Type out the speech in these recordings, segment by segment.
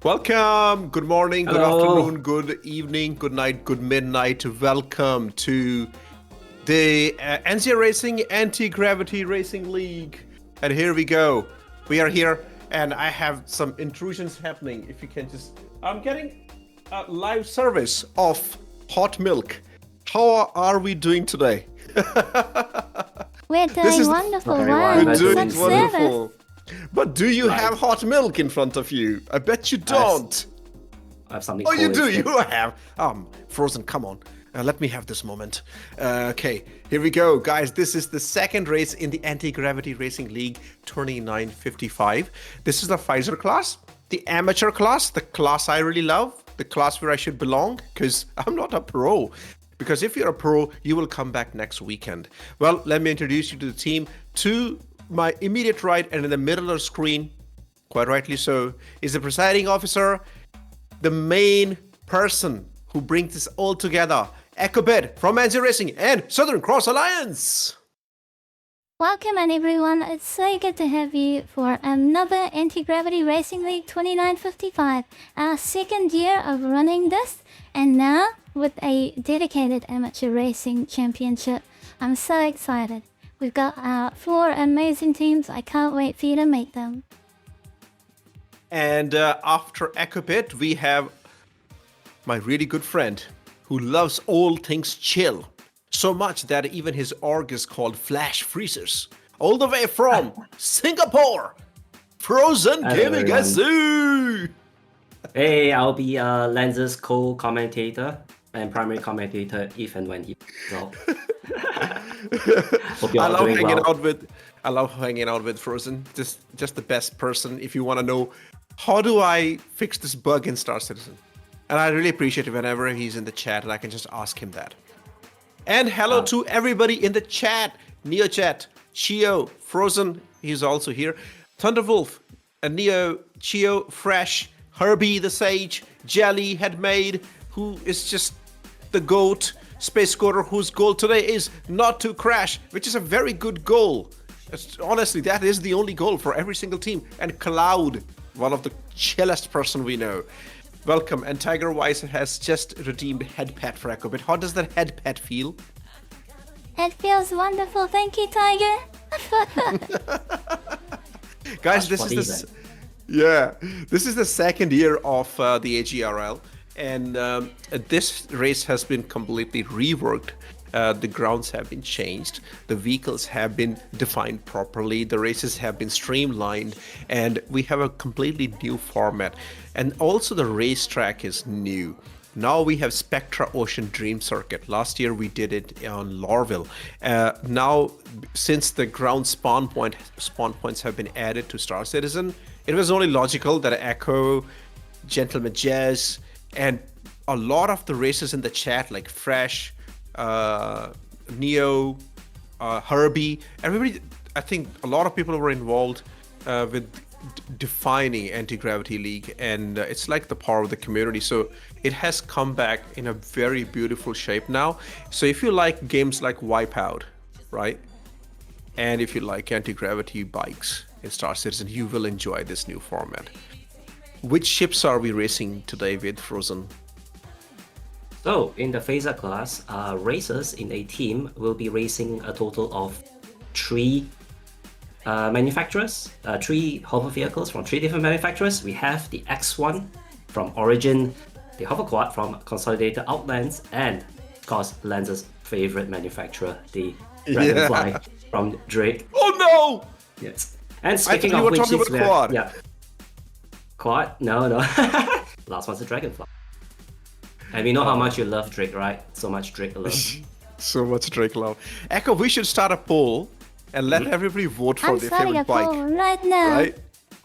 Welcome. Good morning, good Hello. afternoon, good evening, good night, good midnight. Welcome to the NCR Racing Anti-Gravity Racing League. And here we go. We are here, and I have some intrusions happening. If you can just... I'm getting a live service of hot milk. How are we doing today? We're doing wonderful. very Wow, well. We're doing success. wonderful. But do you Right. have hot milk in front of you? I bet you don't. I have something. Oh, you cold do. instead. You have. Frozen. Come on. Let me have this moment. Okay, here we go, guys. This is the second race in the Anti-Gravity Racing League 2955. This is the FEISAR class, the amateur class, the class I really love, the class where I should belong, because I'm not a pro. Because if you're a pro, you will come back next weekend. Well, let me introduce you to the team. To my immediate right and in the middle of the screen, quite rightly so, is the presiding officer, the main person who brings this all together, Ecobed from NC Racing and Southern Cross Alliance. Welcome and everyone, it's so good to have you for another Anti-Gravity Racing League 2955, our second year of running this, and now with a dedicated amateur racing championship. I'm so excited. We've got our 4 amazing teams. I can't wait for you to meet them. And after Ecobed, we have my really good friend who loves all things chill. So much that even his org is called Flash Freezers. All the way from Singapore, Frozen Hello, Gaming everyone. SU. Hey, I'll be Lenz's co-commentator and primary commentator if and when he out. Hope you're I all love doing hanging well. out with. I love hanging out with Frozen. Just the best person. If you want to know, how do I fix this bug in Star Citizen? And I really appreciate it whenever he's in the chat, and I can just ask him that. And hello to everybody in the chat. NeoChat, Chio, Frozen, he's also here. Thunderwolf, Neo, Chio, Fresh, Herbie the Sage, Jelly, Headmaid, who is just the GOAT, Space Scorer, whose goal today is not to crash, which is a very good goal. Honestly, that is the only goal for every single team. And Cloud, one of the chillest person we know. Welcome. And Tiger Wise has just redeemed head pet for Ecobit. How does that head pet feel? It feels wonderful. Thank you, Tiger. Guys, That's this is the second year of the AGRL, and this race has been completely reworked. The grounds have been changed, the vehicles have been defined properly, the races have been streamlined, and we have a completely new format. And also the racetrack is new. Now we have Spectra Ocean Dream Circuit. Last year we did it on Lorville. Now, since the ground spawn points have been added to Star Citizen, it was only logical that Echo, Gentleman Jazz, and a lot of the races in the chat like Fresh, Neo, Herbie, everybody, I think a lot of people were involved with defining Anti-Gravity League, and it's like the power of the community. So it has come back in a very beautiful shape now. So if you like games like Wipeout, right, and if you like anti-gravity bikes in Star Citizen, you will enjoy this new format. Which ships are we racing today with, Frozen? So, in the FEISAR class, racers in a team will be racing a total of 3 manufacturers, 3 hover vehicles from 3 different manufacturers. We have the X1 from Origin, the hover quad from Consolidated Outlands, and of course, Lenz's favorite manufacturer, the Dragonfly from Drake. Oh no! Yes. And speaking you of were which, talking is about quad. Yeah. Quad? No. Last one's a Dragonfly. And we know how much you love Drake, right? So much Drake love. So much Drake love. Echo, we should start a poll and let everybody vote for I'm their starting favorite a poll bike. right now. Right?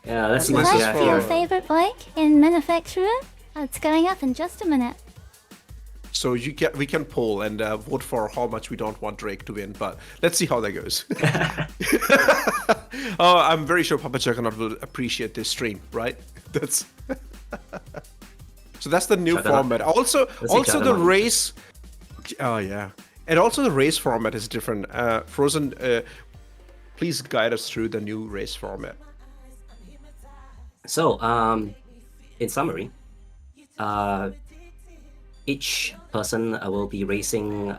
Yeah, let's see Vote what you is have for your here. favorite bike and manufacturer. It's going up in just a minute. So we can poll and vote for how much we don't want Drake to win, but let's see how that goes. Oh, I'm very sure Papa Juggernaut will appreciate this stream, right? That's so that's the new Juggernaut. format. Also Let's see the Juggernaut. race. Oh yeah, and also the race format is different. Frozen, please guide us through the new race format. So, in summary, each person will be racing.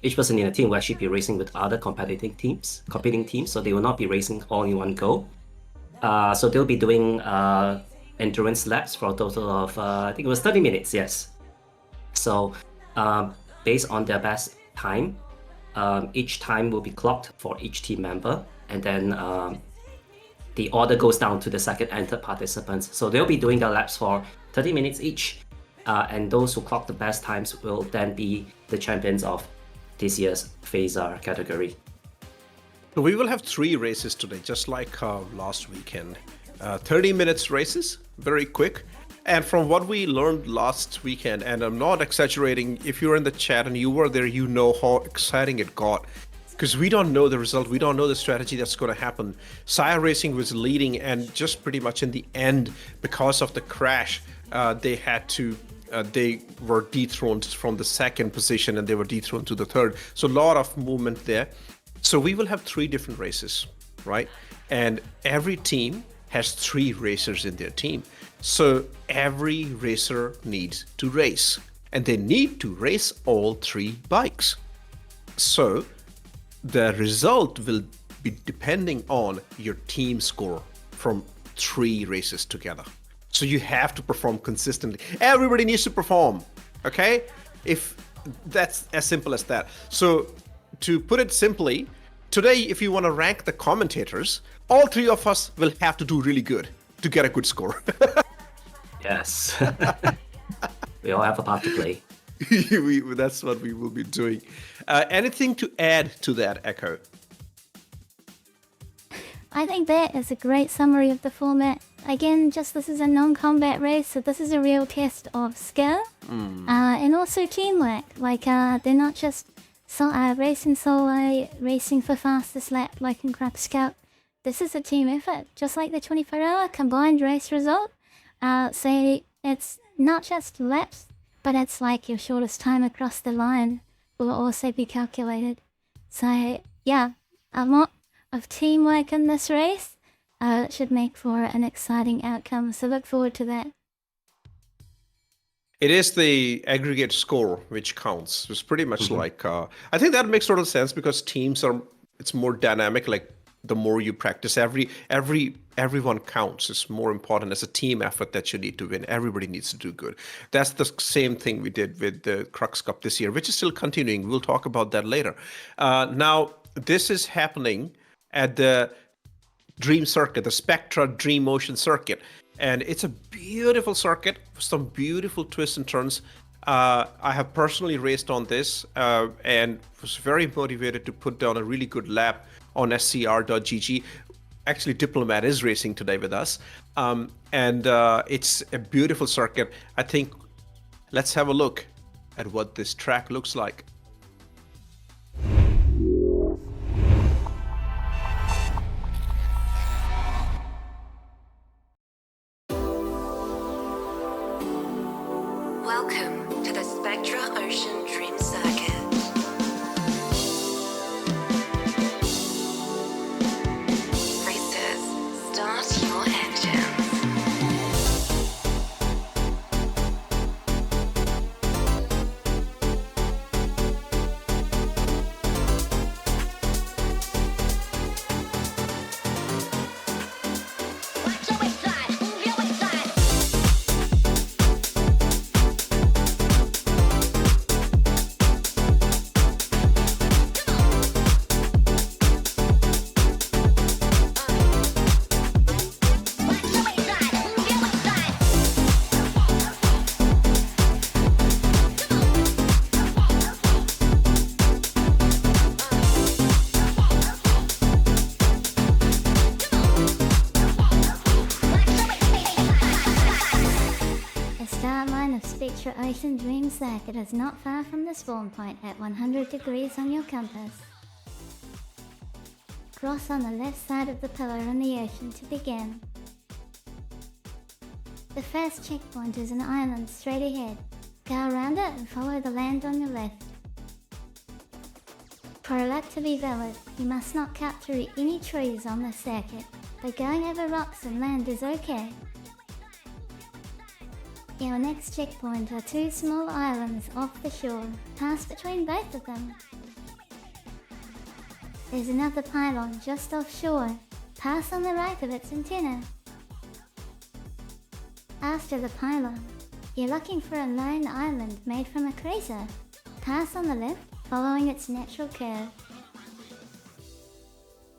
Each person in a team will actually be racing with other competing teams. So they will not be racing all in one go. So they'll be doing endurance laps for a total of I think it was 30 minutes. Yes. So, based on their best time, each time will be clocked for each team member, and then the order goes down to the second and third participants. So they'll be doing their laps for 30 minutes each, and those who clock the best times will then be the champions of this year's FEISAR category. So we will have 3 races today, just like last weekend. 30 minutes races, very quick. And from what we learned last weekend, and I'm not exaggerating, if you're in the chat and you were there, you know how exciting it got. Because we don't know the result, we don't know the strategy that's going to happen. Sire Racing was leading, and just pretty much in the end, because of the crash, they were dethroned from the second position and they were dethroned to the third. So a lot of movement there. So we will have 3 different races, right? And every team has 3 racers in their team. So every racer needs to race, and they need to race all 3 bikes. So the result will be depending on your team score from 3 races together. So you have to perform consistently. Everybody needs to perform, okay? If that's as simple as that. So to put it simply, today, if you want to rank the commentators, all 3 of us will have to do really good to get a good score. Yes. We all have a part to play. That's what we will be doing. Anything to add to that, Echo? I think that is a great summary of the format. Again, just this is a non-combat race, so this is a real test of skill and also teamwork. Like they're not just racing solo, racing for fastest lap like in Crab Scout. This is a team effort, just like the 24-hour combined race result. So it's not just laps, but it's like your shortest time across the line will also be calculated. So yeah, a lot of teamwork in this race should make for an exciting outcome. So look forward to that. It is the aggregate score which counts. It's pretty much like I think that makes total sense because it's more dynamic. Like the more you practice, everyone counts. It's more important as a team effort that you need to win. Everybody needs to do good. That's the same thing we did with the Crux Cup this year, which is still continuing. We'll talk about that later. Now, this is happening at the Dream Circuit, the Spectra Dream Ocean Circuit. And it's a beautiful circuit, some beautiful twists and turns. I have personally raced on this and was very motivated to put down a really good lap on scr.gg. Actually, Diplomat is racing today with us. And it's a beautiful circuit. I think let's have a look at what this track looks like. Welcome to the Spectra Ocean Dream Circuit. Racers, start your engines. Watch your waistline, move your waistline. The start line of Spectra Ocean Dream Circuit is not far from the spawn point at 100 degrees on your compass. Cross on the left side of the pillar in the ocean to begin. The first checkpoint is an island straight ahead. Go around it and follow the land on your left. For a lap to be valid, you must not cut through any trees on this circuit, but going over rocks and land is okay. Your next checkpoint are two small islands off the shore. Pass between both of them. There's another pylon just offshore. Pass on the right of its antenna. After the pylon, you're looking for a lone island made from a crater. Pass on the left, following its natural curve.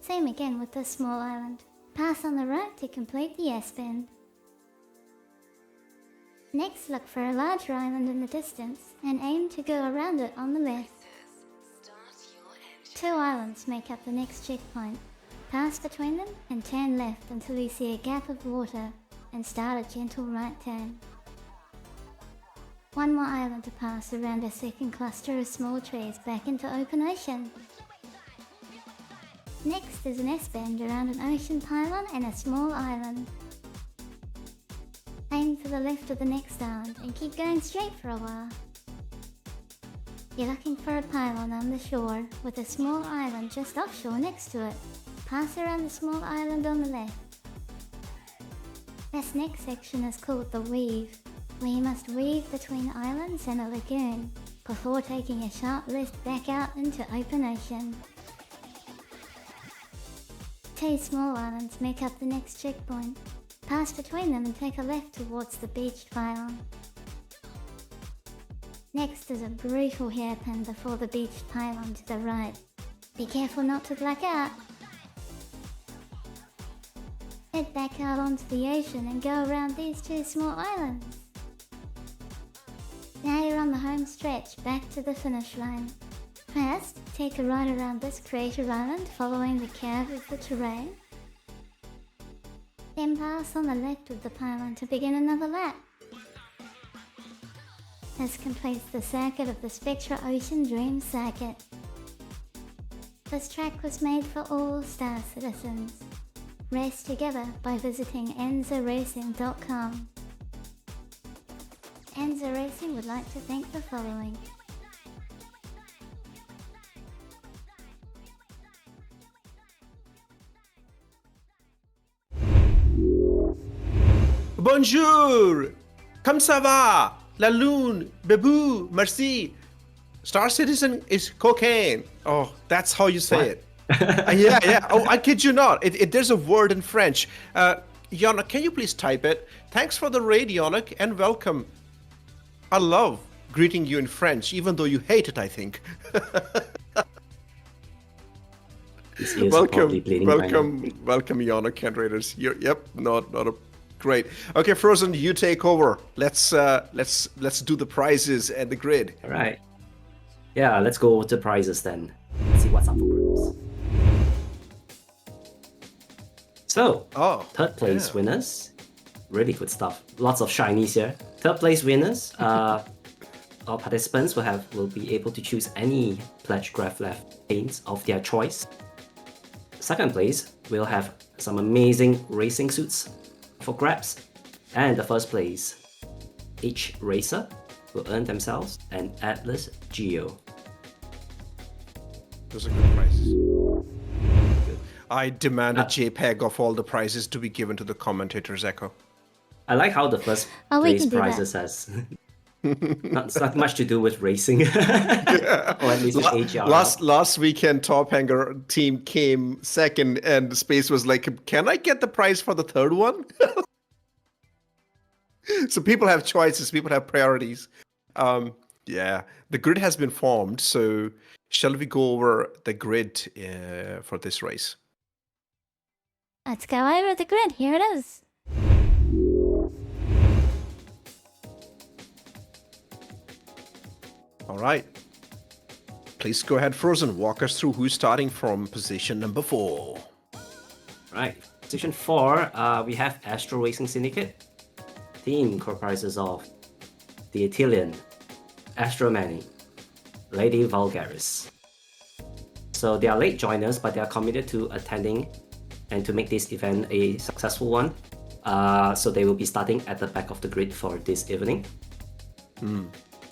Same again with this small island. Pass on the right to complete the S-bend. Next, look for a larger island in the distance and aim to go around it on the left. Two islands make up the next checkpoint. Pass between them and turn left until you see a gap of water and start a gentle right turn. One more island to pass around a second cluster of small trees back into open ocean. Next is an S-bend around an ocean pylon and a small island. Aim for the left of the next island and keep going straight for a while. You're looking for a pylon on the shore with a small island just offshore next to it. Pass around the small island on the left. This next section is called the weave, where you must weave between islands and a lagoon before taking a sharp left back out into open ocean. Two small islands make up the next checkpoint. Pass between them and take a left towards the beached pylon. Next is a brutal hairpin before the beached pylon to the right. Be careful not to black out. Head back out onto the ocean and go around these two small islands. Now you're on the home stretch back to the finish line. First, take a ride around this crater island following the curve of the terrain. Then pass on the left of the pylon to begin another lap. This completes the circuit of the Spectra Ocean Dream Circuit. This track was made for all Star citizens. Race together by visiting enzaracing.com. Enza Racing would like to thank the following. Bonjour! Comme ça va? La lune, bebou, merci. Star Citizen is cocaine. Oh, that's how you say it. Yeah. Oh, I kid you not. There's a word in French. Yannick, can you please type it? Thanks for the raid, Yannick, and welcome. I love greeting you in French, even though you hate it, I think. Welcome, Yannick and Raiders. Not a great. Okay, Frozen, you take over. Let's do the prizes and the grid. All right. Yeah, let's go to prizes then. Let's see what's up for groups. So, third place winners. Really good stuff. Lots of shinies here. Third place winners. Our participants will be able to choose any pledge graph left paints of their choice. Second place, we'll have some amazing racing suits for grabs. And the first place, each racer will earn themselves an Atlas Geo. Those are good prizes. I demand a JPEG of all the prizes to be given to the commentators, Echo. I like how the first place prizes has not much to do with racing. Or at least with HR. Last weekend, Top Hanger team came second, and Space was like, "Can I get the prize for the third one?" So people have choices. People have priorities. Yeah, the grid has been formed. So shall we go over the grid for this race? Let's go over the grid. Here it is. All right. Please go ahead, Frozen. Walk us through who's starting from position number 4. Right. Position 4, we have Astro Racing Syndicate. team comprises of the Italian, Astromani, Lady Vulgaris. So they are late joiners, but they are committed to attending and to make this event a successful one. So they will be starting at the back of the grid for this evening.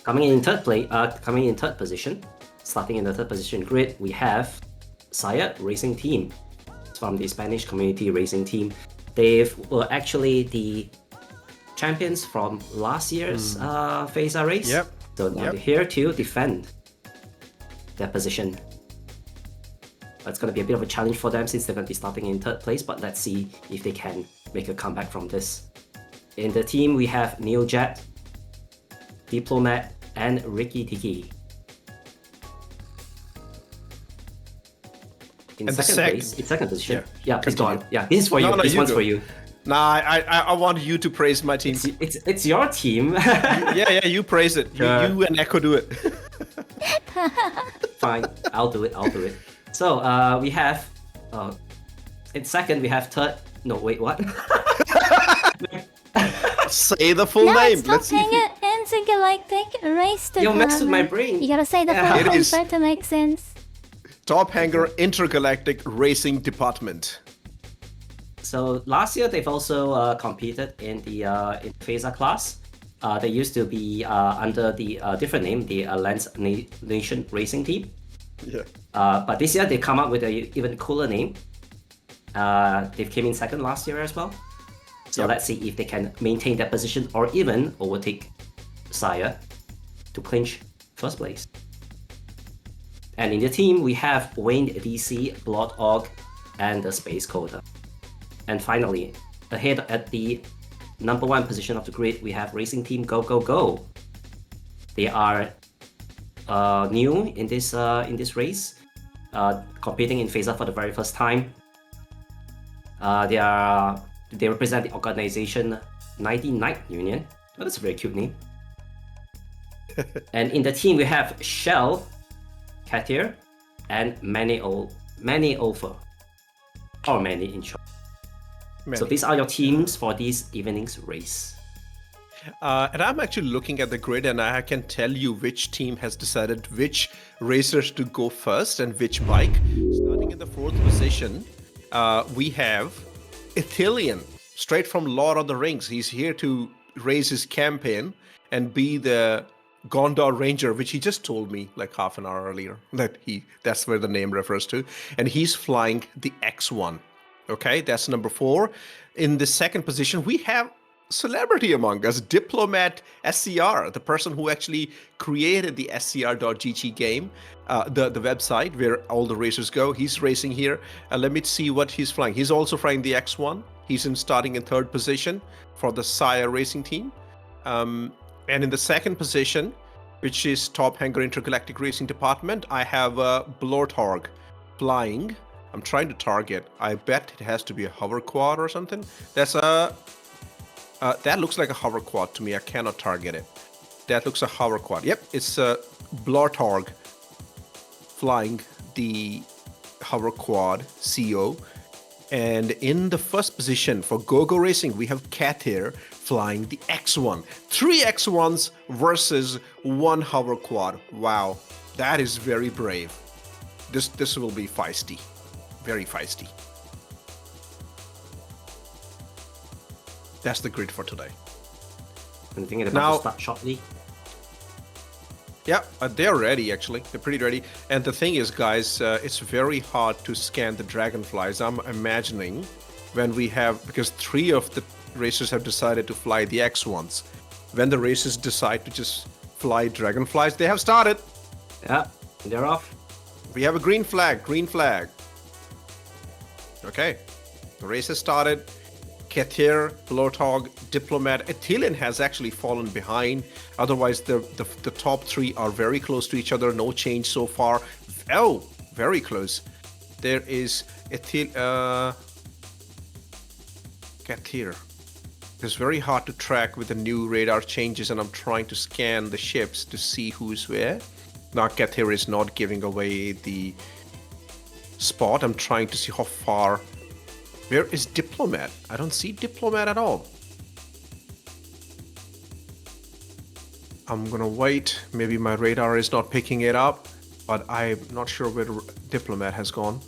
Coming in third position, starting in the third position grid, we have Saya Racing Team from the Spanish community racing team. They were actually the champions from last year's FEISAR race. Yep. So now they're here to defend their position. It's going to be a bit of a challenge for them since they're going to be starting in third place, but let's see if they can make a comeback from this. In the team, we have Neojet, Diplomat, and Ricky Tiki. In second position. Yeah, please go on. Yeah, this is for you. This one's for you. Nah, I want you to praise my team. It's your team. yeah, you praise it. Sure. You and Echo do it. Fine, I'll do it. So we have in second we have third. No, wait, what? Say the full No, name. it's Let's Top see. Hanger Intergalactic Race You Department. messed with my brain. You gotta say the Yeah. full It thing is. for it to make sense. Top Hanger Intergalactic Racing Department. So last year they've also competed in the FEISAR class. They used to be under the different name, the Lens Nation Racing Team. Yeah. But this year they come up with an even cooler name. They came in second last year as well. So Yep. let's see if they can maintain their position or even overtake Saya to clinch first place. And in the team, we have Wayne DC, Blood Org, and the Space Coder. And finally, ahead at the number one position of the grid, we have Racing Team Go Go Go. They are new in this race, competing in FEISAR for the very first time. They represent the organization 99 Union. Oh, that's a very cute name. And in the team, we have Shell, Katir, and Manny Olfer, or Manny in short. So these are your teams for this evening's race. And I'm actually looking at the grid, and I can tell you which team has decided which racers to go first and which bike. Starting in the fourth position, we have Ithilian, straight from Lord of the Rings. He's here to raise his campaign and be the Gondor Ranger, which he just told me like half an hour earlier that's where the name refers to. And he's flying the X1. Okay, that's number 4. In the second position, we have celebrity among us, Diplomat SCR, the person who actually created the scr.gg game, the website where all the racers go. He's racing here. Let me see what he's flying. He's also flying the X1. He's starting in third position for the Saya Racing Team. And in the second position, which is Top Hanger Intergalactic Racing Department, I have Blortorg flying. I'm trying to target. I bet it has to be a hover quad or something. That's that looks like a hover quad to me. I cannot target it. That looks a hover quad. Yep, it's Blortorg flying the hover quad CO. And in the first position for GoGo Racing, we have Katir flying the X1. 3 X1s versus 1 hover quad. Wow, that is very brave. This will be feisty. Very feisty. That's the grid for today. And I think they're about to start shortly. Yeah, they're ready actually. They're pretty ready. And the thing is, guys, it's very hard to scan the dragonflies. I'm imagining when we have, because 3 of the racers have decided to fly the X1s. When the racers decide to just fly dragonflies, they have started. Yeah, they're off. We have a green flag, green flag. Okay, the race has started. Katir, Blortog, Diplomat, Ithilian has actually fallen behind. Otherwise, the top 3 are very close to each other. No change so far. Oh, very close. There is Katir. It's very hard to track with the new radar changes, and I'm trying to scan the ships to see who's where. Now, Katir is not giving away the spot. I'm trying to see how far. Where is Diplomat? I don't see Diplomat at all. I'm gonna wait. Maybe my radar is not picking it up, but I'm not sure where Diplomat has gone.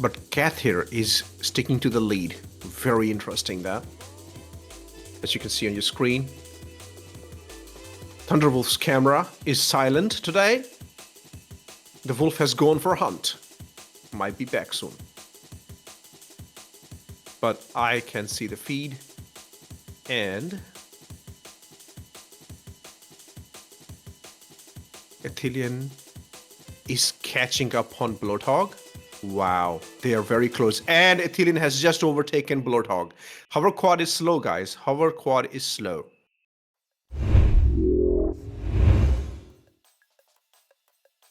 But Kath here is sticking to the lead. Very interesting that. As you can see on your screen. Thunderwolf's camera is silent today. The wolf has gone for a hunt. Might be back soon. But I can see the feed. And Athelian is catching up on Bloodhog. Wow, they are very close. And Athelian has just overtaken Bloodhog. Hover quad is slow, guys. Hover quad is slow.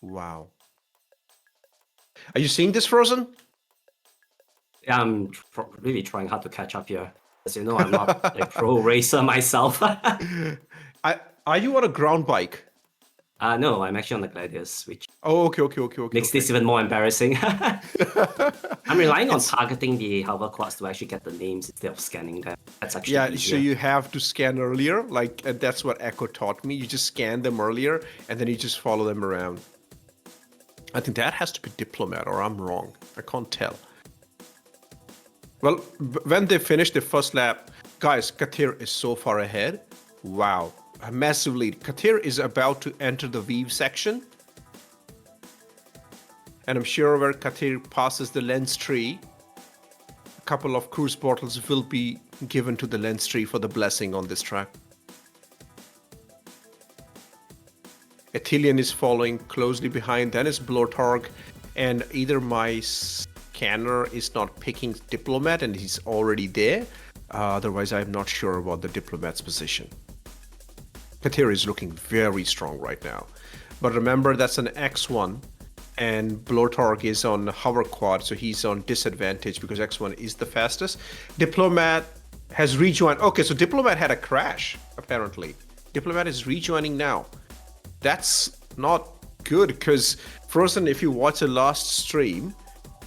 Wow. Are you seeing this, Frozen? Yeah, I'm really trying hard to catch up here. As you know, I'm not a pro racer myself. Are you on a ground bike? No, I'm actually on the Gladius, which Oh, okay. makes this even more embarrassing. I'm relying on targeting the hover quads to actually get the names instead of scanning them. That's actually Yeah, easier. so you have to scan earlier. Like, that's what Echo taught me. You just scan them earlier, and then you just follow them around. I think that has to be Diplomat, or I'm wrong. I can't tell. Well, when they finish the first lap, guys, Kathir is so far ahead. Wow, a massive lead. Kathir is about to enter the weave section. And I'm sure where Kathir passes the lens tree, a couple of cruise bottles will be given to the lens tree for the blessing on this track. Athelian is following closely behind, then is Blotarg, and either my scanner is not picking Diplomat and he's already there, otherwise I'm not sure about the Diplomat's position. Kathir is looking very strong right now. But remember, that's an X1, and Blotarg is on hover quad, so he's on disadvantage because X1 is the fastest. Diplomat has rejoined. Okay, so Diplomat had a crash, apparently. Diplomat is rejoining now. That's not good because, Frozen, if you watch the last stream,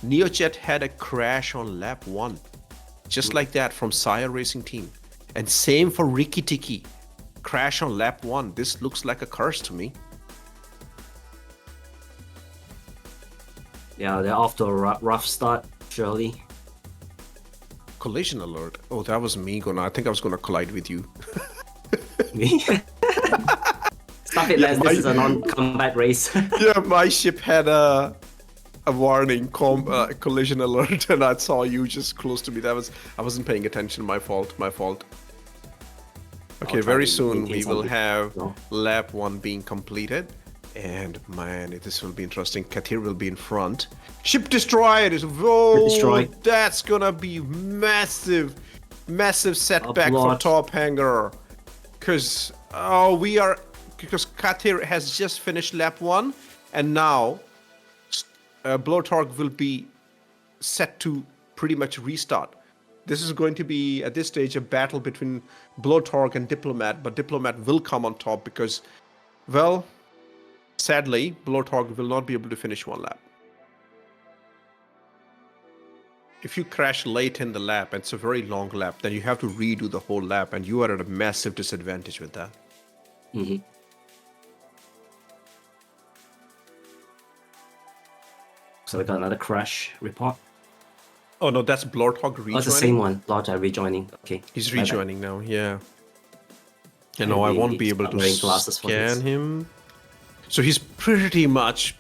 NeoJet had a crash on lap 1. Just like that from Sire Racing Team. And same for Riki Tiki. Crash on lap 1. This looks like a curse to me. Yeah, they're off to a rough start, surely. Collision alert. Oh, that was me gonna. I think I was gonna collide with you. Me? Stop it, Les. This is a non-combat race. Yeah, my ship had a warning, collision alert, and I saw you just close to me. I wasn't paying attention. My fault. Okay, very soon we will have lap 1 being completed. And man, this will be interesting. Kathir will be in front. Ship destroyed! Whoa! Destroyed. That's gonna be massive setback for Top Hanger. Because Kathir has just finished lap 1, and now Blotarg will be set to pretty much restart. This is going to be, at this stage, a battle between Blotarg and Diplomat, but Diplomat will come on top because, well, sadly, Blotarg will not be able to finish one lap. If you crash late in the lap, and it's a very long lap, then you have to redo the whole lap, and you are at a massive disadvantage with that. Mm-hmm. So we got another crash report. Oh no, that's Blotarg rejoining. Oh, it's the same one. Blotarg rejoining. Okay. He's My bad. rejoining now, yeah. You know, I won't be able to scan him. So he's pretty much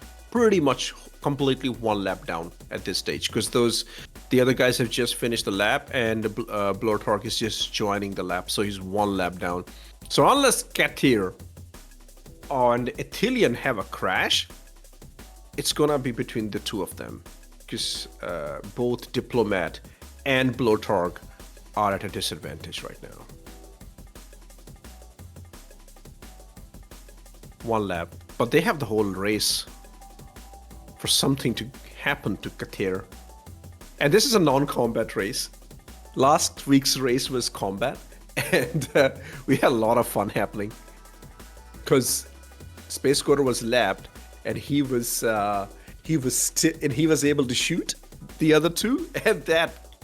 completely one lap down at this stage because the other guys have just finished the lap and Blotarg is just joining the lap, so he's one lap down. So unless Kathir and Athelian have a crash, it's gonna be between the two of them because both Diplomat and Blotarg are at a disadvantage right now. One lap, but they have the whole race for something to happen to Kathir. And this is a non-combat race. Last week's race was combat, and we had a lot of fun happening. Because Space Coder was lapped, and he was able to shoot the other two, and that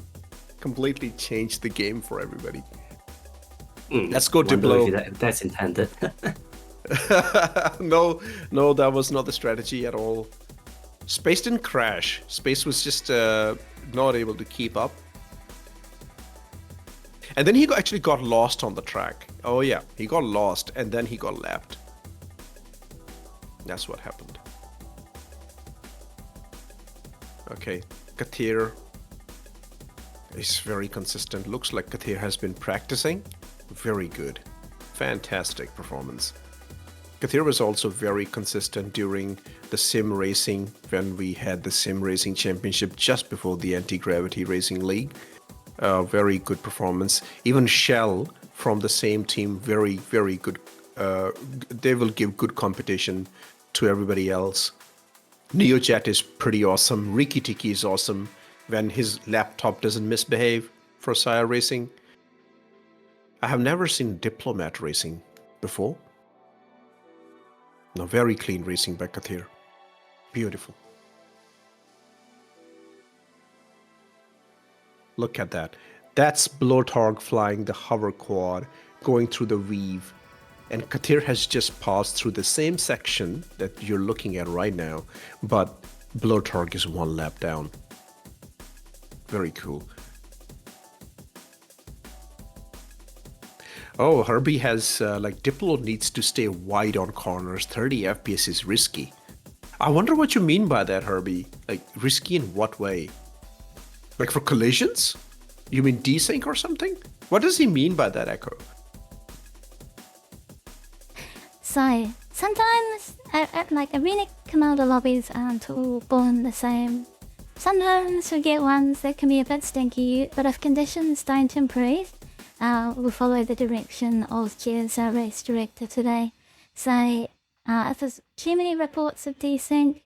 completely changed the game for everybody. Let's go, Wonder Diplo. if that's intended. No, no, that was not the strategy at all. Space didn't crash. Space was just not able to keep up. And then he actually got lost on the track. Oh yeah, he got lost and then he got lapped. That's what happened. Okay, Kathir is very consistent. Looks like Kathir has been practicing. Very good. Fantastic performance. Kathir was also very consistent during the sim racing when we had the sim racing championship just before the anti-gravity racing league. Very good performance. Even Shell from the same team, very, very good. They will give good competition to everybody else. NeoJet is pretty awesome. Riki Tiki is awesome when his laptop doesn't misbehave for Sire Racing. I have never seen Diplomat racing before. No, very clean racing by Kathir. Beautiful. Look at that. That's Blowtorg flying the hover quad, going through the weave. And Kathir has just passed through the same section that you're looking at right now, but Blowtorg is one lap down. Very cool. Oh, Herbie has, like, Diplo needs to stay wide on corners. 30 FPS is risky. I wonder what you mean by that, Herbie. Like, risky in what way? Like for collisions? You mean desync or something? What does he mean by that, Echo? So sometimes I really come out of lobbies aren't all born the same. Sometimes we get ones that can be a bit stinky, but if conditions don't improve, we'll follow the direction of Jez, our race director today. So if there's too many reports of desync,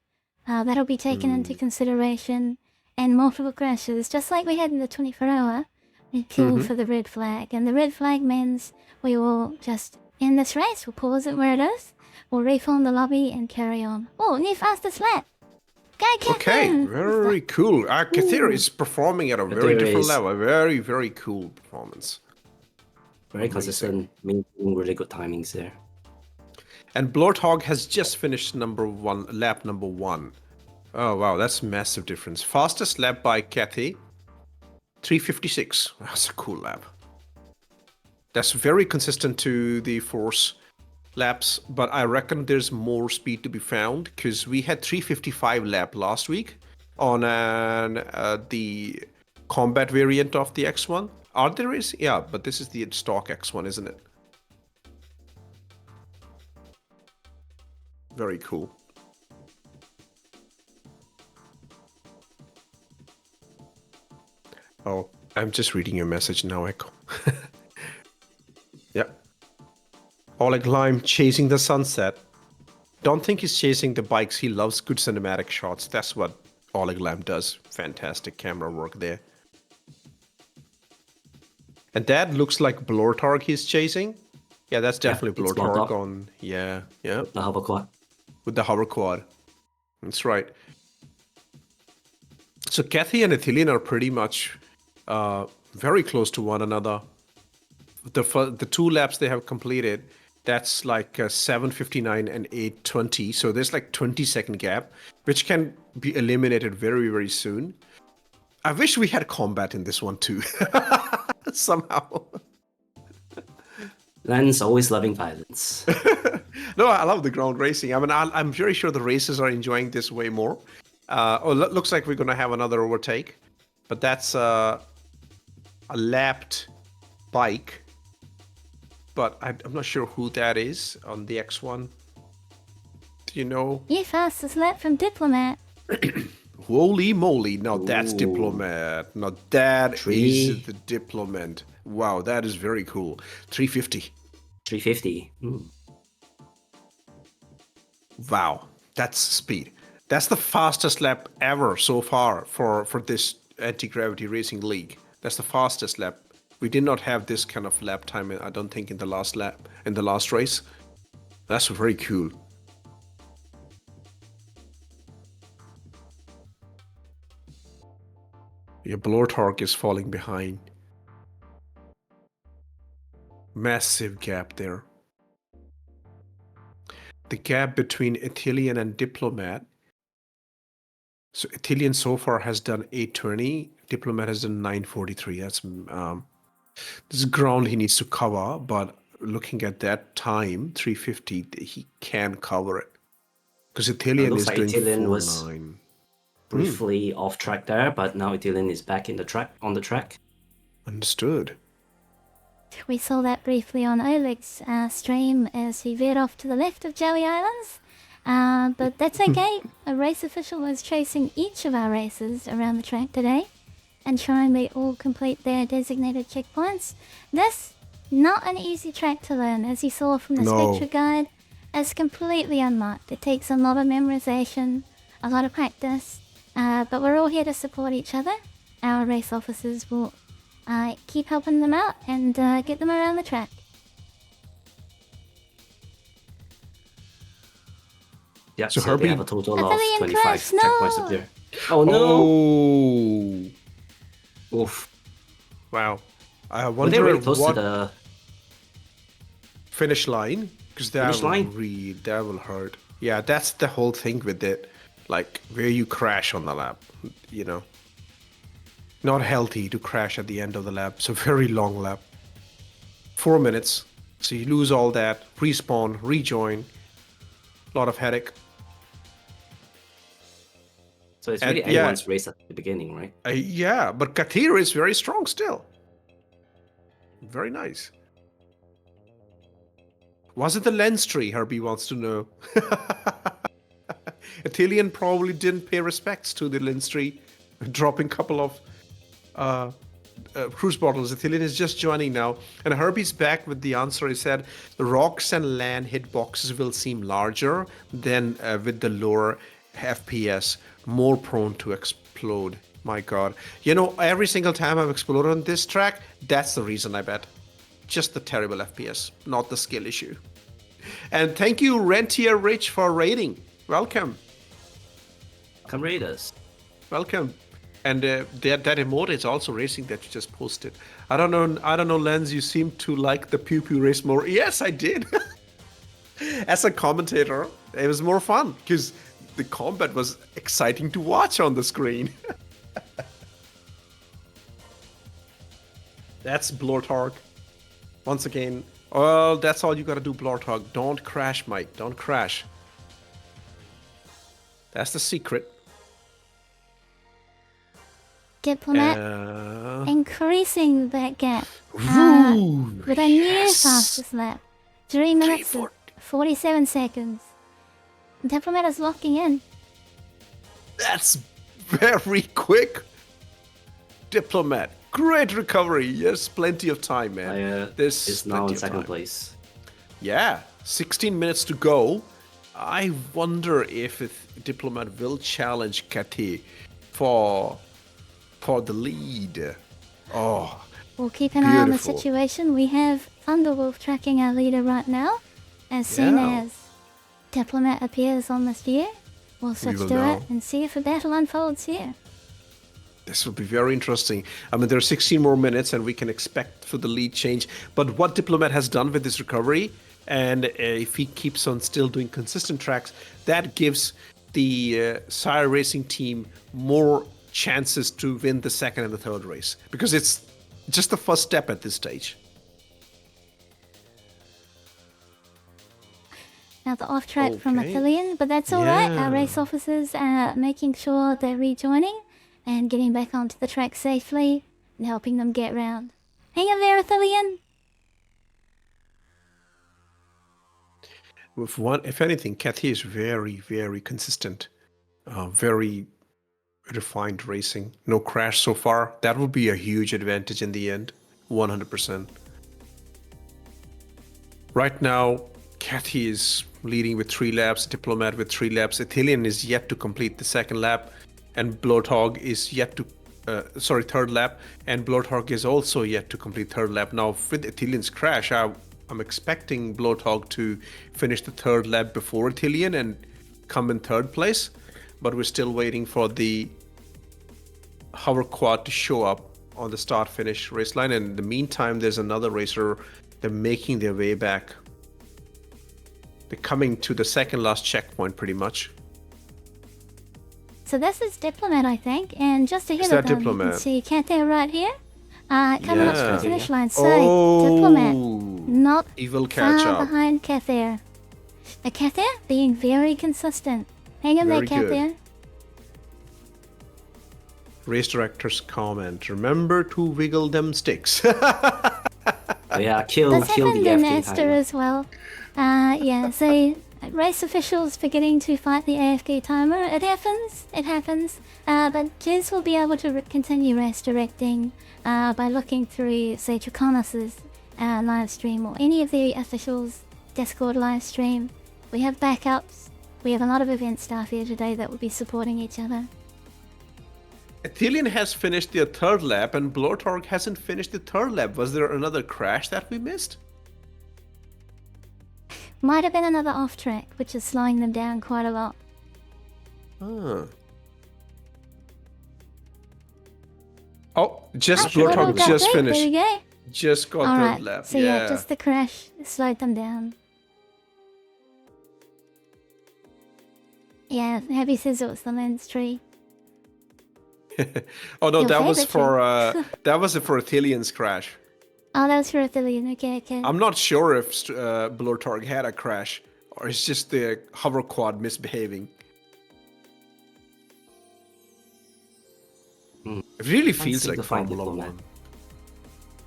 that'll be taken into consideration, and multiple crashes, just like we had in the 24-hour, we kill for the red flag. And the red flag means we will just end this race, we'll pause it where it is, we'll reform the lobby and carry on. Oh, new fastest lap! Go, Okay, Captain! very cool. Kathir is performing at a very Kathir different is- level. Very, very cool performance. Very consistent, maintaining really good timings there. And Blorthog has just finished lap number one. Oh wow, that's a massive difference. Fastest lap by Kathy, 3:56. That's a cool lap. That's very consistent to the Force laps, but I reckon there's more speed to be found because we had 3:55 lap last week on the combat variant of the X1. Are there is? Yeah, but this is the stock X1, isn't it? Very cool. Oh, I'm just reading your message now, Echo. Yeah. Oleg Lime chasing the sunset. Don't think he's chasing the bikes. He loves good cinematic shots. That's what Oleg Lime does. Fantastic camera work there. And that looks like Blortarg he's chasing. Yeah, that's definitely it's Blortarg Blortarg. on. Yeah, yeah. The hover quad. With the hover quad. That's right. So Kathy and Ethelian are pretty much very close to one another. The two laps they have completed, that's like 7:59 and 8:20. So there's like 20-second gap, which can be eliminated very, very soon. I wish we had combat in this one too. Somehow. Len's always loving violence. No, I love the ground racing. I mean, I'm very sure the racers are enjoying this way more. Looks like we're going to have another overtake. But that's a lapped bike. But I'm not sure who that is on the X1. Do you know? New fastest lap from Diplomat. Holy moly. Now that's Ooh. Diplomat. Now that is Three. the Diplomat. Wow, that is very cool. 350. 350. Wow, that's speed. That's the fastest lap ever so far for this anti-gravity racing league. That's the fastest lap. We did not have this kind of lap time, I don't think, in the last race. That's very cool. Your Blortark is falling behind. Massive gap there. The gap between Ithilien and Diplomat. So Ithilien so far has done 820. Diplomat has done 943. That's this is ground he needs to cover, but looking at that time, 350, he can cover it. Because Ithilien looks is like doing Ithilien was 49. briefly off track there, but now Ithilien is back on the track. Understood. We saw that briefly on Oleg's stream as he veered off to the left of Joey Islands. But that's okay. A race official was chasing each of our races around the track today, ensuring they all complete their designated checkpoints. This, not an easy track to learn, as you saw from the No. Spectra guide. It's completely unmarked. It takes a lot of memorization, a lot of practice, but we're all here to support each other. Our race officers will keep helping them out and get them around the track. Yeah, So so, Herbie- they have a total of Ithilien 25 crashed, no! checkpoints up there. Oh no! Oh, Oof. wow. I Were they wonder really close what to the... finish line, because that Finish line? that will hurt. Yeah, that's the whole thing with it, like where you crash on the lap, you know. Not healthy to crash at the end of the lap. It's a very long lap, 4 minutes. So you lose all that, respawn, rejoin, a lot of headache. So it's And, really yeah. anyone's race at the beginning, right? Yeah, but Kathir is very strong still. Very nice. Was it the lens tree, Herbie wants to know? Ithilien probably didn't pay respects to the lens tree, dropping a couple of cruise bottles. Ithilien is just joining now. And Herbie's back with the answer. He said, the rocks and land hitboxes will seem larger than with the lower FPS, more prone to explode. My God. You know, every single time I've exploded on this track, that's the reason, I bet. Just the terrible FPS, not the skill issue. And thank you, Rentier Rich, for rating. Welcome. Come Raiders. Welcome. And that emote is also racing that you just posted. I don't know, Lens, you seem to like the Pew Pew race more. Yes, I did. As a commentator, it was more fun because the combat was exciting to watch on the screen. That's Blortarg. Once again, well, that's all you gotta do, Blortarg. Don't crash, mate. Don't crash. That's the secret. Diplomat increasing that gap Ooh, with a new yes. fastest lap. 3 minutes and 47 seconds. Diplomat is locking in. That's very quick. Diplomat. Great recovery. Yes, plenty of time, man. This is now in second place. Yeah, 16 minutes to go. I wonder if Diplomat will challenge Kati for the lead. Oh, We'll keep an eye on the beautiful. situation. We have Thunderwolf tracking our leader right now. As soon Yeah. as Diplomat appears on the sphere, we'll switch will to know. it and see if a battle unfolds here. This will be very interesting. I mean, there are 16 more minutes, and we can expect for the lead change. But what Diplomat has done with this recovery, and if he keeps on still doing consistent tracks, that gives the Sire Racing team more chances to win the second and the third race, because it's just the first step at this stage. Now the off track from Okay. Ithilien, but that's alright. Yeah. Our race officers are making sure they're rejoining and getting back onto the track safely and helping them get round. Hang in there, Ithilien! With one, if anything, Kathy is very, very consistent, very refined racing. No crash so far. That would be a huge advantage in the end, 100%. Right now, Kathy is leading with 3 laps, Diplomat with 3 laps. Ithilien is yet to complete the second lap, and Blortarg is yet to, third lap, and Blortarg is also yet to complete third lap. Now, with Ithilien's crash, I'm expecting Blortarg to finish the third lap before Ithilien and come in third place, but we're still waiting for the hover quad to show up on the start-finish race line. And in the meantime, there's another racer They're making their way back. They're coming to the second last checkpoint, pretty much. So this is Diplomat, I think, and just ahead Is of that them, you Diplomat? can see Cathay right here, coming up to Yeah. the finish line. So Oh, Diplomat, not evil far catch up. behind Cathay. A Cathay being very consistent. Hang in there, Very good. Cathay. Race director's comment. Remember to wiggle them sticks. Oh, yeah, kill This the happened in AFK Astor timer. as well. Yeah, so race officials forgetting to fight the AFK timer. It happens. But Jez will be able to continue race directing by looking through, say, Draconis's live stream or any of the officials' Discord live stream. We have backups. We have a lot of event staff here today that will be supporting each other. Athelian has finished their third lap and Blortorg hasn't finished the third lap. Was there another crash that we missed? Might have been another off track, which is slowing them down quite a lot. Huh. Oh, just Blortorg Blortorg got just there, finished. There we go. Just got Alright, third lap. so yeah, just the crash slowed them down. Yeah, Happy says it was the lens tree. Oh no, Your that was favorite for that was for Athelian's crash. Oh, that was for Athelian. Okay. I'm not sure if Blortorg had a crash or it's just the hover quad misbehaving. It really feels seem like to find Formula Diplomat. 1.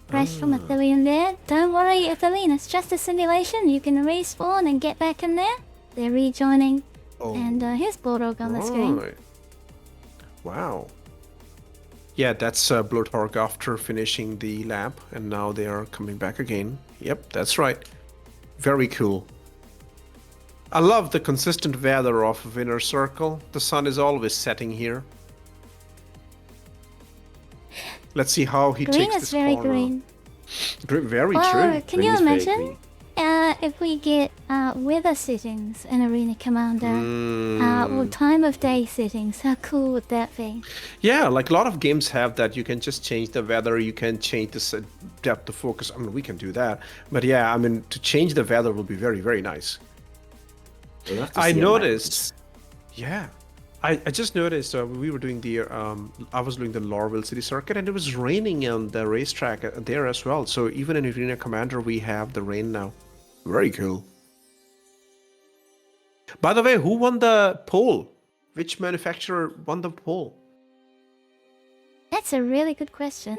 Crash from Athelian there. Don't worry, Athelian. It's just a simulation. You can respawn and get back in there. They're rejoining. Oh. And here's Bulldog on the screen. Right. Wow. Yeah, that's Blortorg after finishing the lap, and now they are coming back again. Yep, that's right. Very cool. I love the consistent weather of Winner Circle. The sun is always setting here. Let's see how he Green takes is this very corner. green. Very Well, true. can Green you is very imagine green. if we get weather settings in Arena Commander or time of day settings? How cool would that be? Yeah, like a lot of games have that. You can just change the weather, you can change the depth of focus. I mean, we can do that. But yeah, I mean, to change the weather will be very, very nice. We'll have to I see on noticed, yeah, I just noticed we were doing the, I was doing the Lorville City Circuit and it was raining on the racetrack there as well. So even in Arena Commander, we have the rain now. Very cool. By the way, who won the poll? Which manufacturer won the poll? That's a really good question,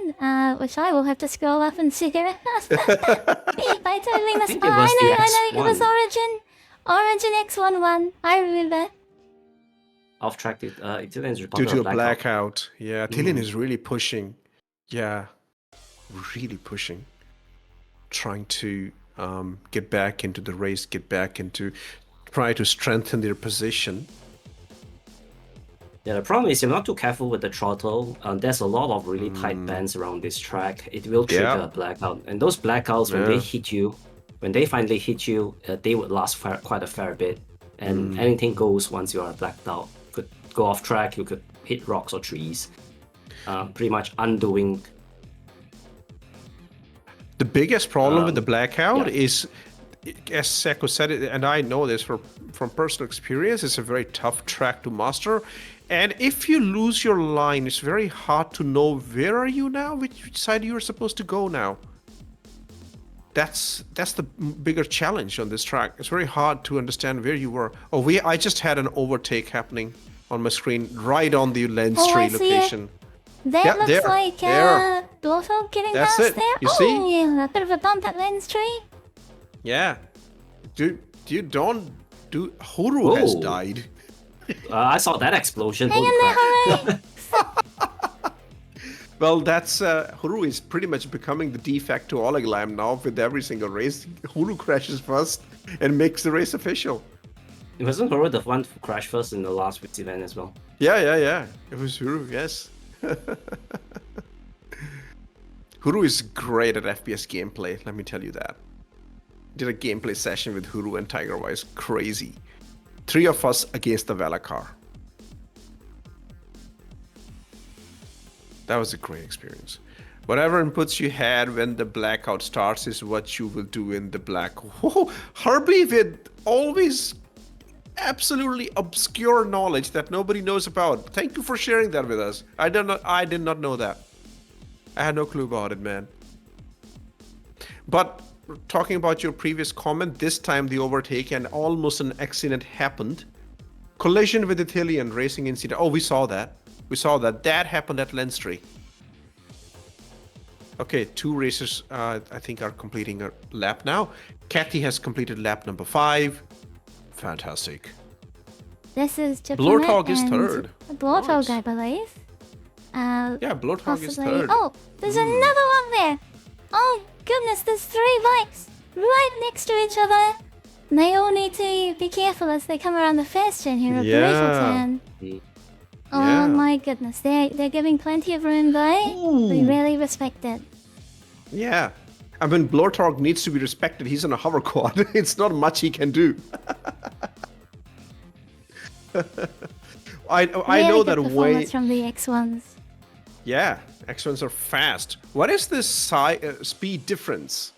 which I will have to scroll up and figure out. I totally missed. think Oh, it was the I know, it was X1. Origin X11. I remember. Off track, Italians Due reported to a blackout. blackout. Yeah, Tillian is really pushing. Yeah, really pushing. Trying to get back into the race, get back into, try to strengthen their position. Yeah, the problem is you're not too careful with the throttle. There's a lot of really tight bands around this track. It will trigger Yeah. a blackout. And those blackouts, when they hit you, when they finally hit you, they would last quite a fair bit. And anything goes once you are blacked out. You could go off track, you could hit rocks or trees. Pretty much undoing. The biggest problem with the blackout yeah. is, as Seko said it, and I know this from personal experience, it's a very tough track to master. And if you lose your line, it's very hard to know where are you now, which side you are supposed to go now. That's the bigger challenge on this track. It's very hard to understand where you were. Oh, I just had an overtake happening on my screen right on the lens Oh, tree I see it. location. That Yeah, looks there, like there. Blortorg getting That's past it. there. You oh, see? yeah, a bit of a bump at lens tree. Yeah. Dude, you don't do... Huru has Whoa. died. I saw that explosion. Hang Holy in there, crap. hooray! Well, that's Huru is pretty much becoming the de facto Oleglam now with every single race. Huru crashes first and makes the race official. It wasn't Horo the one who crashed first in the last week's event as well. Yeah. It was Huru, yes. Huru is great at FPS gameplay, let me tell you that. Did a gameplay session with Huru and Tigerwise, crazy. 3 of us against the Velakar. That was a great experience. Whatever inputs you had when the blackout starts is what you will do in the black. Whoa, Herbie with always absolutely obscure knowledge that nobody knows about. Thank you for sharing that with us. I did not know that. I had no clue about it, man. But talking about your previous comment, this time the overtake and almost an accident happened. Collision with Ithilien racing incident. Oh, we saw that. We saw that. That happened at Lenstree. Okay, 2 racers, I think, are completing a lap now. Kathy has completed lap number 5. Fantastic. This is Blortog is and third. Blortog, Nice. I believe. Yeah, Blortog is Possibly. third. Oh, there's another one there. Oh goodness, there's 3 bikes right next to each other. They all need to be careful as they come around the first turn here, a brutal Yeah. turn. Oh Yeah. my goodness, they're giving plenty of room though. We really respect it. Yeah. I mean, Blortog needs to be respected. He's on a hover quad. It's not much he can do. I Really know good that performance way. from the X1s. Yeah, X1s are fast. What is the speed difference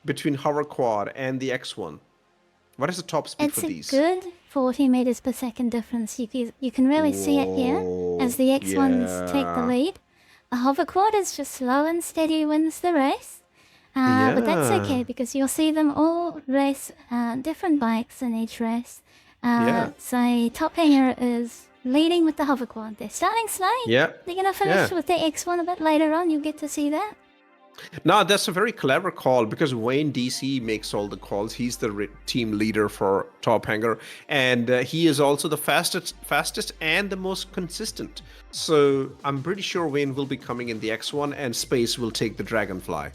between hover quad and the X1? What is the top speed It's for a these? good 40 meters per second difference. You can really see it here as the X1s take the yeah. lead. The hover quad is just slow and steady wins the race. But that's Yeah. okay because you'll see them all race different bikes in each race. Yeah. So Top Hanger is leading with the hover quad. They're starting slow. Yeah. They're gonna finish Yeah. with the X1 a bit later on. You'll get to see that. No, that's a very clever call because Wayne DC makes all the calls. He's the team leader for Top Hanger, and he is also the fastest and the most consistent. So I'm pretty sure Wayne will be coming in the X1, and Space will take the Dragonfly.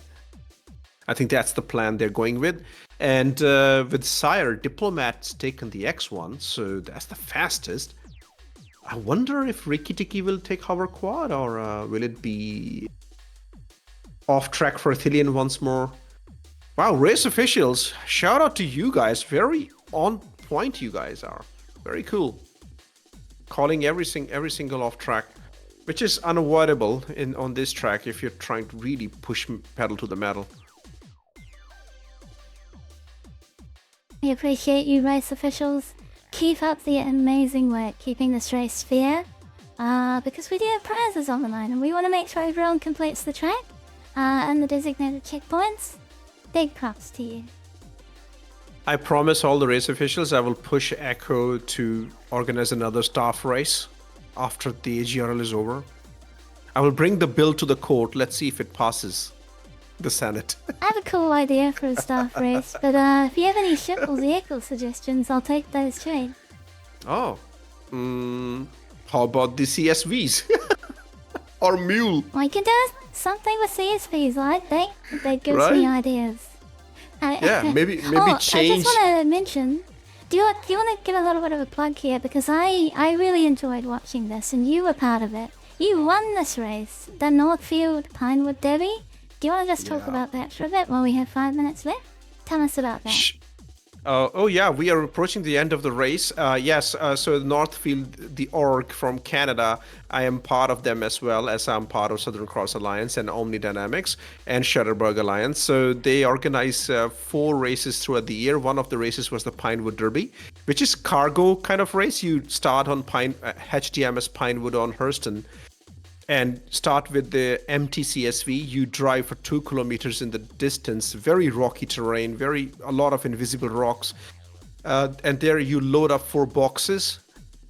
I think that's the plan they're going with. And with Sire, Diplomat's taken the X1, so that's the fastest. I wonder if Ricky Tikki will take Hover Quad, or will it be off track for Ithilien once more? Wow, race officials, shout out to you guys. Very on point you guys are. Very cool. Calling every single off track, which is unavoidable on this track if you're trying to really push pedal to the metal. We appreciate you, race officials. Keep up the amazing work keeping this race fair. Because we do have prizes on the line and we want to make sure everyone completes the track and the designated checkpoints. Big props to you. I promise all the race officials I will push Echo to organize another staff race after the AGRL is over. I will bring the bill to the court. Let's see if it passes the Senate. I have a cool idea for a staff race, but if you have any ship or vehicle suggestions, I'll take those too. Oh. How about the CSVs? Or Mule? We can do something with CSVs, like that gives Right? me ideas. Yeah, maybe Oh, change. I just want to mention, do you want to give a little bit of a plug here? Because I really enjoyed watching this, and you were part of it. You won this race, the Northfield Pinewood Derby. Do you want to just talk Yeah. about that for a bit while we have 5 minutes left? Tell us about that. Oh yeah, we are approaching the end of the race. Yes, so Northfield, the org from Canada, I am part of them as well as I'm part of Southern Cross Alliance and Omni Dynamics and Shutterberg Alliance. So they organize 4 races throughout the year. One of the races was the Pinewood Derby, which is cargo kind of race. You start on HDMS Pinewood on Hurston and start with the empty CSV. You drive for 2 kilometers in the distance, very rocky terrain, a lot of invisible rocks. And there you load up 4 boxes,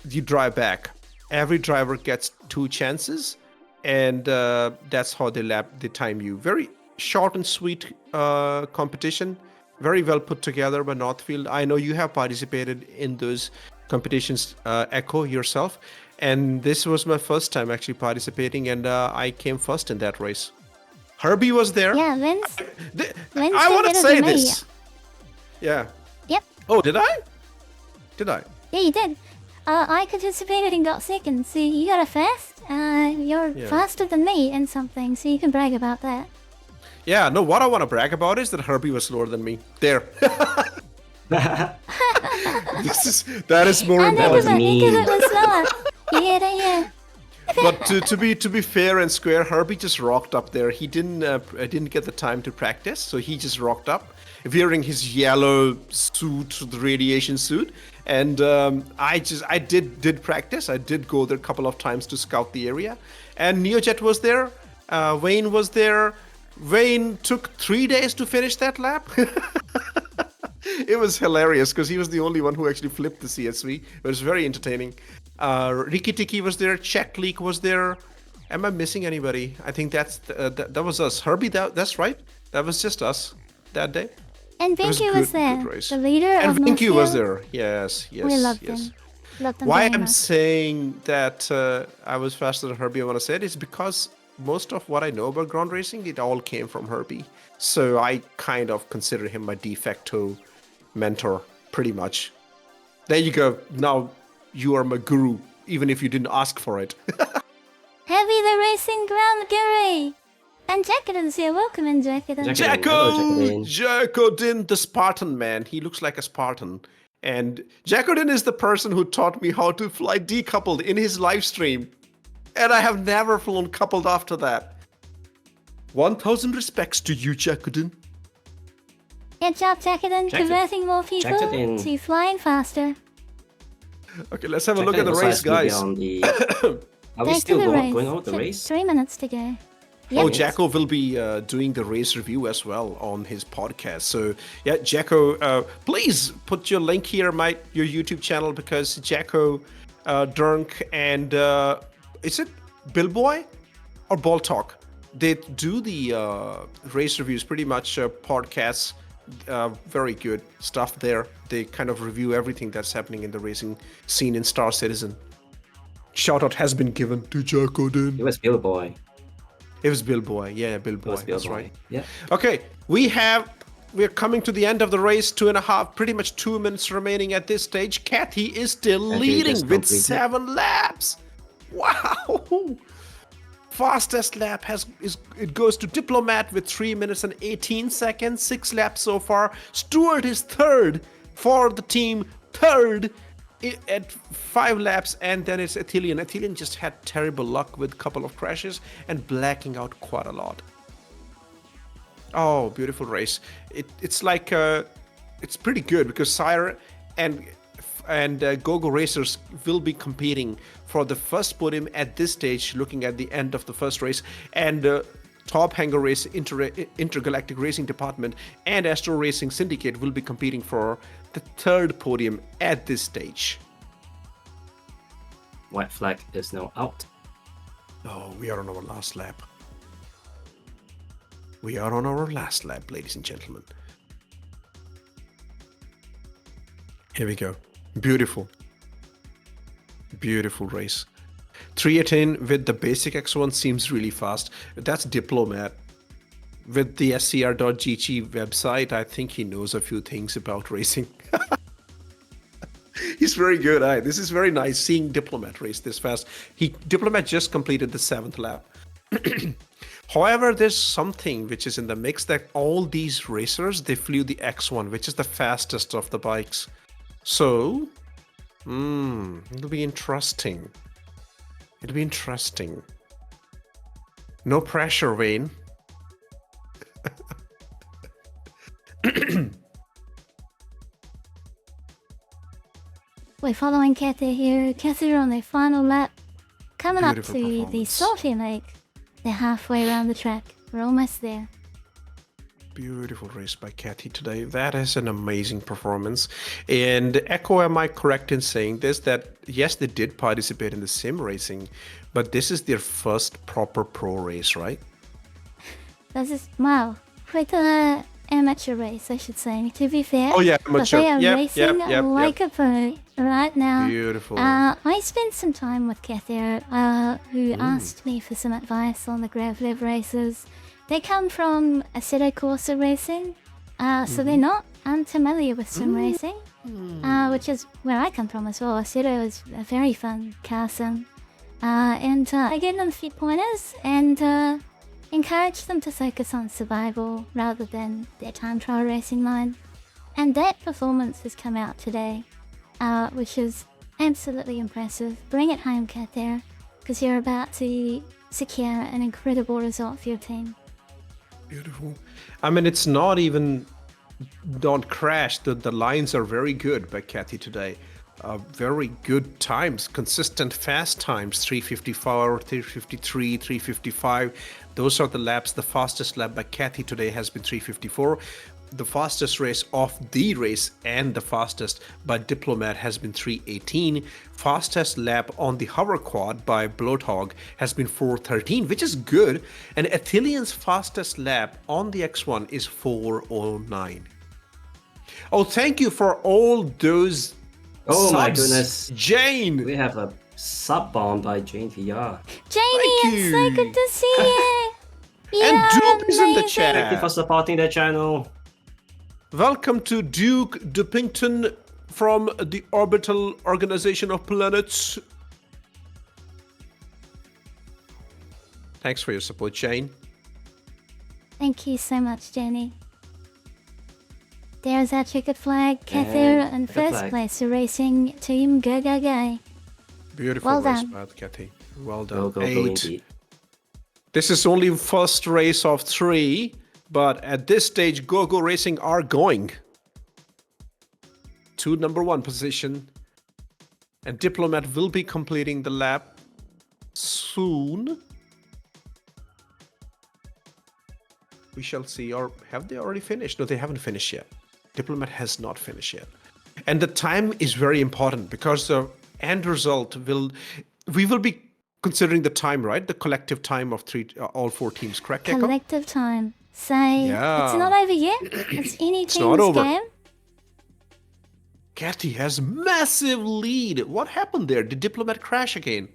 you drive back. Every driver gets 2 chances, and that's how they time you. Very short and sweet competition, very well put together by Northfield. I know you have participated in those competitions, Echo, yourself. And this was my first time actually participating, and I came first in that race. Herbie was there. Yeah, Vince. Vince I did want to better say than me. this. Yeah. Yep. Oh, did I? Did I? Yeah, you did. I participated and got second, so you got a first. You're Yeah. faster than me in something, so you can brag about that. Yeah. No, what I want to brag about is that Herbie was slower than me. There. That is more And important. was because mean. it was slower. Yeah. But to be fair and square, Herbie just rocked up there. He didn't get the time to practice, so he just rocked up, wearing his yellow suit, the radiation suit. And I did practice. I did go there a couple of times to scout the area. And Neojet was there. Wayne was there. Wayne took 3 days to finish that lap. It was hilarious because he was the only one who actually flipped the CSV. It was very entertaining. Riki Tiki was there. Czech Leak was there. Am I missing anybody? I think that was us. Herbie, that's right. That was just us that day. And It was Vinky good- was there, good race. the leader And of Vinky was Northfield. there. Yes. We loved yes. him. Loved him Why very I'm much. saying that I was faster than Herbie, I want to say it, is because most of what I know about ground racing, it all came from Herbie. So I kind of consider him my de facto mentor, pretty much. There you go. Now you are my guru, even if you didn't ask for it. Heavy the racing ground guru. And Jacqueline's here. Welcome in, Jacqueline. Jacqueline. Hello, Jacqueline. Jacodin, the Spartan man. He looks like a Spartan. And Jacodin is the person who taught me how to fly decoupled in his live stream. And I have never flown coupled after that. 1,000 respects to you, Jacodin. Good job, Jacqueline, converting more people Jacqueline. to flying faster. Okay, let's have a look at the Jacqueline race, decides to guys. be on the- Are we Back to still the race. going on with the race? 3 minutes to go. Oh, Yep. Jacko will be doing the race review as well on his podcast. So, yeah, Jacko, please put your link here, your YouTube channel, because Jacko, Dunk, and is it Billboy or Ball Talk? They do the race reviews, pretty much podcasts. Very good stuff there. They kind of review everything that's happening in the racing scene in Star Citizen. Shout out has been given to Jacko. It was Billboy. It was Billboy. Yeah, It Billboy. was That's Billboy. right. Yeah. Okay, we're coming to the end of the race. 2.5, pretty much 2 minutes remaining at this stage. Kathy is still Kathy leading just with completed. 7 laps. Wow! Fastest lap it goes to Diplomat with 3 minutes and 18 seconds. 6 laps so far. Stewart is third for the team. Third at 5 laps, and then it's Athelian. Athelian just had terrible luck with a couple of crashes and blacking out quite a lot. Oh, beautiful race. It's like it's pretty good because Sire and Gogo Racers will be competing for the first podium at this stage, looking at the end of the first race, and Top Hanger Race Intergalactic Racing Department and Astro Racing Syndicate will be competing for the third podium at this stage. White flag is now out. Oh, we are on our last lap. We are on our last lap, ladies and gentlemen. Here we go. Beautiful. Beautiful race. 318 with the basic X1 seems really fast. That's Diplomat. With the scr.gg website, I think he knows a few things about racing. He's very good. This is very nice seeing Diplomat race this fast. Diplomat just completed the 7th lap. However, there's something which is in the mix that all these racers, they flew the X1, which is the fastest of the bikes. So, it'll be interesting. It'll be interesting. No pressure, Wayne. We're following Kathy here. Kathy on their final lap. Coming up Beautiful to the performance. Salty Lake. They're halfway around the track. We're almost there. Beautiful race by Kathy today. That is an amazing performance. And Echo, am I correct in saying this? That yes, they did participate in the sim racing, but this is their first proper pro race, right? This is, wow, quite an amateur race, I should say, to be fair. Oh, yeah, But amateur. they are Yep, racing yep. like a pro right now. Beautiful. I spent some time with Kathy, who asked me for some advice on the GravLiv races. They come from Assetto Corsa racing, so they're not unfamiliar with sim racing, which is where I come from as well. Assetto is a very fun car sim. And I gave them a few pointers and encouraged them to focus on survival rather than their time trial racing line. And that performance has come out today, which is absolutely impressive. Bring it home, Cat there. because you're about to secure an incredible result for your team. Beautiful. I mean, it's not even don't crash. The lines are very good by Kathy today. Very good times, consistent fast times, 354, 353, 355. Those are the laps. The fastest lap by Kathy today has been 354. The fastest race of the race and the fastest by Diplomat has been 318. Fastest lap on the hover quad by Bloathog has been 413, which is good. And Athelian's fastest lap on the X1 is 409. Oh, thank you for all those Oh my subs. goodness. Jane! We have a sub bomb by Jane VR. Janie, Thank it's so you. good to see you. And Yeah, Duke is in the amazing. Thank you for chat. supporting the channel. Welcome to Duke Duppington from the Orbital Organization of Planets. Thanks for your support, Jane. Thank you so much, Jenny. There's our checkered flag. Cather And in checkered first flag. place, the racing team. Go, go, go. Beautiful Well race, done. Matt, Kathy. Well done. Go, go, go, 8. indeed. This is only first race of 3, but at this stage, Go-Go Racing are going to number 1 position. And Diplomat will be completing the lap soon. We shall see. Or have they already finished? No, they haven't finished yet. Diplomat has not finished yet. And the time is very important because the end result we will be considering the time, right? The collective time of all 4 teams, correct, Echo? Collective time. Say, Yeah. it's not over yet. It's any It's not team's over. game. Cathy has massive lead. What happened there? Did Diplomat crash again?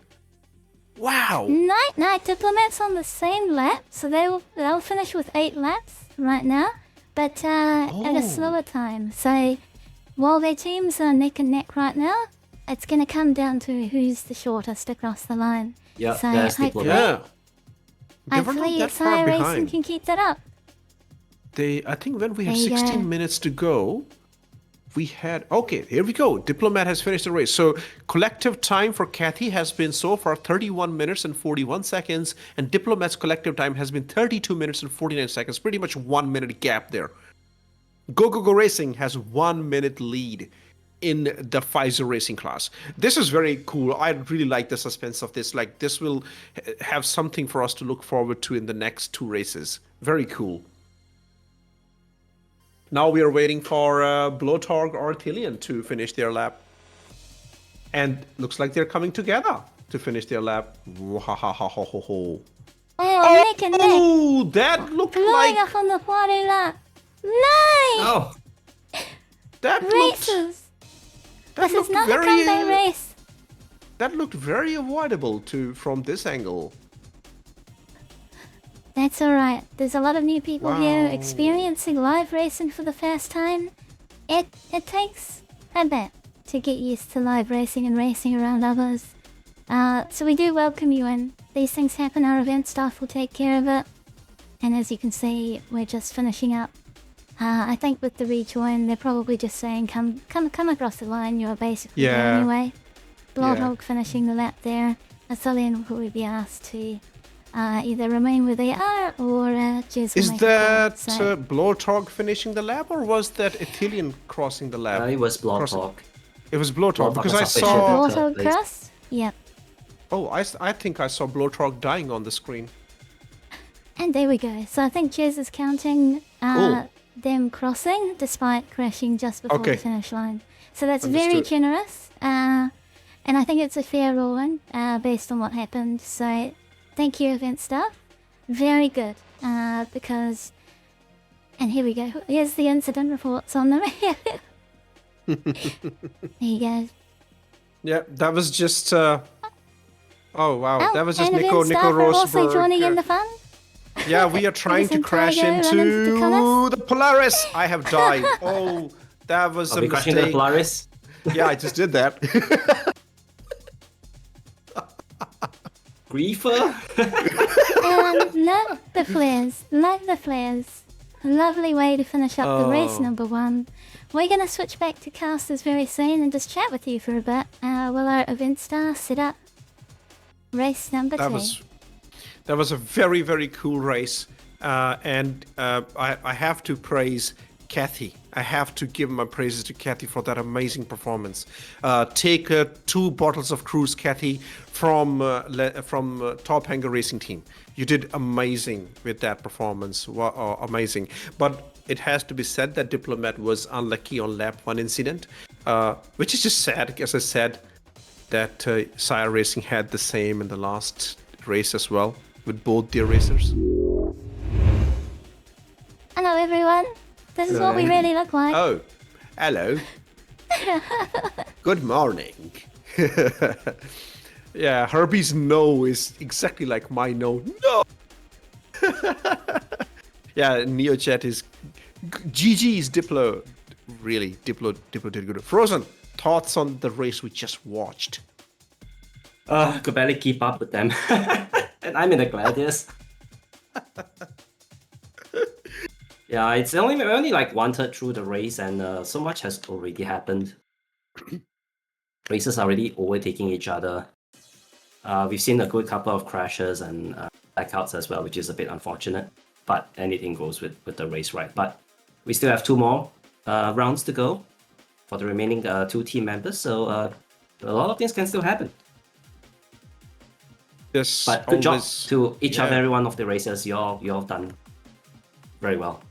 Wow. Night Diplomats on the same lap, so they'll finish with 8 laps right now, but at a slower time. So while their teams are neck and neck right now, it's gonna come down to who's the shortest across the line. Yeah, so that's hopefully, Diplomat. Yeah. They were not hopefully that far FEISAR Racing behind. can keep that up. I think when we had There you 16 go. minutes to go, we had... Okay, here we go. Diplomat has finished the race. So collective time for Kathy has been so far 31 minutes and 41 seconds. And Diplomat's collective time has been 32 minutes and 49 seconds. Pretty much 1 minute gap there. Go Racing has 1 minute lead in the FEISAR racing class. This is very cool. I really like the suspense of this. Like, this will have something for us to look forward to in the next 2 races. Very cool. Now we are waiting for Bloathog or Artilian to finish their lap. And looks like they're coming together to finish their lap. Oh, neck and neck. Oh, that looked Blowing like... up on the party lap. Nice! Oh, That looked, Races! that This is looked not a very... comeback race. That looked very avoidable from this angle. That's alright. There's a lot of new people here Wow. experiencing live racing for the first time. It takes a bit to get used to live racing and racing around others. So we do welcome you in. These things happen, our event staff will take care of it. And as you can see, we're just finishing up. I think with the rejoin, they're probably just saying, come across the line, you're basically there Yeah. anyway. Bloodhog Yeah. finishing the lap there. Athelian will probably be asked to either remain where they are or Jez will Is make a call. that So, Bloathog finishing the lap, or was that Athelian crossing the lap? it was Blood Crossing- Talk. It was Bloathog, Bloathog because I was official. saw... Bloodhog please. cross? Yep. Oh, I think I saw Bloathog dying on the screen. And there we go. So I think Jez is counting Cool. them crossing despite crashing just before Okay. the finish line. So that's very Understood. generous. And I think it's a fair ruling based on what happened. So thank you, event staff. Very good. Because... And here we go. Here's the incident reports on them. There you go. Yeah, that was just... Oh, wow. That was just and Nico event staff are also Rosberg. joining in the fun. Yeah, we are trying to Isn't crash Tiger running into into colours? the Polaris. I have died. Oh, that was Are a we crashing to the mistake. Polaris? Yeah, I just did that. Griefer? And let the flares. Let the flares. A lovely way to finish up the race Oh. number 1. We're going to switch back to casters very soon and just chat with you for a bit while our event star set up. Race number That 2. was a very, very cool race, and I have to praise Kathy. I have to give my praises to Kathy for that amazing performance. Take 2 bottles of cruise, Kathy, from Top Hanger Racing Team. You did amazing with that performance. Amazing. But it has to be said that Diplomat was unlucky on lap 1 incident, which is just sad. As I said, that Sire Racing had the same in the last race as well with both their racers. Hello everyone. This is what we really look like. Oh, hello. Good morning. Yeah, Herbie's no is exactly like my no. No. Yeah, NeoChat is GG's Diplo. Really, Diplo did good. Frozen, thoughts on the race we just watched? Could barely keep up with them. And I'm in the Gladius. Yeah, it's only like 1/3 through the race, and so much has already happened. Races are already overtaking each other. We've seen a good couple of crashes and blackouts as well, which is a bit unfortunate. But anything goes with the race, right? But we still have 2 more rounds to go for the remaining 2 team members, so a lot of things can still happen. Yes, But good job always- to each and yeah. every one of the racers. You all done very well.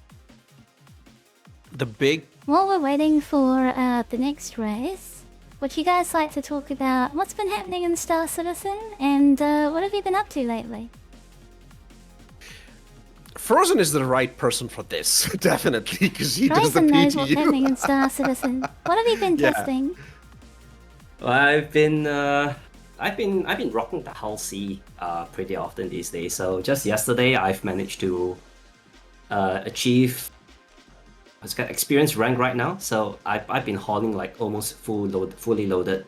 The big While we're waiting for the next race, would you guys like to talk about what's been happening in Star Citizen and what have you been up to lately? Frozen is the right person for this, definitely, because he does the Bryson knows what's PTU. happening in Star Citizen. What have you been Yeah. testing? Well, I've been rocking the Hull C pretty often these days. So just yesterday, I've managed to achieve experience rank right now. So I've been hauling like almost fully loaded,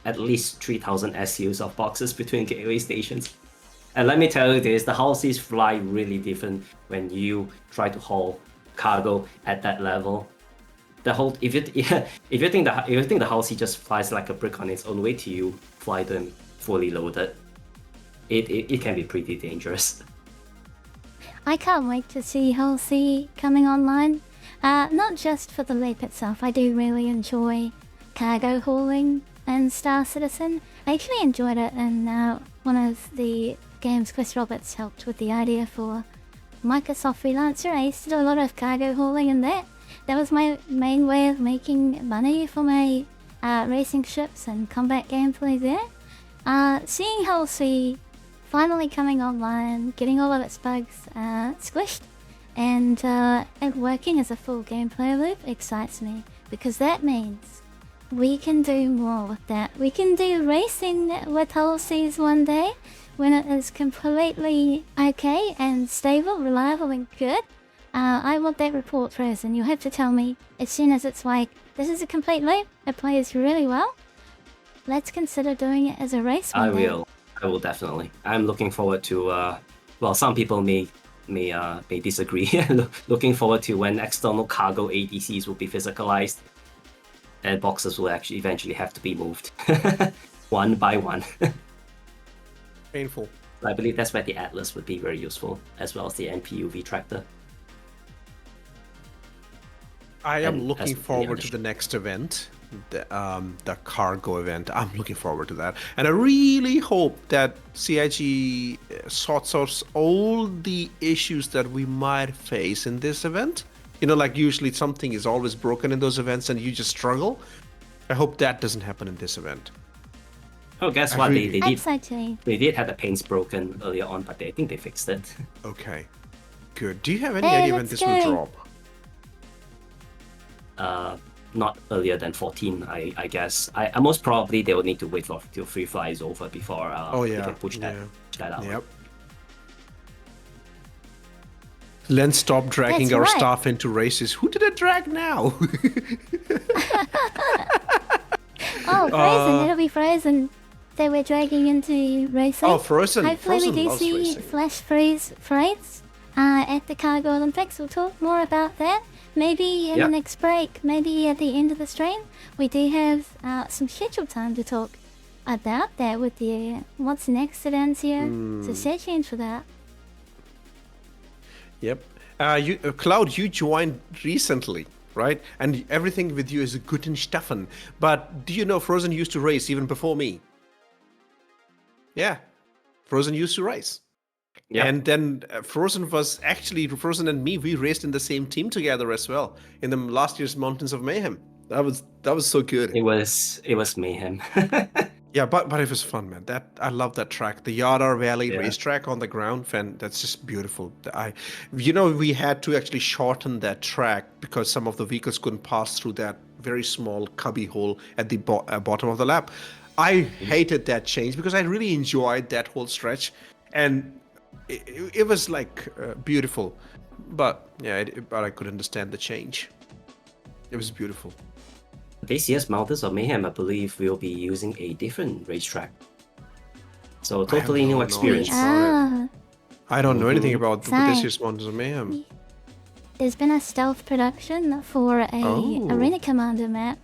at least 3,000 SUs of boxes between gateway stations. And let me tell you this, the Hull Cs fly really different when you try to haul cargo at that level. The whole if you think the Hull C just flies like a brick on its own, wait till you fly them fully loaded. It can be pretty dangerous. I can't wait to see Hull C coming online. Not just for the leap itself, I do really enjoy cargo hauling in Star Citizen. I actually enjoyed it in one of the games Chris Roberts helped with the idea for Microsoft Freelancer. I used to do a lot of cargo hauling in that. That was my main way of making money for my racing ships and combat gameplay there. Seeing Hull C finally coming online, getting all of its bugs squished, and it working as a full gameplay loop excites me, because that means we can do more with that. We can do racing with Hull C's one day when it is completely okay and stable, reliable and good. I want that report, Frozen. You'll have to tell me as soon as it's like, this is a complete loop, it plays really well. Let's consider doing it as a race one day. I will definitely. I'm looking forward to. Well, some people may disagree. Looking forward to when external cargo ADCs will be physicalized, and boxes will actually eventually have to be moved one by one. Painful. I believe that's where the Atlas would be very useful, as well as the NPUV tractor. I am And looking as the forward to the next event, the cargo event. I'm looking forward to that, and I really hope that CIG sorts out all the issues that we might face in this event. You know, like usually something is always broken in those events, and you just struggle. I hope that doesn't happen in this event. Oh, guess I what? really- They did have the paints broken earlier on, but I think they fixed it. Okay, good. Do you have any Hey, idea when let's this go. will drop? Not earlier than 14, I guess. I most probably they will need to wait for till free fly is over before they can push that out. Yep. Let's stop dragging That's our right. staff into races. Who did it drag now? Oh, Frozen, it'll be Frozen that we're dragging into racing. Oh, Frozen. Hopefully Frozen we do loves see racing. Flash Freeze Freights at the Cargo Olympics. We'll talk more about that. Maybe in Yep. the next break, maybe at the end of the stream. We do have some scheduled time to talk I doubt that with the what's next at ends here. So stay tuned for that. Yep. Cloud, you joined recently, right? And everything with you is guten Steffen. But do you know Frozen used to race even before me? Yeah, Frozen used to race. Yep. And then Frozen and me, we raced in the same team together as well in the last year's Mountains of Mayhem. That was so good. It was mayhem. Yeah, but it was fun, man. I love that track, the Yadar Valley Yeah. racetrack on the ground, fan. That's just beautiful. We had to actually shorten that track because some of the vehicles couldn't pass through that very small cubby hole at the bottom of the lap. I hated that change because I really enjoyed that whole stretch, and it was like beautiful. But yeah, but I could understand the change. It was beautiful. This year's Mountains of Mayhem, I believe, will be using a different racetrack. So totally new no experience. knowledge. Ah, I don't know anything about this Sorry. year's Mountains of Mayhem. there's been a stealth production for a Oh. Arena Commander map.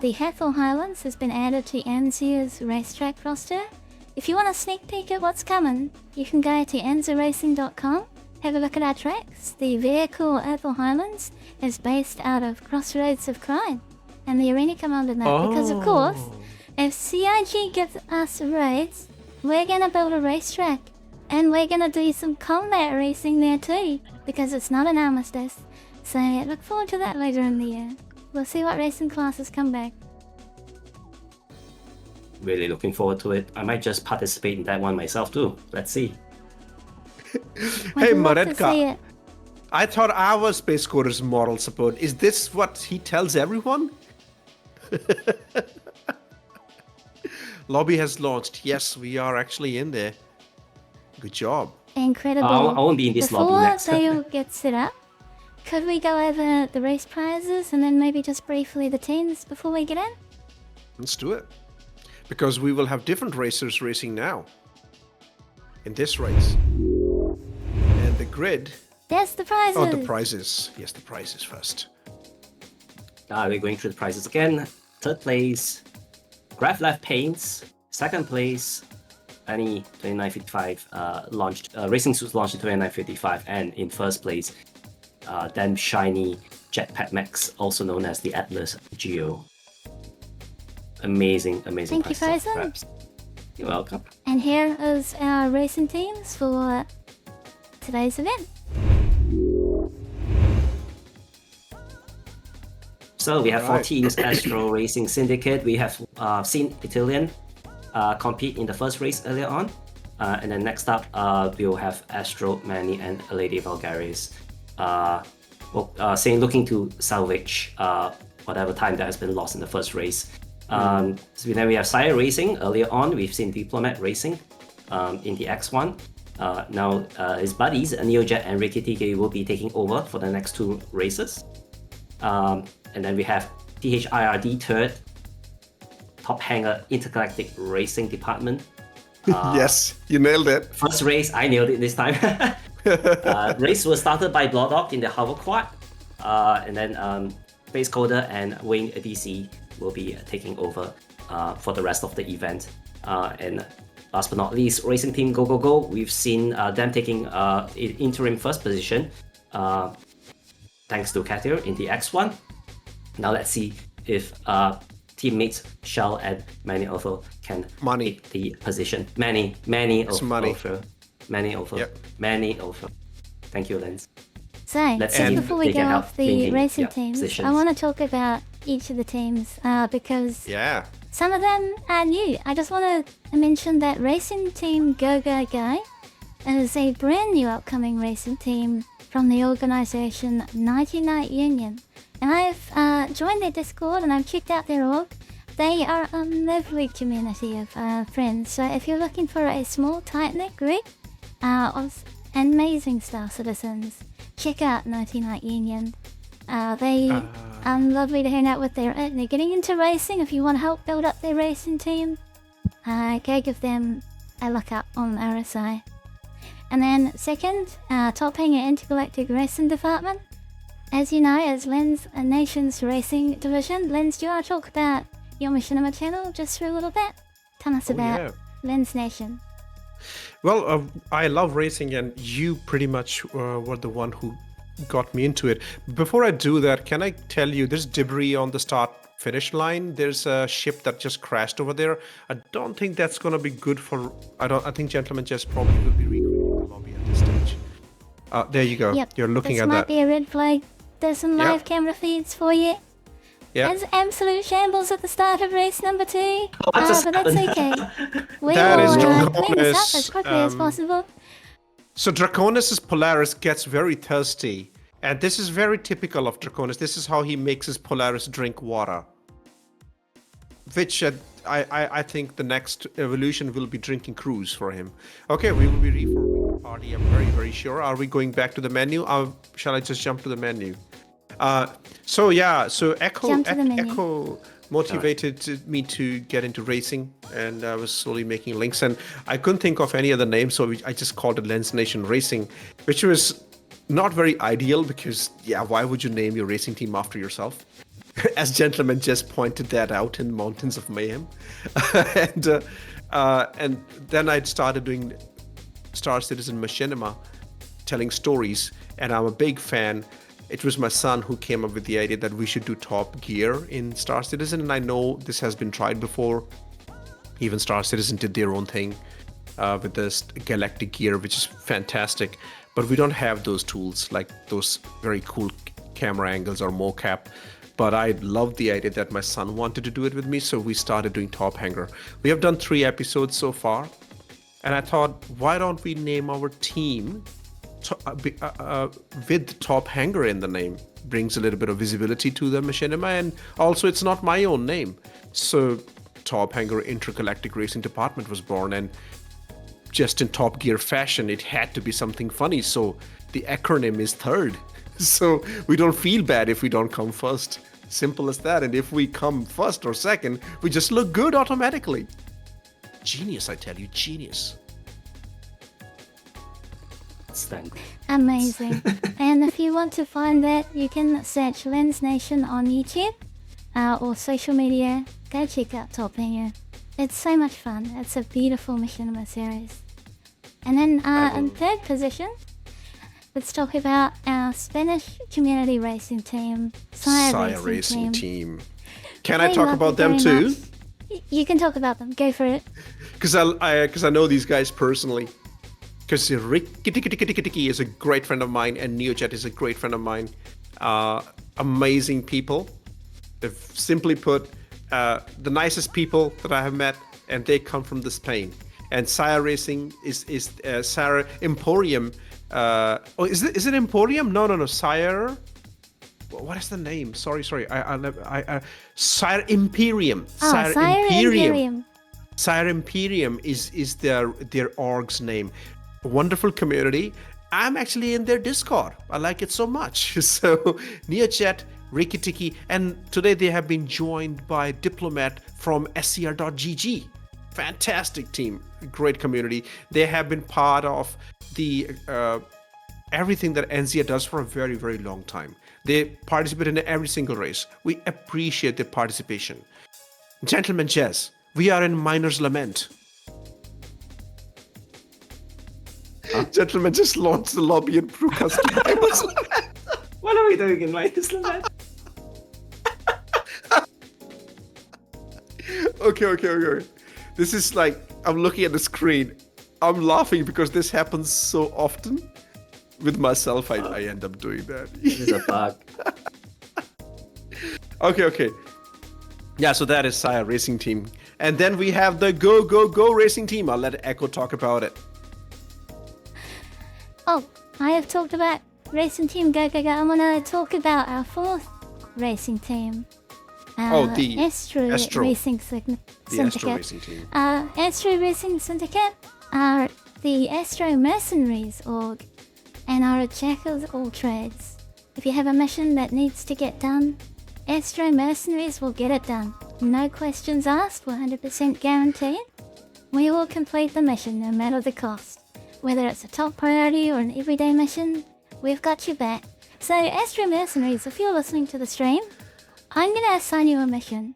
The Hathor Highlands has been added to Anzia's racetrack roster. If you want a sneak peek at what's coming, you can go to anzaracing.com, have a look at our tracks. The vehicle Hathor Highlands is based out of Crossroads of Crime and the Arena Commander map. Because of course, if CIG gives us raids, we're gonna build a racetrack. And we're gonna do some combat racing there too, because it's not an armistice. So look forward to that later in the year. We'll see what racing classes come back. Really looking forward to it. I might just participate in that one myself too. Let's see. We'd Hey, love to see Maretka, it. I thought I was Space Coder's moral support. Is this what he tells everyone? Lobby has launched. Yes, we are actually in there. Good job. Incredible. I won't be in this Before lobby next. they all get set up, could we go over the race prizes and then maybe just briefly the teams before we get in? Let's do it. Because we will have different racers racing now. In this race. And the grid. There's the prizes. Oh, the prizes. Yes, the prizes first. We're going through the prizes again. Third place, Graph Left Paints. Second place, Annie 2955 launched racing suits launched in 2955, and in first place, Dan Shiny Jetpack Max, also known as the Atlas Geo. Amazing Thank you, prize Faison. perhaps. You're welcome. And here is our racing teams for today's event. So we have four Alright. teams: Astro Racing Syndicate. We have seen Italian compete in the first race earlier on, and then next up we'll have Astro, Manny, and Lady Vulgaris. Looking to salvage whatever time that has been lost in the first race. So then we have Sire Racing. Earlier on, we've seen Diplomat Racing in the X1. Now his buddies, Neojet and Ricky TK, will be taking over for the next two races. And then we have THIRD third, Top Hanger Intergalactic Racing Department. Yes, you nailed it. First race, I nailed it this time. Race was started by Bloodog in the hover quad, and then Space Coder and Wayne DC will be taking over for the rest of the event. And last but not least, Racing Team Go Go Go. We've seen them taking interim first position, thanks to Katir in the X1. Now let's see if teammates Shell and Manny Alpha can Money. take the position. Manny Alpha. money. Manny Alpha. Yep. Manny Alpha. Thank you, Lens. So, Let's just see if before we they go can off help the maintain, racing yeah, teams, I positions. want to talk about each of the teams because Yeah. some of them are new. I just want to mention that Racing Team Go Go Guy is a brand new upcoming racing team from the organization 99 Union. And I've joined their Discord and I've checked out their org. They are a lovely community of friends. So if you're looking for a small, tight-knit group of amazing Star Citizens, check out 99 Union. They are lovely to hang out with. They're getting into racing. If you want to help build up their racing team, go give them a look up on RSI. And then second, Top Hanger Intergalactic Racing Department. As you know, as Lens Nation's racing division. Lens, do you want to talk about your Machinima channel just for a little bit? Tell us Oh, about yeah. Lens Nation. Well, I love racing, and you pretty much were the one who got me into it. Before I do that, can I tell you there's debris on the start finish line? There's a ship that just crashed over there. I don't think that's going to be good for. I think Gentleman just probably will be recreating the lobby at this stage. There you go. Yep. You're looking this at might that. be a red flag. There's some Yep. live camera feeds for you. Yeah. It's absolute shambles at the start of race number 2. What just But that's happened? okay. We That will is clean this up Draconis, as quickly as possible. So Draconis' Polaris gets very thirsty, and this is very typical of Draconis. This is how he makes his Polaris drink water. Which I think the next evolution will be drinking cruise for him. Okay, we will be reforming the party. I'm very, very sure. Are we going back to the menu? Shall I just jump to the menu? So Echo Jump to the menu. Echo motivated me to get into racing, and I was slowly making links, and I couldn't think of any other name, so I just called it Lens Nation Racing, which was not very ideal because, why would you name your racing team after yourself? As Gentleman just pointed that out in Mountains of Mayhem. and then I started doing Star Citizen Machinima, telling stories, and I'm a big fan. It was my son who came up with the idea that we should do Top Gear in Star Citizen, and I know this has been tried before. Even Star Citizen did their own thing with this galactic gear, which is fantastic. But we don't have those tools, like those very cool camera angles or mocap. But I loved the idea that my son wanted to do it with me, so we started doing Top Hanger. We have done 3 episodes so far, and I thought, why don't we name our team with Top Hanger in the name? Brings a little bit of visibility to the machinima, and also it's not my own name. So Top Hanger Intergalactic Racing Department was born, and just in Top Gear fashion, it had to be something funny, so the acronym is third. So we don't feel bad if we don't come first. Simple as that. And if we come first or second, we just look good automatically. Genius, I tell you, genius. Stand. Amazing. And if you want to find that, you can search Lens Nation on YouTube or social media. Go check out Top Hanger. It's so much fun. It's a beautiful machinima series. And then in third position, let's talk about our Spanish community racing team, Sire Racing team. Can They I talk love about it them very too? much. You can talk about them. Go for it. Because I know these guys personally. Because Ricky is a great friend of mine, and NeoJet is a great friend of mine. Amazing people. They've simply put, the nicest people that I have met, and they come from the Spain. And Sire Racing is Sire Emporium. Is it Emporium? No. Sire. What is the name? Sorry. Sire Imperium. Sire Imperium. Sire Imperium is their org's name. A wonderful community. I'm actually in their Discord. I like it so much. So NeoJet, Riki Tiki, and today they have been joined by Diplomat from SCR.GG. Fantastic team, great community. They have been part of the everything that NZA does for a very, very long time. They participate in every single race. We appreciate their participation. Gentlemen Jazz, we are in Miner's Lament. Gentlemen just launched the lobby and Brew custom Miner's Lament. What are we doing in Miner's Lament? Okay. This is like, I'm looking at the screen. I'm laughing because this happens so often. With myself, I end up doing that. This is a bug. Okay. Yeah, so that is Sire Racing Team. And then we have the Go Racing Team. I'll let Echo talk about it. Oh, I have talked about Racing Team Go. I'm gonna talk about our fourth racing team. The Astro Racing Syndicate. The Astro Racing Team. Astro Racing Syndicate are the Astro Mercenaries org and are a jack of all trades. If you have a mission that needs to get done, Astro Mercenaries will get it done. No questions asked, 100% guaranteed. We will complete the mission no matter the cost. Whether it's a top priority or an everyday mission, we've got your back. So Astro Mercenaries, if you're listening to the stream, I'm gonna assign you a mission.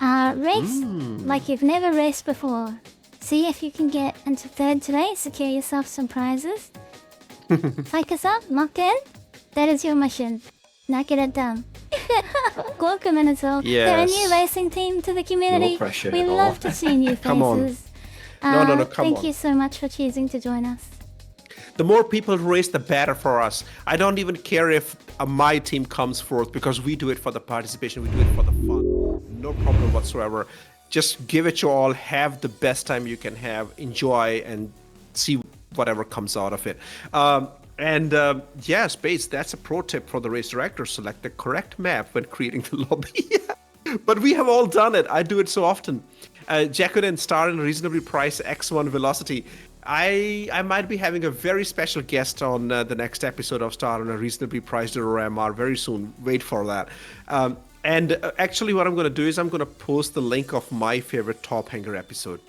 Race like you've never raced before. See if you can get into third today, secure yourself some prizes. Psych us up, lock in. That is your mission. Now get it done. Welcome in as well. They're a new Yes. racing team to the community. No pressure We at all. love to see new faces. Come on. No, come Thank on. you so much for choosing to join us. The more people race, the better for us. I don't even care if my team comes fourth because we do it for the participation. We do it for the fun. No problem whatsoever. Just give it your all. Have the best time you can have. Enjoy and see whatever comes out of it. Yeah, Space, that's a pro tip for the race director. Select the correct map when creating the lobby. But we have all done it. I do it so often. Jakuden Star and reasonably priced X1 Velocity. I might be having a very special guest on the next episode of Star on a reasonably priced Aurora MR very soon. Wait for that. Actually, what I'm going to do is I'm going to post the link of my favorite Top Hanger episode.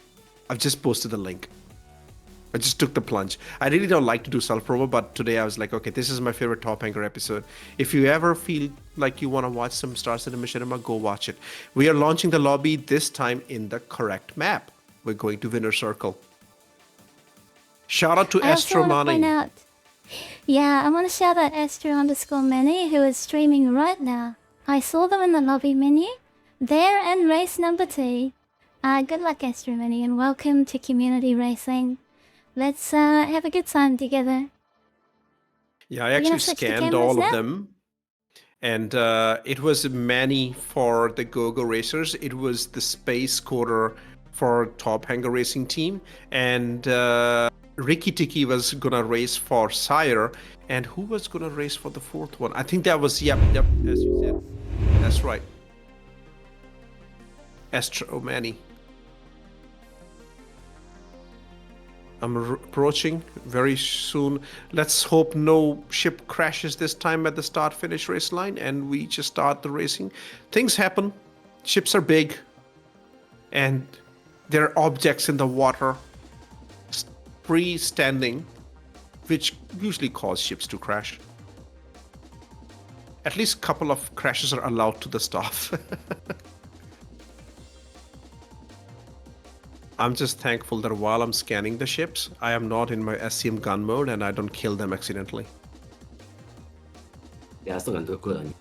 I've just posted the link. I just took the plunge. I really don't like to do self-promo, but today I was like, okay, this is my favorite Top Hanger episode. If you ever feel like you want to watch some Star City Machinima, go watch it. We are launching the lobby this time in the correct map. We're going to Winner Circle. Shout out to I also want to point Astromani. out, I want to shout out Astro_Many, who is streaming right now. I saw them in the lobby menu. They're in race number 2. Good luck, Astromany, and welcome to community racing. Let's have a good time together. Yeah, I We're gonna actually switch the scanned cameras all now? of them. And it was Manny for the Go-Go Racers. It was the Space Coder for Top Hanger Racing Team. And Ricky Tiki was going to race for Sire. And who was going to race for the fourth one? I think that was, yep, as you said. That's right. Astro Manny. I'm approaching very soon. Let's hope no ship crashes this time at the start-finish race line and we just start the racing. Things happen. Ships are big. And there are objects in the water freestanding, which usually cause ships to crash. At least a couple of crashes are allowed to the staff. I'm just thankful that while I'm scanning the ships, I am not in my SCM gun mode and I don't kill them accidentally. Yeah, I still gonna do good on you.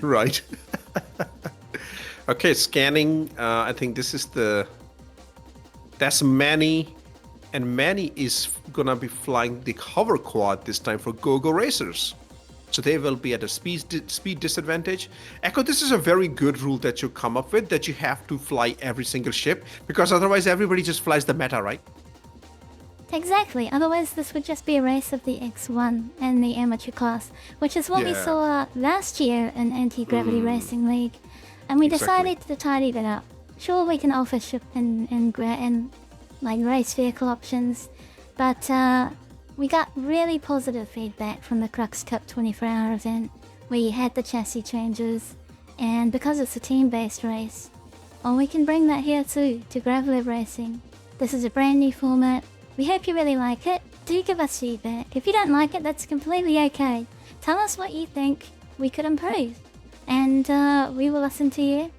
Right. Okay, scanning. I think this is that's Manny. And Manny is gonna be flying the hover quad this time for Go-Go Racers. So they will be at a speed disadvantage. Echo, this is a very good rule that you come up with, that you have to fly every single ship, because otherwise everybody just flies the meta, right? Exactly, otherwise this would just be a race of the X1 and the amateur class, which is what we Yeah. saw last year in Anti-Gravity Racing League. And we Exactly. decided to tidy that up. Sure, we can offer ship and like race vehicle options, but we got really positive feedback from the Crux Cup 24-hour event, where you had the chassis changes, and because it's a team-based race, well, we can bring that here too, to Gravlib Racing. This is a brand new format. We hope you really like it. Do give us feedback. If you don't like it, that's completely okay. Tell us what you think we could improve, and we will listen to you.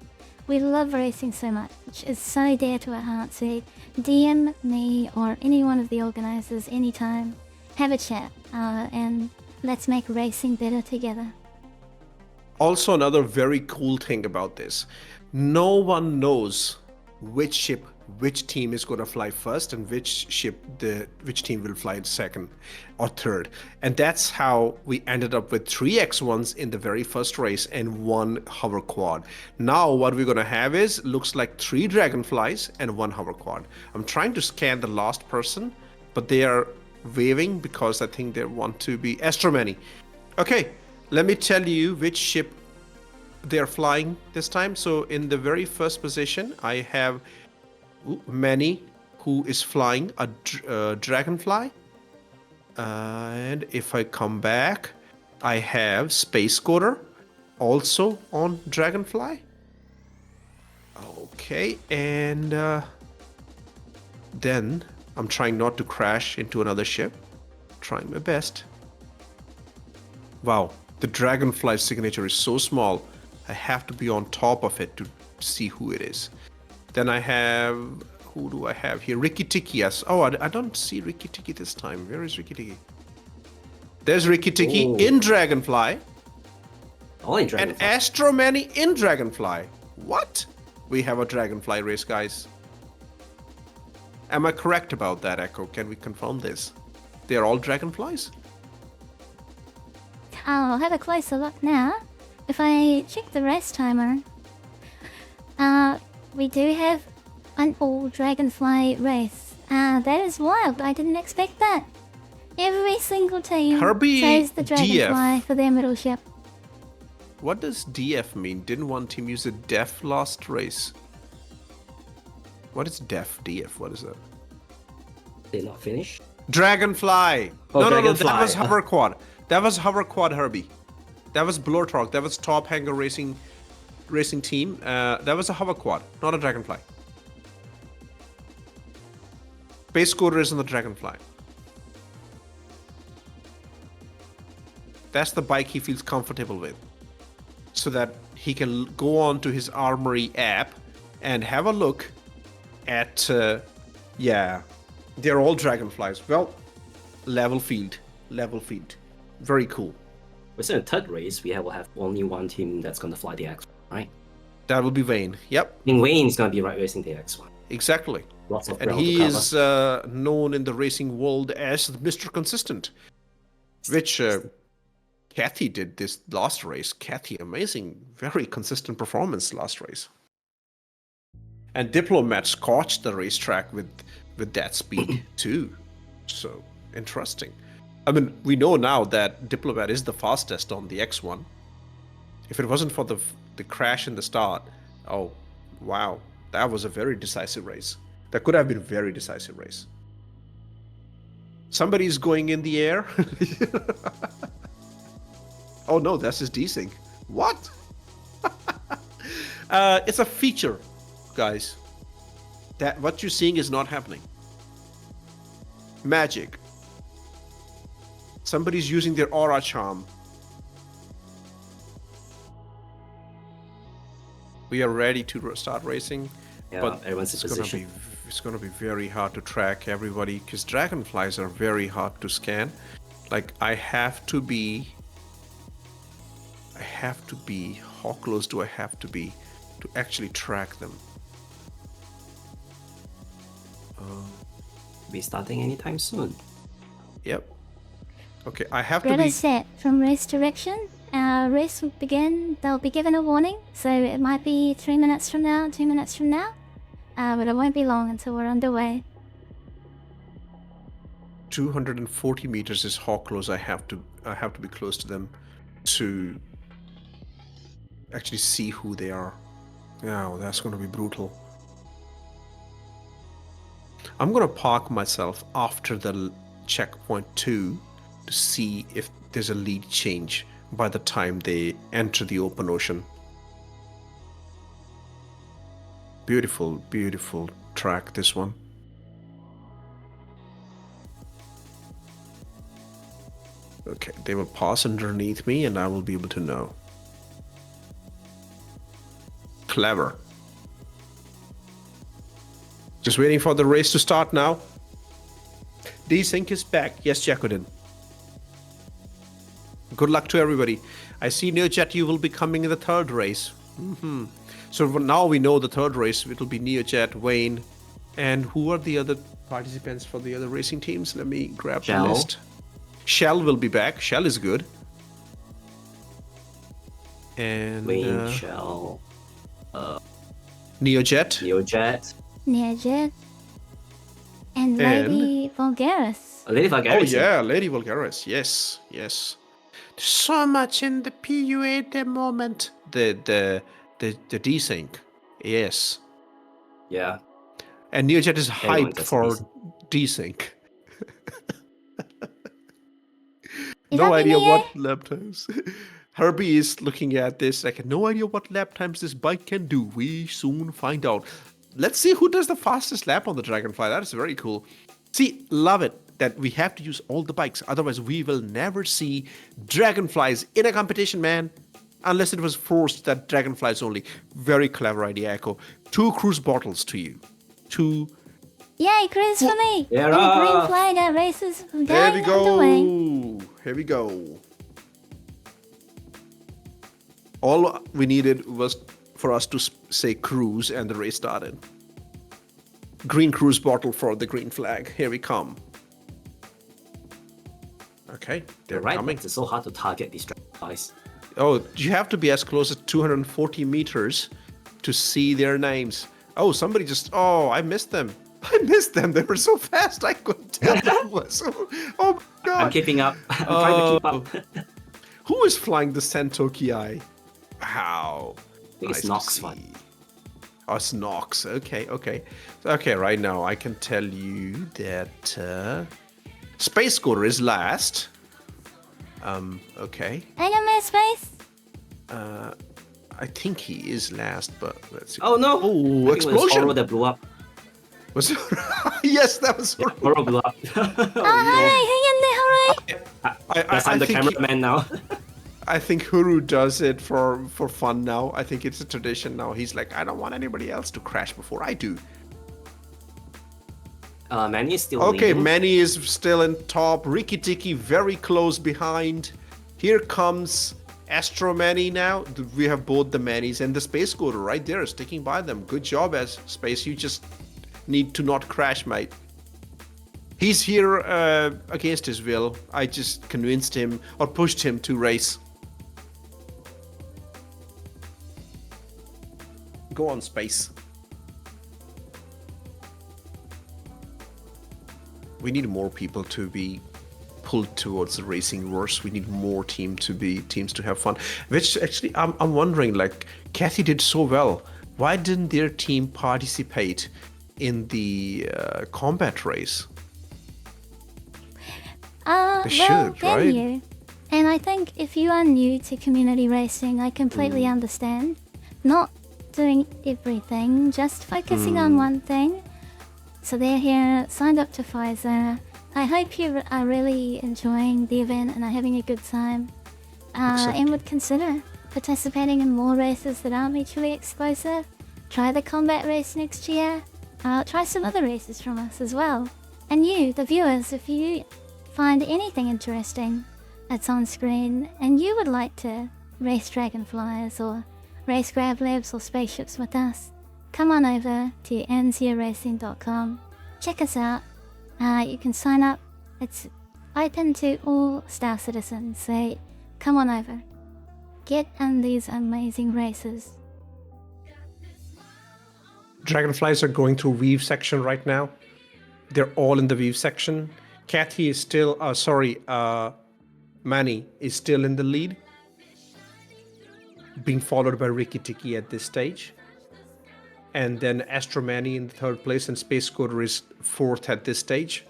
We love racing so much, which is so dear to our hearts. So DM me or any one of the organizers anytime. Have a chat, and let's make racing better together. Also, another very cool thing about this, no one knows which team is going to fly first and which team will fly second or third. And that's how we ended up with 3 X1s in the very first race and 1 hover quad. Now what we're going to have is, looks like 3 dragonflies and 1 hover quad. I'm trying to scan the last person, but they are waving because I think they want to be Astromany. Okay, let me tell you which ship they're flying this time. So in the very first position, I have Manny, who is flying a dragonfly. And if I come back, I have Space Coder, also on dragonfly. Okay, and then I'm trying not to crash into another ship. Trying my best. Wow, the dragonfly signature is so small. I have to be on top of it to see who it is. Then I have, who do I have here? Ricky Tiki, yes. Oh, I don't see Ricky Tiki this time. Where is Ricky Tiki? There's Ricky Tiki Ooh. in Dragonfly All in and Dragonfly. Astromani in Dragonfly. What? We have a Dragonfly race, guys. Am I correct about that, Echo? Can we confirm this? They are all Dragonflies? I'll have a closer look now. If I check the race timer, we do have an all Dragonfly race. That is wild. I didn't expect that. Every single team Herbie chose the Dragonfly DF. for their middle ship. What does DF mean? Didn't one team use a def last race? What is def? DF? What is that? Did not finish. Dragonfly! Oh, no, Dragonfly. that was Hover Quad. That was Hover Quad, Herbie. That was Blortorque. That was Top Hanger Racing team. That was a Hover Quad, not a Dragonfly. Base Scorer is on the Dragonfly. That's the bike he feels comfortable with. So that he can go on to his Armory app and have a look at, yeah, they're all Dragonflies. Well, level field. Very cool. Within the third race, will have only one team that's going to fly the X1, right? That will be Vayne. Yep, I think Wayne's going to be racing the X1. exactly. Lots of And ground he to cover. is known in the racing world as Mr. Consistent, which Kathy did this last race. Kathy, amazing, very consistent performance last race. And Diplomat scorched the racetrack with that speed too. So interesting. I mean, we know now that Diplomat is the fastest on the X1. If it wasn't for the crash in the start, oh wow, that was a very decisive race. That could have been a very decisive race. Somebody's going in the air. Oh no, that's his desync. What? It's a feature, guys. That what you're seeing is not happening. Magic. Somebody's using their aura charm. We are ready to start racing. Yeah, but everyone's in position. It's gonna be very hard to track everybody because dragonflies are very hard to scan. Like I have to be. How close do I have to be to actually track them? Be starting anytime soon. Yep. Okay, I have to Grid be. is set from race direction. Our race will begin. They'll be given a warning, so it might be 3 minutes from now, 2 minutes from now. But it won't be long until we're underway. 240 meters is how close I have to be close to them to actually see who they are. Oh, that's going to be brutal. I'm going to park myself after the checkpoint 2 to see if there's a lead change by the time they enter the open ocean. Beautiful, beautiful track, this one. Okay, they will pass underneath me and I will be able to know. Clever. Just waiting for the race to start now. Desync is back. Yes, Jacqueline. Good luck to everybody. I see Neojet, you will be coming in the third race. So now we know the third race. It will be Neojet, Wayne, and who are the other participants for the other racing teams? Let me grab the Shell. list. Shell will be back. Shell is good. And Wayne, Shell, Neojet. Neojet, Neojet. And Lady Vulgaris. Lady Oh Vulgaris. yeah, Lady Vulgaris. Yes, yes. There's so much in the PUA at the moment. The desync. Yes. Yeah. And Neojet is Everyone hyped does for desync. desync. Is No that idea Mini-A? what lap times. Herbie is looking at this like no idea what lap times this bike can do. We soon find out. Let's see who does the fastest lap on the Dragonfly. That is very cool. See, love it that we have to use all the bikes. Otherwise, we will never see Dragonflies in a competition, man. unless it was forced that dragonflies only. Very clever idea, Echo. 2 cruise bottles to you. 2. Yay, cruise for me! They're And green off. flag races going There we go. underway. Here we go. All we needed was for us to say cruise, and the race started. Green cruise bottle for the green flag. Here we come. Okay, they're Right, coming. it's so hard to target these dragonflies. Oh, you have to be as close as 240 meters to see their names. Oh, somebody just... Oh, I missed them. I missed them. They were so fast. I couldn't tell who was. Oh, my God. I'm keeping up. I'm trying to keep up. Who is flying the Sentoki Eye? Wow. I think it's Nice to Nox see. one. Oh, it's Nox. Okay, okay. Okay, right now I can tell you that Space Scooter is last. Okay. I got my space. I think he is last, but let's see. Oh no! Oh, I think it was explosion! Oro that blew up. Was it? Yes, that was. Yeah, Oro blew up. Hooray, hang in there, hooray! Yes, I'm the cameraman now. I think Huru does it for fun now. I think it's a tradition now. He's like, I don't want anybody else to crash before I do. Manny is still Okay, leading. Manny is still in top. Riki Tiki very close behind. Here comes Astro Manny now. We have both the Mannys, and the Space Scooter right there is sticking by them. Good job, as Space. You just need to not crash, mate. He's here against his will. I just convinced him or pushed him to race. Go on, Space. We need more people to be pulled towards the racing verse. We need more teams to have fun. Which actually, I'm wondering, like, Kathy did so well. Why didn't their team participate in the combat race? They Well, should, they're right? new. And I think if you are new to community racing, I completely understand. Not doing everything, just focusing on one thing. So they're here, signed up to FEISAR. I hope you are really enjoying the event and are having a good time. And would consider participating in more races that aren't mutually exclusive. Try the combat race next year. Try some other races from us as well. And you, the viewers, if you find anything interesting that's on screen and you would like to race dragonflies or race grab labs or spaceships with us, come on over to nziaracing.com. Check us out. You can sign up. It's open to all Star citizens, so come on over. Get in these amazing races. Dragonflies are going through weave section right now. They're all in the weave section. Kathy is still, Manny is still in the lead, being followed by Riki Tiki at this stage. And then Astro Manny in the third place, and Space Scooter is fourth at this stage.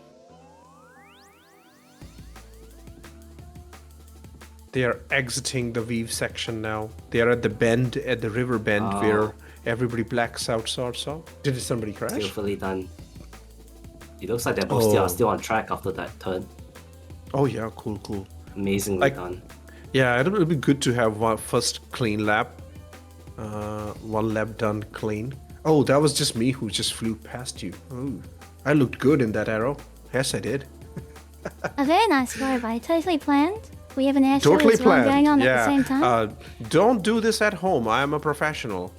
They are exiting the weave section now. They are at the bend, at the river bend, where everybody blacks out, sort of. Did somebody crash? Skillfully done. It looks like they're both still on track after that turn. Oh yeah, cool. Amazingly done. Yeah, it'll be good to have one first clean lap. One lap done clean. Oh, that was just me who just flew past you. Oh, I looked good in that arrow. Yes, I did. A very nice flyby, totally planned. We have an air show Totally as well planned. going on yeah. at the same time. Don't do this at home. I am a professional.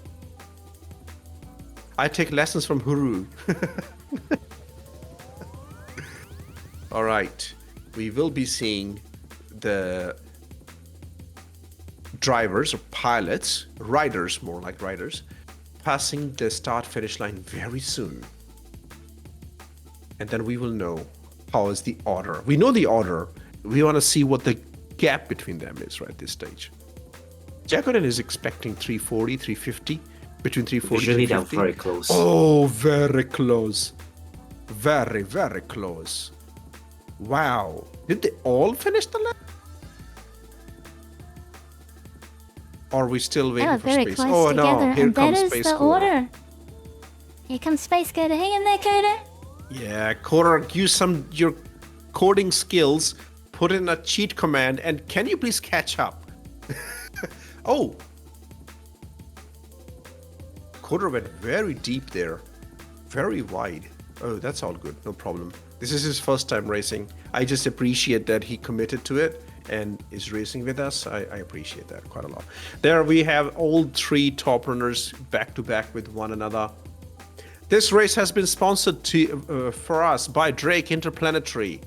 I take lessons from Huru. All right. We will be seeing the drivers or pilots, riders, more like riders, passing the start-finish line very soon. And then we will know how is the order. We know the order. We want to see what the gap between them is right at this stage. Jacorin is expecting 340, 350, between 340 Usually and they're 350. very close. Oh, very close. Very, very close. Wow. Did they all finish the lap? Or are we still They waiting are for very space? close Oh together, no, here and that comes is Space the Scooter. order. Here comes Space Coder. Hang in there, Coder. Yeah, Coder, use your coding skills, put in a cheat command, and can you please catch up? Oh! Coder went very deep there. Very wide. Oh, that's all good. No problem. This is his first time racing. I just appreciate that he committed to it and is racing with us. I appreciate that quite a lot. There we have all three top runners back to back with one another. This race has been sponsored for us by Drake Interplanetary.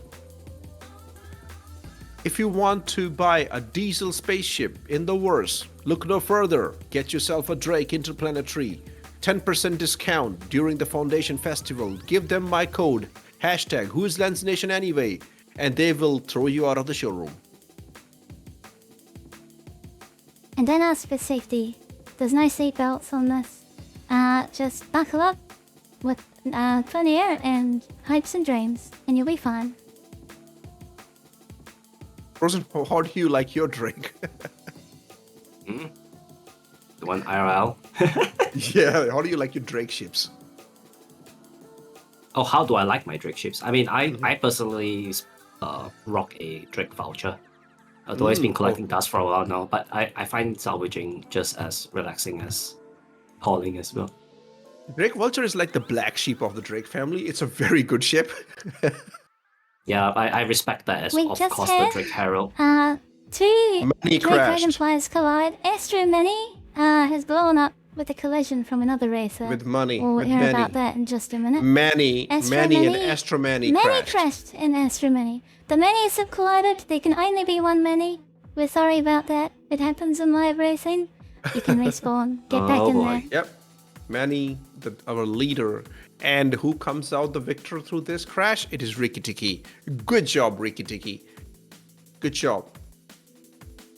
If you want to buy a diesel spaceship in the works, look no further. Get yourself a Drake Interplanetary. 10% discount during the Foundation Festival. Give them my code, hashtag Who's Lens Nation Anyway, and they will throw you out of the showroom. And don't ask for safety. There's no seatbelts on this. Just buckle up with plenty air and hopes and dreams, and you'll be fine. Frozen, how do you like your drink? The one IRL. Yeah, how do you like your Drake ships? Oh, how do I like my Drake ships? I mean, I personally rock a Drake voucher. Although it's been collecting dust for a while now, but I find salvaging just as relaxing as hauling as well. Drake Vulture is like the black sheep of the Drake family. It's a very good ship. Yeah, I respect that as We of just course had- the Drake Herald. Two Many Drake crashed. Dragonflies collide. Astro Mini has blown up with a collision from another racer. With money, We'll with hear many. about that in just a minute. Manny and Astro Manny crashed. crashed in Astro Mini. The Minis have collided. There can only be one Mini. We're sorry about that. It happens in live racing. You can respawn. Get back Oh, in boy. there. Yep. Manny, our leader. And who comes out the victor through this crash? It is Ricky Tiki. Good job, Ricky Tiki. Good job.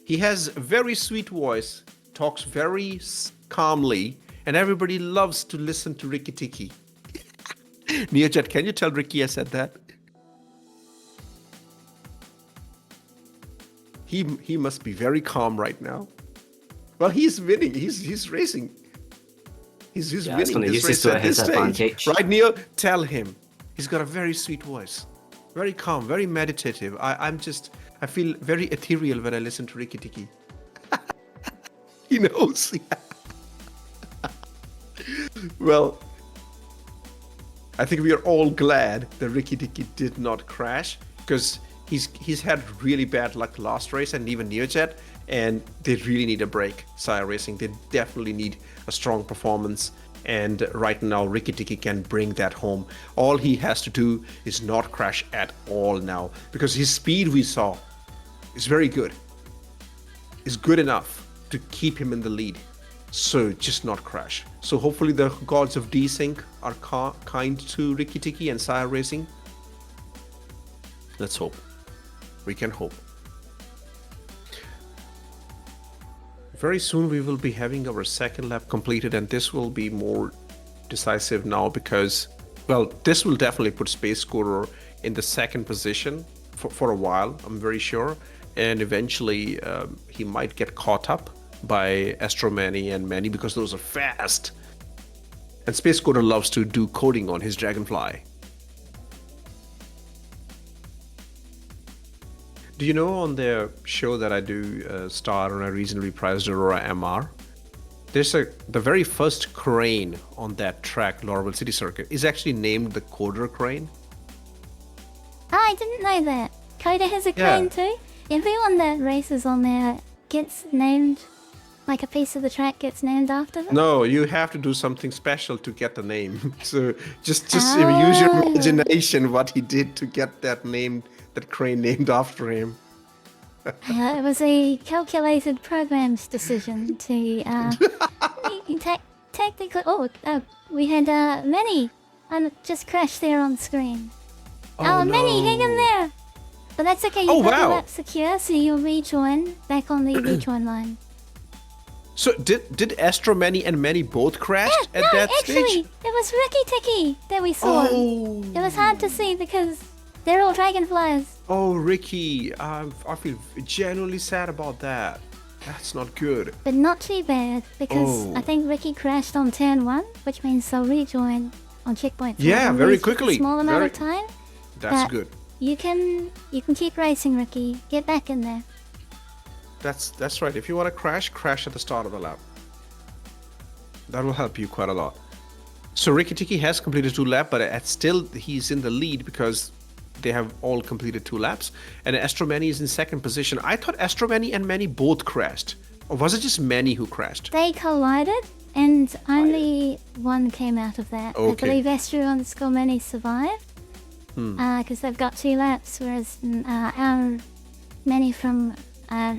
He has a very sweet voice, talks very calmly, and everybody loves to listen to Ricky Tiki. Neojet, can you tell Ricky I said that? He must be very calm right now. Well, he's winning. He's racing. He's Yeah, he's winning gonna this use race this to at this his stage. advantage. Right, Neo? Tell him. He's got a very sweet voice. Very calm, very meditative. I feel very ethereal when I listen to Ricky Tiki. He knows. Well, I think we are all glad that Ricky Tiki did not crash, because he's had really bad luck last race and even Neojet, and they really need a break. Sire Racing, they definitely need a strong performance, and right now Ricky Tiki can bring that home. All he has to do is not crash at all now, because his speed we saw is very good. Is good enough to keep him in the lead. So just not crash. So hopefully the gods of desync are kind to Ricky Tiki and Sire Racing. Let's hope. We can hope. Very soon we will be having our second lap completed, and this will be more decisive now because, well, this will definitely put Space Scooter in the second position for a while, I'm very sure. And eventually he might get caught up by Astro Manny and Manny because those are fast. And Space Scooter loves to do coding on his Dragonfly. Do you know on the show that I do, Star on a reasonably priced Aurora MR, there's the very first crane on that track, Laurel City Circuit, is actually named the Coder Crane. I didn't know that. Coda has a Yeah. crane too. Everyone that races on there gets named, like a piece of the track gets named after them. No, you have to do something special to get the name. So just use your imagination what he did to get that name, that crane named after him. It was a calculated program's decision to tactically. We had Manny. Just crashed there on screen. Oh, Manny, no. hang in there. But that's okay. You Oh, got the wow. lap secure, so you'll rejoin back on the rejoin line. So did Astro Manny and Manny both crash at No, that actually, stage? it was Ricky Tiki that we saw. Oh. It was hard to see because they're all dragonflies. Oh, Ricky, I feel genuinely sad about that. That's not good. But not too bad because Oh. I think Ricky crashed on turn 1, which means they'll rejoin on checkpoint. three Yeah, in very a quickly. small amount of Very- time. That's But good. You can keep racing, Ricky. Get back in there. That's right. If you want to crash at the start of the lap. That will help you quite a lot. So Ricky Tiki has completed 2 laps, but still he's in the lead because they have all completed 2 laps. And Astromani is in second position. I thought Astromani and Manny both crashed. Or was it just Manny who crashed? They collided, and only one came out of that. Okay. I believe Astro_Many Many survived because they've got 2 laps, whereas our Many from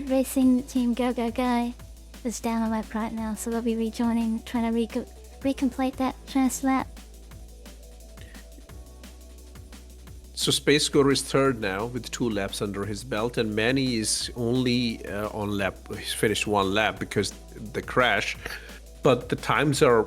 racing team Go Go Go is down a lap right now, so they'll be rejoining, trying to recomplete that first lap. So Space Scorer is third now with 2 laps under his belt, and Manny is only on lap. He's finished 1 lap because the crash, but the times are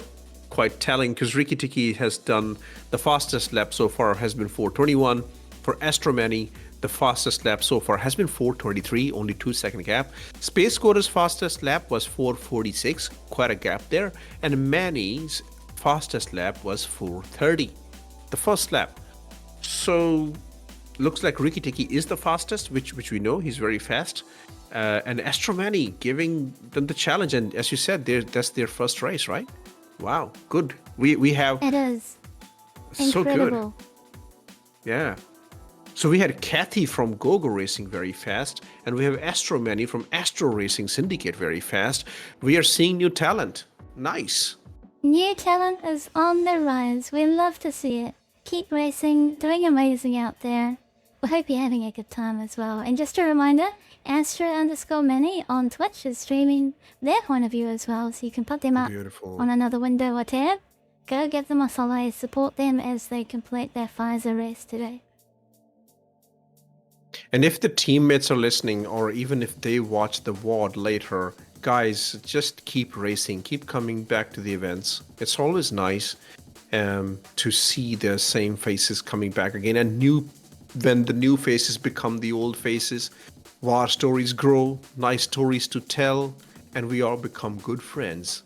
quite telling because Ricky Tiki has done the fastest lap so far has been 4:21. For Astromani, the fastest lap so far has been 4:23, only 2-second gap. Space Scorer's fastest lap was 4:46, quite a gap there, and Manny's fastest lap was 4:30, the first lap. So looks like Ricky Tiki is the fastest, which we know he's very fast. And Astromani giving them the challenge, and as you said, that's their first race, right? Wow, good. We have It is so incredible. good. Yeah. So we had Kathy from GoGo Racing very fast, and we have Astromani from Astro Racing Syndicate very fast. We are seeing new talent. Nice. New talent is on the rise. We love to see it. Keep racing, doing amazing out there. We hope you're having a good time as well. And just a reminder, Astro_Many on Twitch is streaming their point of view as well, so you can put them up Beautiful. on another window or tab. Go give them a follow, support them as they complete their FEISAR race today. And if the teammates are listening, or even if they watch the VOD later, guys, just keep racing, keep coming back to the events. It's always nice to see the same faces coming back again, and when the new faces become the old faces, war stories grow, nice stories to tell, and we all become good friends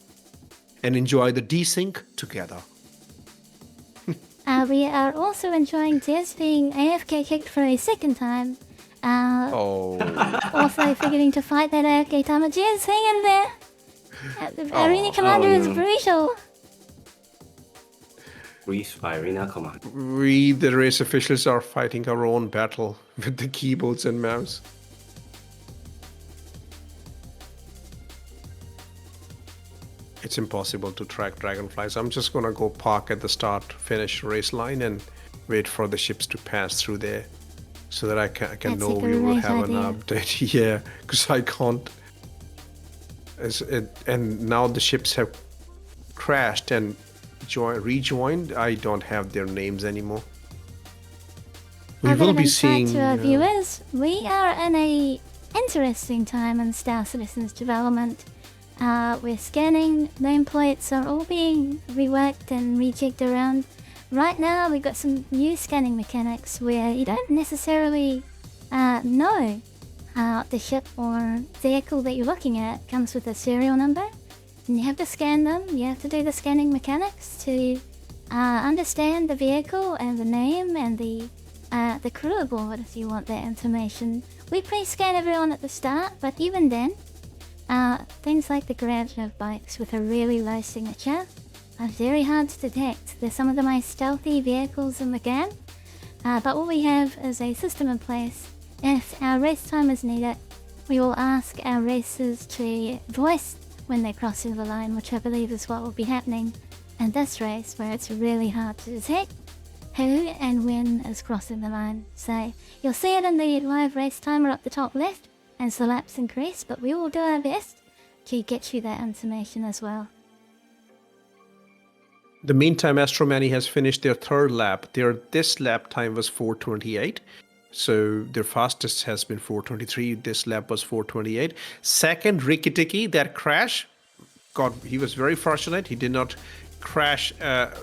and enjoy the desync together. We are also enjoying Jez being AFK kicked for a second time. Oh, Also forgetting to fight that AFK timer. Jez, hang in there! The Arena Commander is brutal. Brief by Arena Command. we, the race officials, are fighting our own battle with the keyboards and mouse. It's impossible to track dragonflies. I'm just gonna go park at the start-finish race line and wait for the ships to pass through there, so that I can That's a know we will great have idea. an update. Yeah, because I can't. And now the ships have crashed and rejoined. I don't have their names anymore. We A bit will of be insight seeing. to our viewers. We are in a interesting time in Star Citizen's development. We're scanning, nameplates are all being reworked and rejigged around. Right now we've got some new scanning mechanics where you don't necessarily know the ship or vehicle that you're looking at comes with a serial number. And you have to scan them, you have to do the scanning mechanics to understand the vehicle and the name and the crew aboard if you want that information. We pre-scan everyone at the start, but even then, things like the garage of bikes with a really low signature are very hard to detect. They're some of the most stealthy vehicles in the game, but what we have is a system in place. If our race time is needed, we will ask our racers to voice when they're crossing the line, which I believe is what will be happening in this race, where it's really hard to detect who and when is crossing the line. So you'll see it in the live race timer up the top left as the laps increase, but we will do our best to get you that information as well. The meantime, Astromani has finished their 3rd lap. This lap time was 4:28. So their fastest has been 4:23. This lap was 4:28. Second, Ricky Tiki, that crash. God, he was very fortunate. He did not crash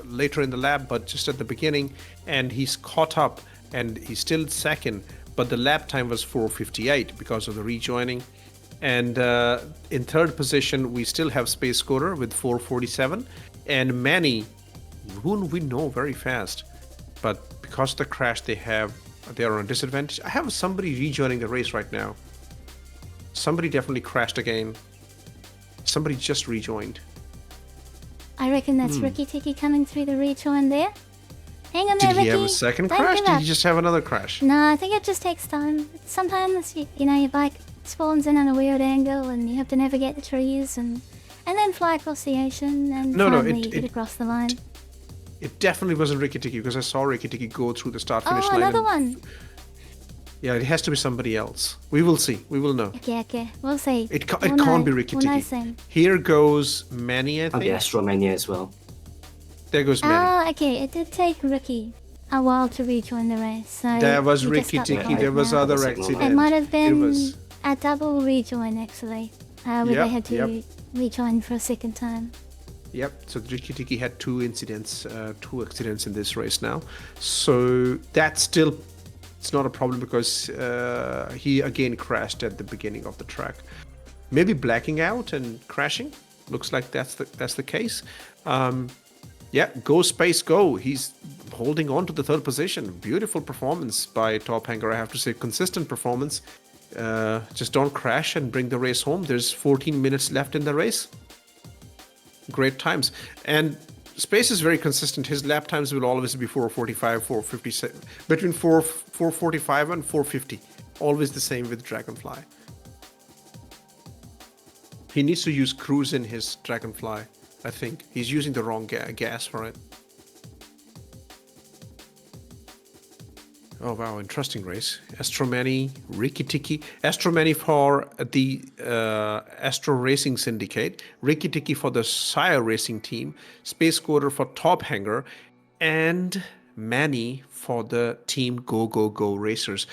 later in the lap, but just at the beginning. And he's caught up, and he's still second. But the lap time was 4:58 because of the rejoining. And in 3rd position, we still have Space Scorer with 4:47. And Manny, whom we know very fast. But because of the crash they are on a disadvantage. I have somebody rejoining the race right now. Somebody definitely crashed again. Somebody just rejoined. I reckon that's Ricky Tiki coming through the rejoin there. Hang on Did there, he Ricky. have a second Don't crash? give Did up. he just have another crash? No, I think it just takes time. Sometimes, you know, your bike spawns in at a weird angle and you have to navigate the trees and then fly across the ocean and finally you get across the line. It definitely wasn't Ricky Tiki because I saw Ricky Tiki go through the start-finish Oh, line. another one. Yeah, it has to be somebody else. We will see. We will know. Okay. We'll see. It We'll can't know. be Ricky We'll know Tiki. soon. Here goes Manny, I I'll be think. Astromania as well. There goes Manny. Ah, okay. It did take Ricky a while to rejoin the race. So There was you just Ricky got the Tiki. point There was now. other Signal accident. now. It might have It been was. a double rejoin actually, where Yep, they had to rejoin for a second time. Yep. So Ricky Tiki had two accidents in this race now. So that's still, it's not a problem because he again crashed at the beginning of the track. Maybe blacking out and crashing. Looks like that's the case. Yeah, go Space Go. He's holding on to the third position. Beautiful performance by Top Hanger, I have to say. Consistent performance. Just don't crash and bring the race home. There's 14 minutes left in the race. Great times. And Space is very consistent. His lap times will always be 4:45, 4:57, between 4:45 and 4:50. Always the same with Dragonfly. He needs to use cruise in his Dragonfly, I think. He's using the wrong gas for it. Oh wow, interesting race. Astromani, Ricky Tiki. Astromani for the Astro Racing Syndicate. Ricky Tiki for the Sire Racing Team. Space Coder for Top Hanger. And Manny for the Team Go Go Go Racers.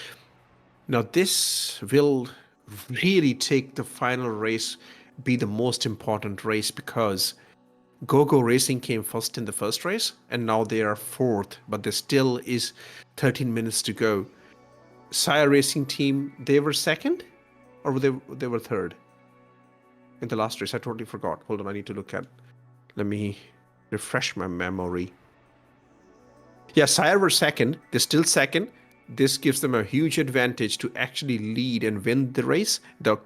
Now this will really take the final race be the most important race because GoGo Racing came first in the first race and now they are fourth, but there still is 13 minutes to go. Sire Racing Team, they were second or they were third in the last race? I totally forgot. Hold on, I need to look at. Let me refresh my memory. Yeah, Sire were second. They're still second. This gives them a huge advantage to actually lead and win the race, the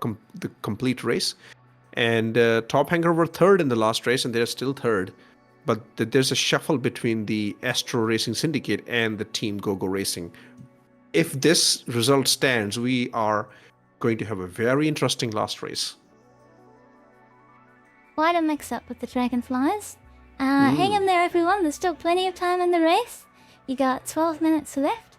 complete race. And Top Hanger were third in the last race, and they're still third. But there's a shuffle between the Astro Racing Syndicate and the Team GoGo Racing. If this result stands, we are going to have a very interesting last race. Quite a mix-up with the Dragonflies. Hang in there, everyone. There's still plenty of time in the race. You got 12 minutes left.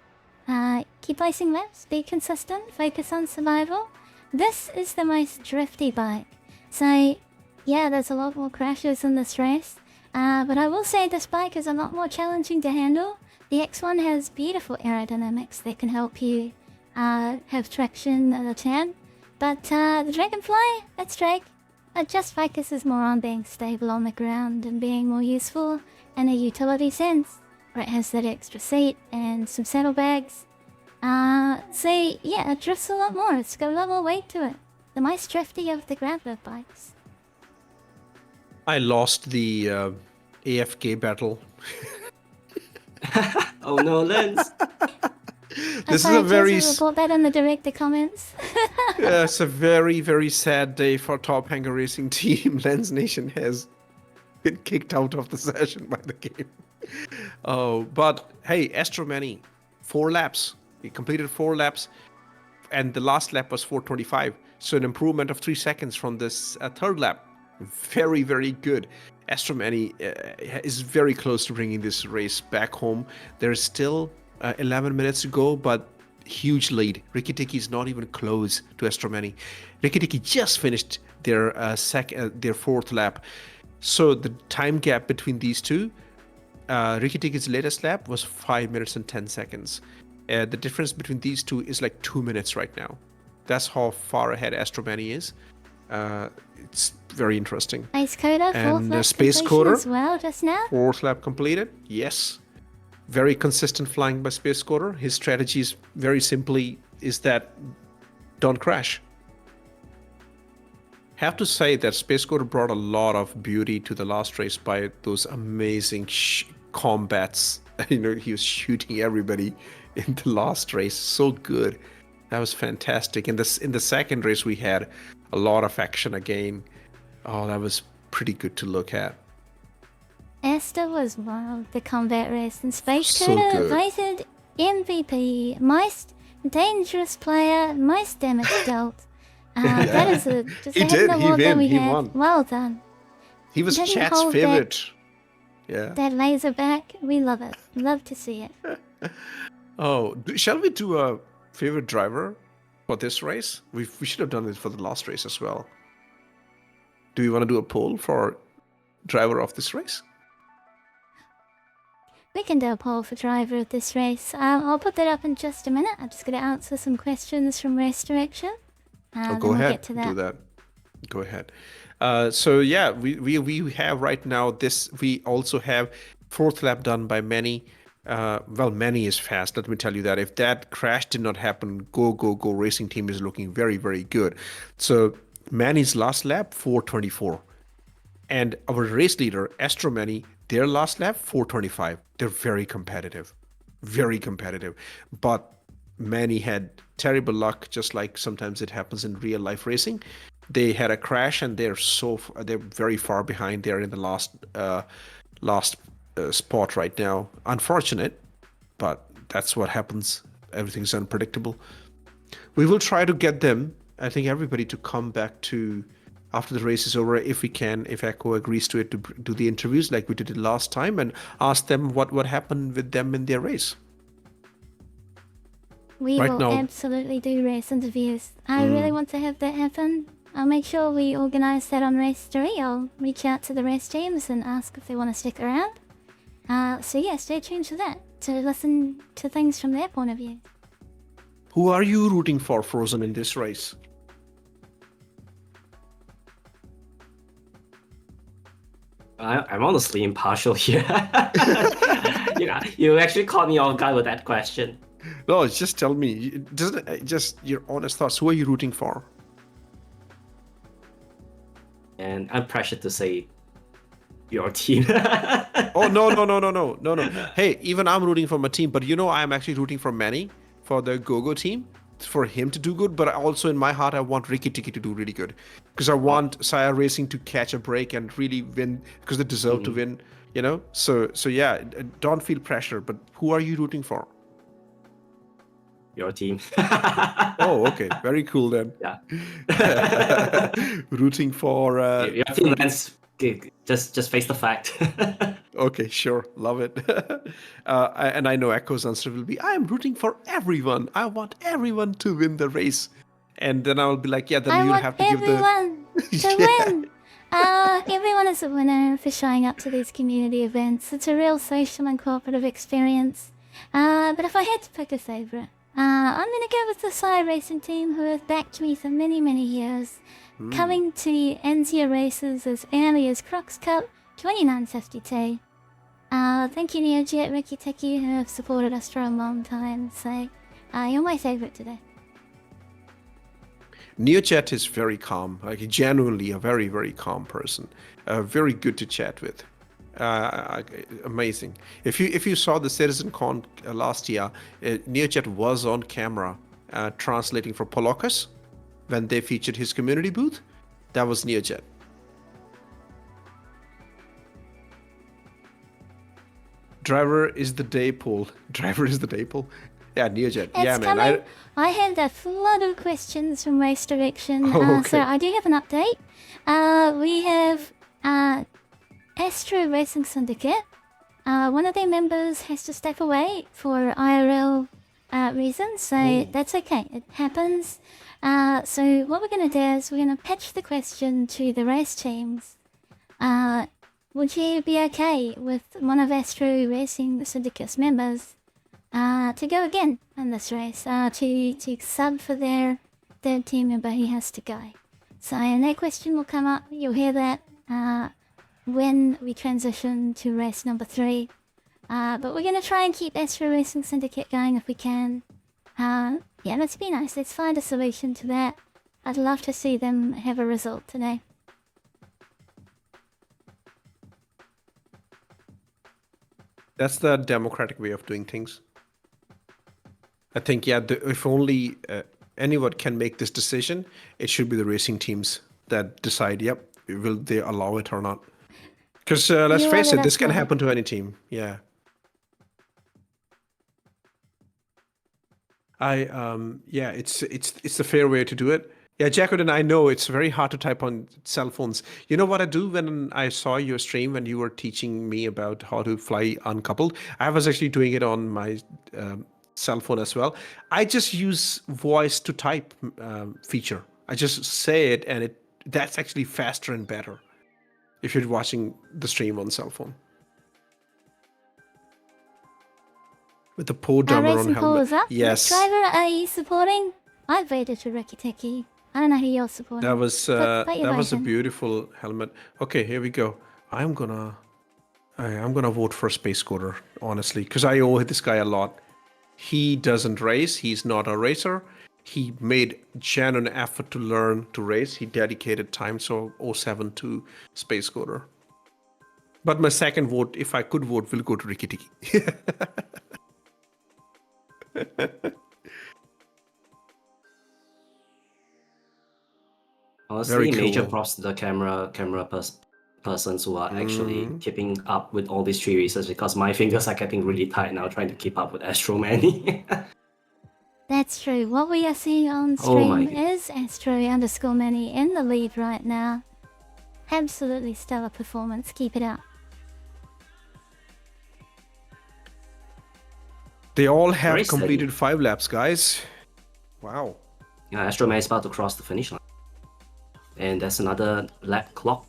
Keep placing laps, be consistent, focus on survival. This is the most drifty bike. So, yeah, there's a lot more crashes in this race. But I will say this bike is a lot more challenging to handle. The X1 has beautiful aerodynamics that can help you have traction at a turn. But the Dragonfly, that's Drake. It just focuses more on being stable on the ground and being more useful in a utility sense, where it has that extra seat and some saddlebags. So, yeah, it drifts a lot more. It's got a lot more weight to it. The most drifty of the gravel bikes. I lost the AFK battle. Oh no, Lens! This is a very report that in the director comments. yeah, it's a very, very sad day for Top Hanger Racing Team. Lens Nation has been kicked out of the session by the game. Oh, but hey, Astromani, 4 laps. He completed 4 laps, and the last lap was 4:25. So an improvement of 3 seconds from this third lap. Very, very good. Astromani is very close to bringing this race back home. There's still 11 minutes to go, but huge lead. Ricky Tiki is not even close to Astromani. Ricky Tiki just finished their their 4th lap. So the time gap between these two, Ricky Tiki's latest lap was 5 minutes and 10 seconds. The difference between these two is like 2 minutes right now. That's how far ahead Astromani is. It's very interesting. Ice Coder, 4th And lap Space completion Coder, as well just now. 4th lap completed. Yes. Very consistent flying by Space Coder. His strategy is very simply is that don't crash. Have to say that Space Coder brought a lot of beauty to the last race by those amazing combats. You know, he was shooting everybody in the last race. So good. That was fantastic. In the second race, we had a lot of action again. Oh, that was pretty good to look at. Esther was wild, the combat race, and Space So Coder good. voted MVP, most dangerous player, most damage dealt. That is just He a hidden did. He award that win. we He had. won. Well done. He was Didn't chat's hold favorite. Yeah. That laser back, we love it. Love to see it. Oh, shall we do a favorite driver for this race? We should have done it for the last race as well. Do you want to do a poll for driver of this race? We can do a poll for driver of this race. I'll put that up in just a minute. I'm just going to answer some questions from Race Direction. Oh, Then go we'll ahead. get to that. Do that. Go ahead. So yeah, we have right now this. We also have fourth lap done by Manny. Well, Manny is fast. Let me tell you that. If that crash did not happen, go racing team is looking very good. So Manny's last lap 4:24, and our race leader Astro Manny, their last lap 4:25. They're very competitive, But Manny had terrible luck, just like sometimes it happens in real life racing. They had a crash, and they're very far behind. They're in the last spot right now. Unfortunate, but that's what happens. Everything's unpredictable. We will try to get them. I think everybody to come back to after the race is over, if we can, if Echo agrees to it, to do the interviews like we did it last time, and ask them what happened with them in their race. We Right will now- absolutely do race interviews. I really want to have that happen. I'll make sure we organise that on Race 3. I'll reach out to the race teams and ask if they want to stick around. So yeah, stay tuned for that, to listen to things from their point of view. Who are you rooting for, Frozen, in this race? I'm honestly impartial here. You actually caught me off guard with that question. No, just tell me. Just your honest thoughts. Who are you rooting for? And I'm pressured to say your team. Oh no. Hey, even I'm rooting for my team, but I'm actually rooting for Manny, for the Gogo team, for him to do good. But also in my heart, I want Ricky Tiki to do really good, because I want Saya Racing to catch a break and really win, because they deserve to win. So yeah, don't feel pressure. But who are you rooting for? Your team. Oh, okay, very cool then. Yeah. Rooting for. Your team, Lance. Just face the fact. Okay, sure. Love it. And I know Echo's answer will be, I am rooting for everyone. I want everyone to win the race. And then I'll be like, yeah, then I you'll want have to give the... everyone to Yeah. win. Everyone is a winner for showing up to these community events. It's a real social and cooperative experience. But if I had to pick a favourite, I'm gonna go with the Psy Racing team, who have backed me for many years, coming to NZA races as early as Crocs Cup 2952. Thank you, NeoJet, Ricky Tiki, who have supported us for a long time. So, you're my favourite today. NeoChat is very calm, like genuinely a very calm person. Very good to chat with. Amazing. If you saw the CitizenCon last year, NeoChat was on camera translating for Polokas when they featured his community booth. That was NeoChat. Driver is the day poll. Driver is the day poll. Yeah, NeoJet. It's Yeah, man. coming. I had a flood of questions from Race Direction. Oh, So okay. I do have an update. We have Astro Racing Syndicate. One of their members has to step away for IRL reasons, so that's okay. It happens. So what we're going to do is we're going to pitch the question to the race teams. Would you be okay with one of Astro Racing Syndicate's members to go again in this race, to sub for their team member who has to go? So that question will come up. You'll hear that when we transition to race number 3. But we're going to try and keep Astro Racing Syndicate going if we can. Yeah, let's be nice. Let's find a solution to that. I'd love to see them have a result today. That's the democratic way of doing things. I think, yeah, if only anyone can make this decision, it should be the racing teams that decide, yep, will they allow it or not. Because let's You face let it, this us can know. happen to any team. Yeah. Yeah, it's the fair way to do it. Yeah, Jacqueline, I know it's very hard to type on cell phones. You know what I do when I saw your stream when you were teaching me about how to fly uncoupled? I was actually doing it on my cell phone as well. I just use voice to type feature. I just say it, and that's actually faster and better if you're watching the stream on cell phone. With the poor drummer on Racing Paul helmet. is up. Yes. Which driver are you supporting? I voted for Ricky Tiki. I don't know who you're supporting. That was Put your that was vote a in. beautiful helmet. Okay, here we go. I'm gonna vote for Space Scorer, honestly, because I owe this guy a lot. He doesn't race. He's not a racer. He made genuine effort to learn to race. He dedicated time, so 07 to Space Scorer. But my second vote, if I could vote, will go to Ricky Tiki. Honestly, Very major cool. props to the persons who are actually keeping up with all these 3 races, because my fingers are getting really tight now trying to keep up with Astro Manny. That's true. What we are seeing on Oh my stream is Astro_Many in the lead right now. Absolutely stellar performance. Keep it up. They all Very have steady. completed 5 laps, guys. Wow. Yeah, Astro Man is about to cross the finish line. And that's another lap clock.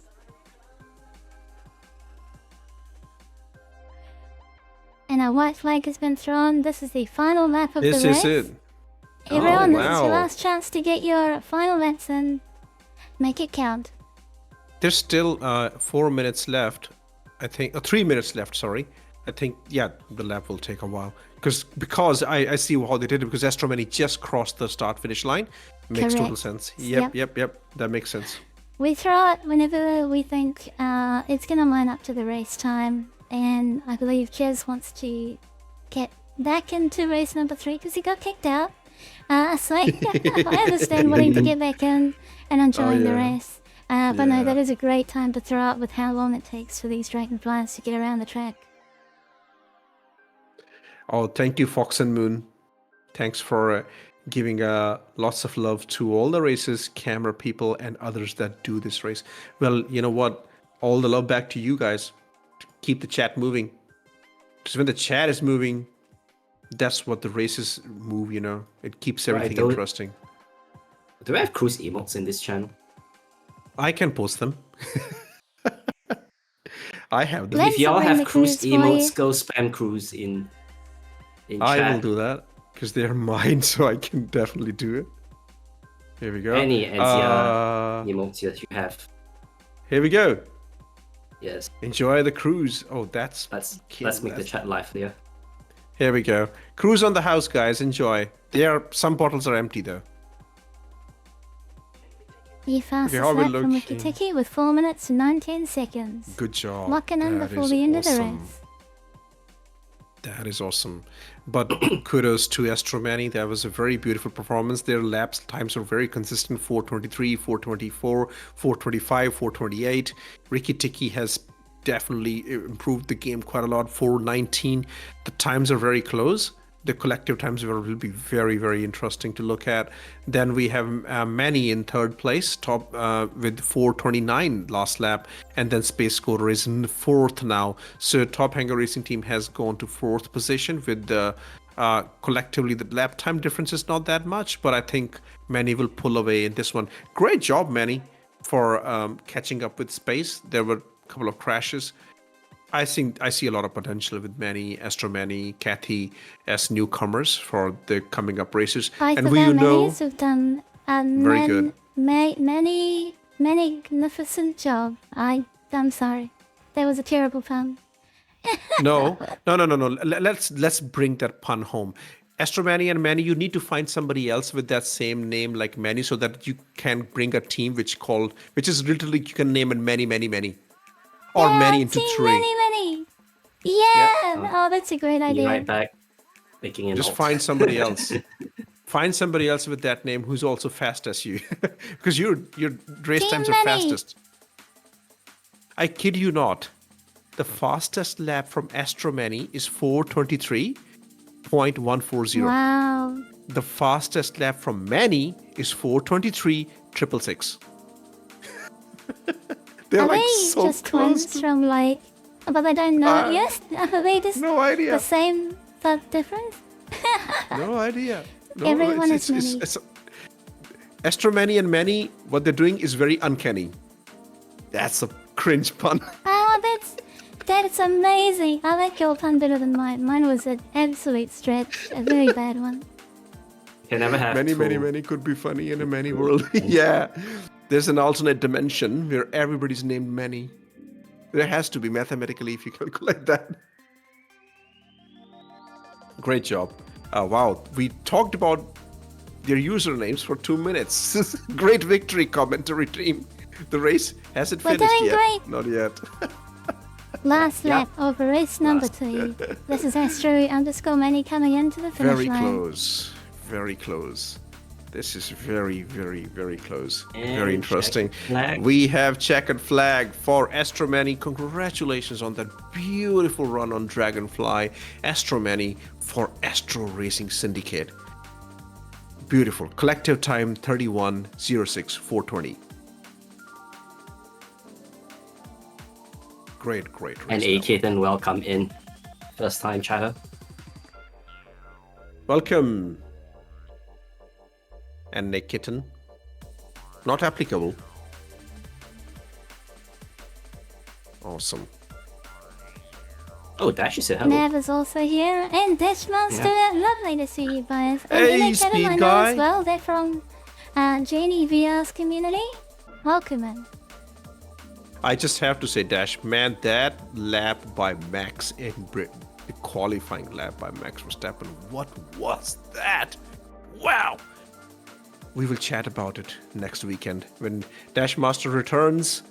And a white flag has been thrown. This is the final lap of This the race. is it. Everyone, Oh, this is your wow. last chance to get your final laps in. Make it count. There's still 4 minutes left. I think 3 minutes left. Sorry. I think yeah, the lap will take a while because I see how they did it because Astromany just crossed the start finish line. Makes total Correct. sense. Yep. Yep. That makes sense. We throw it whenever we think it's gonna line up to the race time, and I believe Jez wants to get back into race number 3 because he got kicked out. So I understand wanting to get back in and enjoying the yeah. race. But no, Yeah. that is a great time to throw out with how long it takes for these dragonflies to get around the track. Oh, thank you, Fox and Moon. Thanks for giving lots of love to all the races, camera people, and others that do this race. Well, you know what? All the love back to you guys. Keep the chat moving. Because when the chat is moving, that's what the races move, you know? It keeps everything don't- interesting. Do we have cruise emotes in this channel? I can post them. I have them. Let- If y'all bring have the cruise cruise for you. emotes, go spam cruise in I chat. will do that because they're mine, so I can definitely do it. Here we go. Any NCR Uh, emotes that you have. here we go. Yes, Enjoy the cruise. Oh, that's let's make the chat livelier. Here we go. Cruise on the house, guys. Enjoy. Some bottles are empty though. The fastest how we lap from looking? Rikitiki with 4 minutes and 19 seconds. Good job. Locking in That before is the end of the awesome. race. That is awesome. But kudos to Astromani. That was a very beautiful performance. Their laps times were very consistent. 4:23, 4:24, 4:25, 4:28. Ricky Tiki has definitely improved the game quite a lot. 4:19. The times are very close. The collective times will be very, very interesting to look at. Then we have Manny in third place, top with 4:29 last lap, and then Space Scorer is in fourth now. So Top Hanger Racing Team has gone to fourth position with the collectively the lap time difference is not that much, but I think Manny will pull away in this one. Great job, Manny, for catching up with Space. There were a couple of crashes. I think I see a lot of potential with Manny, Astro Manny, Kathy as newcomers for the coming up races. Both And of we our know manis have done a Very good. magnificent job. I'm sorry. That was a terrible pun. no. Let's bring that pun home. Astro Manny and Manny, you need to find somebody else with that same name like Manny so that you can bring a team which is literally you can name it many. Or Yeah, many into team 3. Many. Yeah. Oh, that's a great Be idea. right back. Making an Just alt. find somebody else. Find somebody else with that name who's also fast as you, because your race Team times are Manny. fastest. I kid you not. The fastest lap from Astromani is 4:23.140. Wow. The fastest lap from Manny is 4:23.666. They're Are like they so just close. twins from like? But I don't know. Yes, are they just No idea. the same but different? No idea. No, Everyone it's, is it's, Manny. it's, Astromani and Manny, what they're doing is very uncanny. That's a cringe pun. Oh, that's amazing. I like your pun better than mine. Mine was an absolute stretch, a very bad one. You can never have Many, two. many could be funny in a Manny world. Yeah. There's an alternate dimension where everybody's named Manny. There has to be mathematically if you calculate that. Great job. Wow. We talked about their usernames for 2 minutes. Great victory, commentary team. The race hasn't We're finished doing yet. great. Not yet. Last Yeah. lap of race number 2. This is Astro_Manny coming into the finish Very line. close. Very close. This is very, very, very close. And Very interesting. checkered flag. We have checkered flag for Astromani. Congratulations on that beautiful run on Dragonfly. Astromani for Astro Racing Syndicate. Beautiful. Collective time 31:06.420. Great, great race. And now. Keaton, welcome in. First time chatter. Welcome. And Nick Kitten. Not applicable. Awesome. Oh, Dash, you said hello. Nav is also here, and Dash Monster. Lovely to see you guys. And Hey, Inner Chatham, Speed I know Guy. as well. They're from Janie VR's community. Welcome in. I just have to say, Dash, man, that lap by Max in Britain, the qualifying lap by Max Verstappen, what was that? Wow! We will chat about it next weekend when Dash Master returns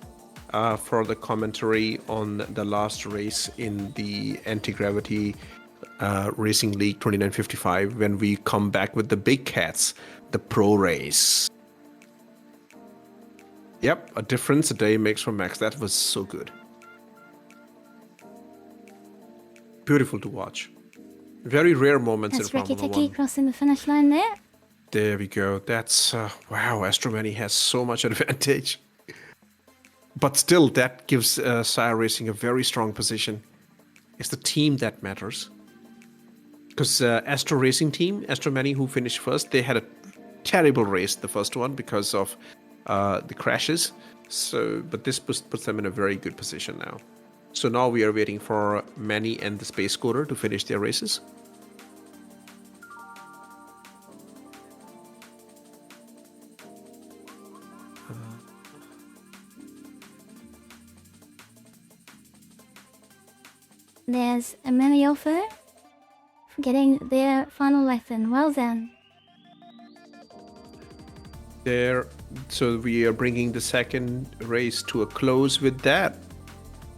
for the commentary on the last race in the Anti-Gravity Racing League 2955 when we come back with the big cats, the pro race. Yep, a difference a day makes from Max. That was so good. Beautiful to watch. Very rare moments That's in Ricky Formula Tiki 1. crossing the finish line there. There we go. That's, wow, Astromani has so much advantage. But still, that gives Sire Racing a very strong position. It's the team that matters. Because Astro Racing team, Astromani, who finished first, they had a terrible race, the first one, because of the crashes. So, but this puts them in a very good position now. So now we are waiting for Manny and the Space Coder to finish their races. There's a mini offer getting their final weapon. Well done. There, so we are bringing the second race to a close with that.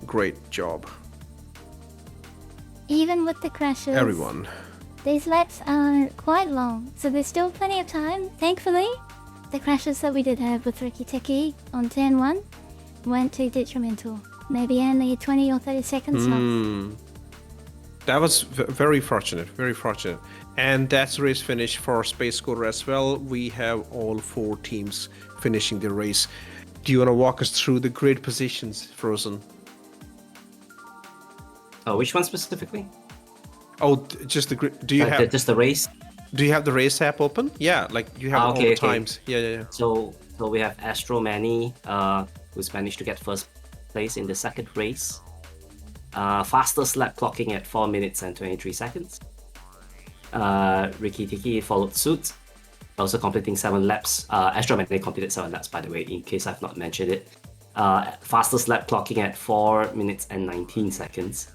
Great job, Even with the crashes, everyone. these laps are quite long, so there's still plenty of time. Thankfully, the crashes that we did have with Ricky Tiki on turn 1 weren't too detrimental. Maybe only 20 or 30 seconds lost. That was very fortunate, very fortunate. And that's race finish for Space Coder as well. We have all 4 teams finishing the race. Do you want to walk us through the grid positions, Frozen? Oh, which one specifically? Oh, just the grid. Do you have Just the race? Do you have the race app open? Yeah, like you have all okay, the okay. times. Yeah. So we have Astro Manny, who's managed to get first place in the second race. Fastest lap clocking at 4 minutes and 23 seconds. Ricky Tiki followed suit, also completing 7 laps. Astro Manny completed 7 laps, by the way, in case I've not mentioned it. Fastest lap clocking at 4 minutes and 19 seconds.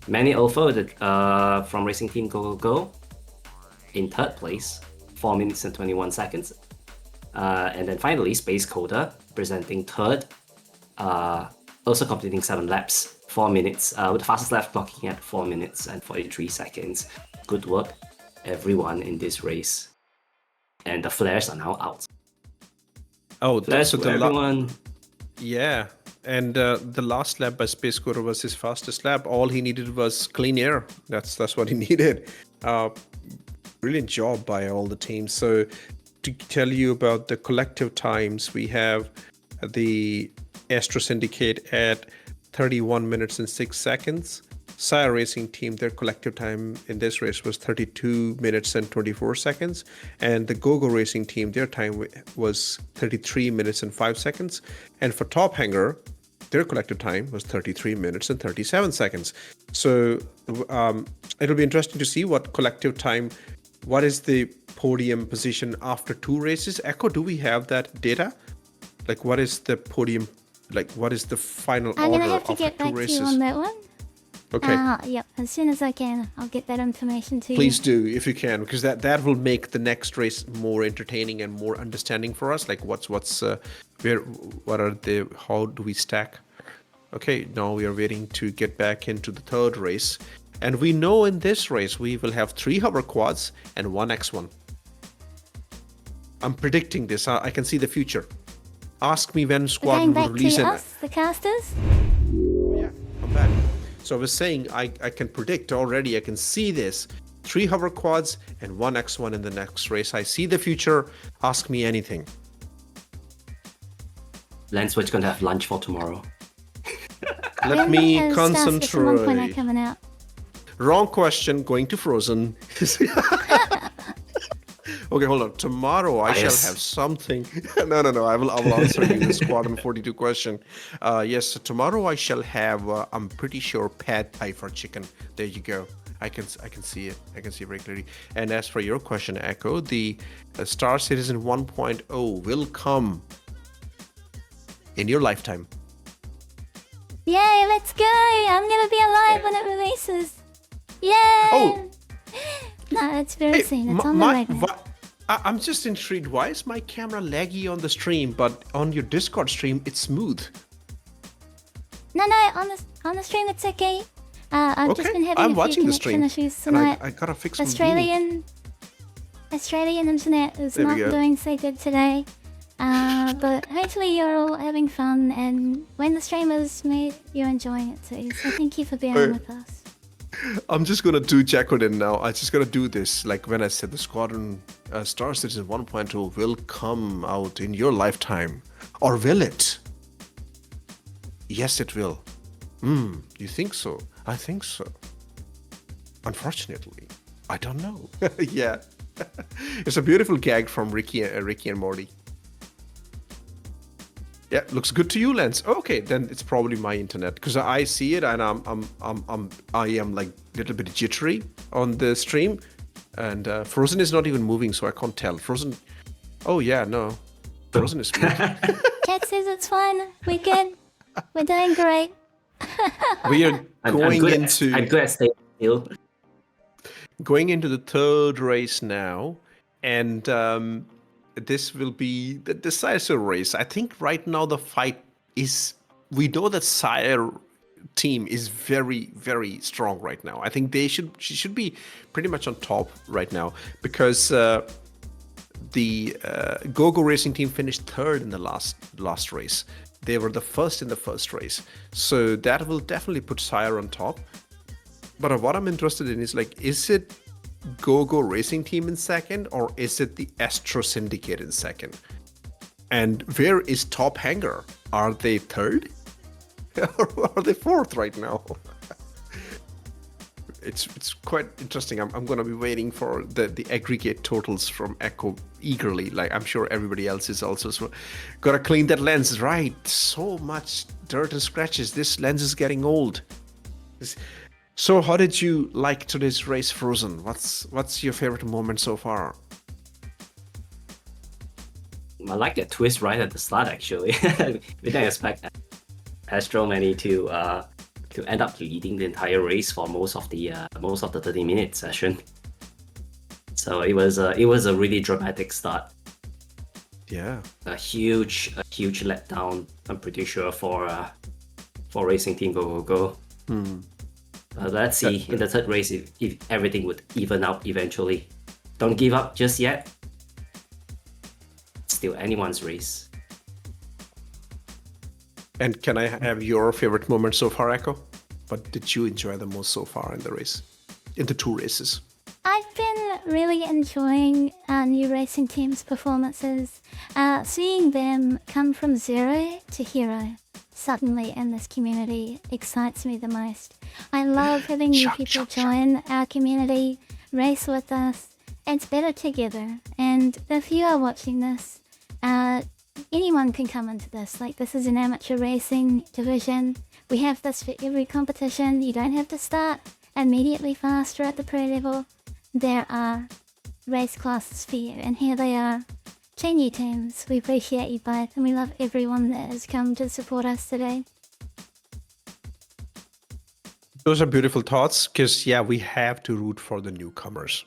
Manny Alpha from Racing Team Go in third place, 4 minutes and 21 seconds. And then finally, Space Coder presenting third, also completing 7 laps, 4 minutes, with the fastest lap clocking at 4 minutes and 43 seconds. Good work, everyone in this race. and the flares are now out. Oh, Flares so for the everyone. yeah, and the last lap by Space Coder was his fastest lap. All he needed was clean air. That's what he needed. Brilliant job by all the teams. So to tell you about the collective times, we have the Astro Syndicate at 31 minutes and 6 seconds. Sire Racing Team, their collective time in this race was 32 minutes and 24 seconds. And the GoGo Racing Team, their time was 33 minutes and 5 seconds. And for Top Hanger, their collective time was 33 minutes and 37 seconds. So it'll be interesting to see what collective time, what is the podium position after 2 races. Echo, do we have that data? Like, what is the podium, like, what is the final I'm order gonna have to after get 2 back to races? you on that one. Okay. Yep, as soon as I can, I'll get that information to Please you. do if you can, because that will make the next race more entertaining and more understanding for us. Like what are the, how do we stack? Okay, now we are waiting to get back into the third race, and we know in this race we will have 3 hover quads and 1 X1. I'm predicting this. I can see the future. Ask me when We're squadron going will back release to it. us, the casters. Yeah, I'm back. So I was saying I can predict already. I can see this. 3 hover quads and 1 X1 in the next race. I see the future. Ask me anything. Lance, we're gonna have lunch for tomorrow. Let me Stars at 1.0 concentrate. coming out. Wrong question. Going to Frozen. Okay, hold on. Tomorrow I shall Bias. have something. No. I will answer you the Squadron 42 question. Yes, so tomorrow I shall have. I'm pretty sure pad thai for chicken. There you go. I can see it. I can see it very clearly. And as for your question, Echo, the Star Citizen 1.0 will come in your lifetime. Yay, let's go! I'm gonna be alive when it releases. Yay! Oh. No, it's very soon. It's on the my, right now. I'm just intrigued. Why is my camera laggy on the stream, but on your Discord stream it's smooth? No, on the stream it's okay. I've just been having I'm a few watching the connection stream. issues And tonight. I gotta fix my viewing. Australian internet is There we not go. doing so good today. But hopefully you're all having fun, and when the stream is made, you're enjoying it too. So thank you for bearing with us. I'm just gonna do Jacqueline now. I just gotta do this. Like when I said the Squadron Star Citizen 1.0 will come out in your lifetime. Or will it? Yes, it will. You think so? I think so. Unfortunately, I don't know. Yeah. It's a beautiful gag from Ricky and Morty. Yeah, looks good to you, Lance. Okay, then it's probably my internet because I see it and I am like a little bit jittery on the stream, and Frozen is not even moving, so I can't tell. Frozen. Oh yeah, no, Frozen is smooth. Cat says it's fine. We're good. We're doing great. We are I'm going good into I'm good at staying still. going into the third race now, and this will be the decisive race. I think right now the fight is. We know that Sire team is very, very strong right now. I think she should be pretty much on top right now because the GoGo Racing team finished third in the last race. They were the first in the first race, so that will definitely put Sire on top. But what I'm interested in is like, is it GoGo Racing Team in second, or is it the Astro Syndicate in second? And where is Top Hanger? Are they third? Or are they fourth right now? It's quite interesting. I'm gonna be waiting for the aggregate totals from Echo eagerly. Like I'm sure everybody else is also. So gotta clean that lens, right? So much dirt and scratches. This lens is getting old. So how did you like today's race, Frozen? What's your favorite moment so far? I like that twist right at the start. Actually, we didn't expect Astro Many to end up leading the entire race for most of the 30-minute session. So it was a really dramatic start. Yeah. A huge letdown. I'm pretty sure for Racing Team Go. Let's see in the third race if everything would even out eventually. Don't give up just yet. steal anyone's race. And can I have your favorite moment so far, Echo? What did you enjoy the most so far in the race? In the 2 races? I've been really enjoying new racing teams' performances. Seeing them come from zero to hero suddenly in this community excites me the most. I love having new people join our community, race with us. It's better together. And if you are watching this, anyone can come into this. Like, this is an amateur racing division. We have this for every competition. You don't have to start immediately faster at the pro level. There are race classes for you, and here they are. 2 new teams. We appreciate you both, and we love everyone that has come to support us today. Those are beautiful thoughts, because, yeah, we have to root for the newcomers.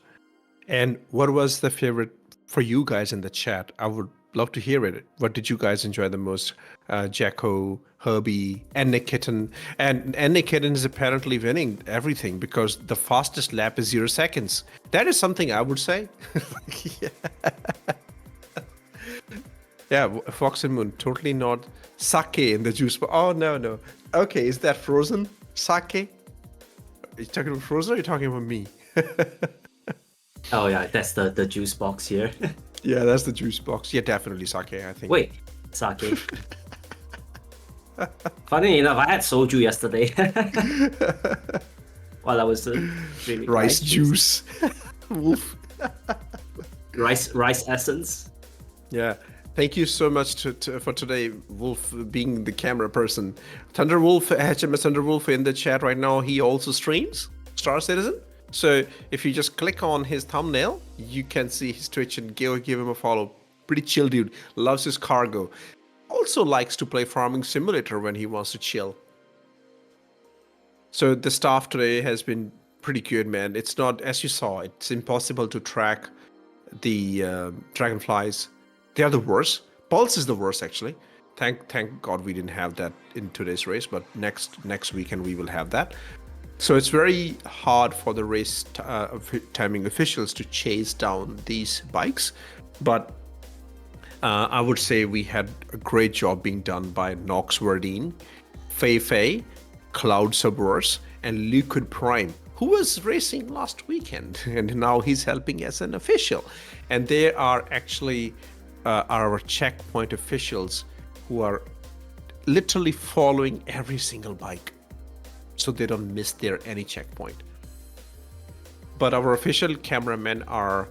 And what was the favorite for you guys in the chat? I would love to hear it. What did you guys enjoy the most? Jacko, Herbie, and Nick Kitten. And Nick Kitten is apparently winning everything because the fastest lap is 0 seconds. That is something I would say. Yeah, Fox and Moon, totally not sake in the juice. Oh, no. Okay, is that frozen sake? Are you talking about frozen or are you talking about me? Oh yeah, that's the juice box here. Yeah, that's the juice box. Yeah, definitely sake, I think. Wait, sake. Funny enough, I had soju yesterday while I was drinking Rice juice. Wolf. rice essence. Yeah. Thank you so much for today, Wolf, being the camera person. Thunderwolf, HMS Thunderwolf in the chat right now, he also streams Star Citizen. So if you just click on his thumbnail, you can see his Twitch and give him a follow. Pretty chill dude, loves his cargo. Also likes to play Farming Simulator when he wants to chill. So the staff today has been pretty good, man. It's not, as you saw, it's impossible to track the dragonflies. They are the worst. Pulse is the worst, actually. Thank God we didn't have that in today's race, but next weekend we will have that. So it's very hard for the race timing officials to chase down these bikes, but I would say we had a great job being done by Nox Verdine, Fei, Cloud Subverse, and Liquid Prime, who was racing last weekend, and now he's helping as an official. And they are actually our checkpoint officials who are literally following every single bike so they don't miss any checkpoint. But our official cameramen are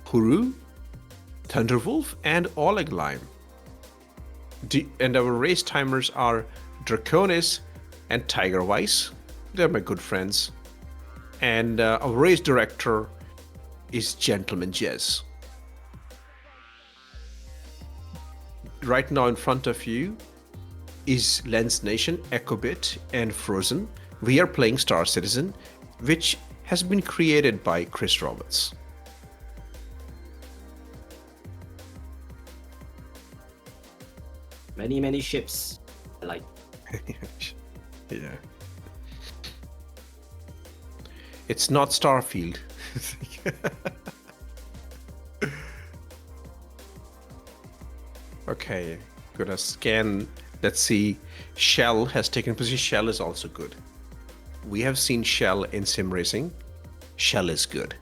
Huru, Thunderwolf, and Oleg Lime. And our race timers are Draconis and Tiger Weiss. They're my good friends. And our race director is Gentleman Jez. Right now in front of you is Lens Nation, Echobit, and Frozen. We are playing Star Citizen, which has been created by Chris Roberts. Many ships. Like, yeah. It's not Starfield. Okay, gonna scan. Let's see. Shell has taken position. Shell is also good. We have seen Shell in sim racing. Shell is good.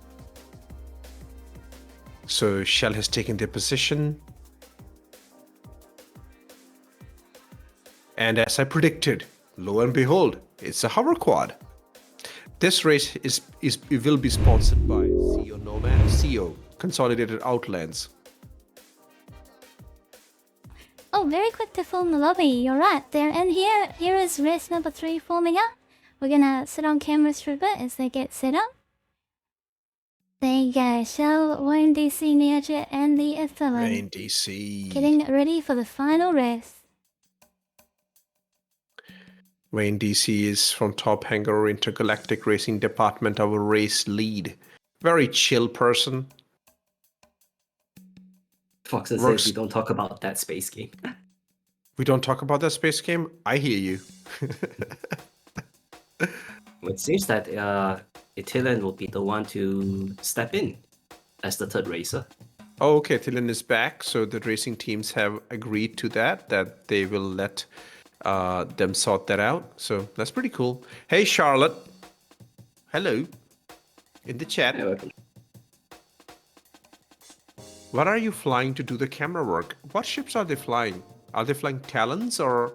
So Shell has taken their position. And as I predicted, lo and behold, it's a hover quad. This race will be sponsored by CO Nomad, CO Consolidated Outlands. Oh, very quick to form the lobby. You're right. They're in here. Here is race number 3 forming up. We're gonna sit on cameras for a bit as they get set up. There you go. Shell, Wayne DC, Neojet, and the Ithilin. Rain DC. Getting ready for the final race. Wayne DC is from Top Hangar Intergalactic Racing Department, our race lead. Very chill person. Fox says Works. we don't talk about that space game. We don't talk about that space game? I hear you. It seems that Ithilin will be the one to step in as the third racer. Oh, okay, Thielen is back. So the racing teams have agreed to that they will let them sort that out. So that's pretty cool. Hey, Charlotte. Hello. In the chat. Yeah, welcome. What are you flying to do the camera work? What ships are they flying? Are they flying Talons or...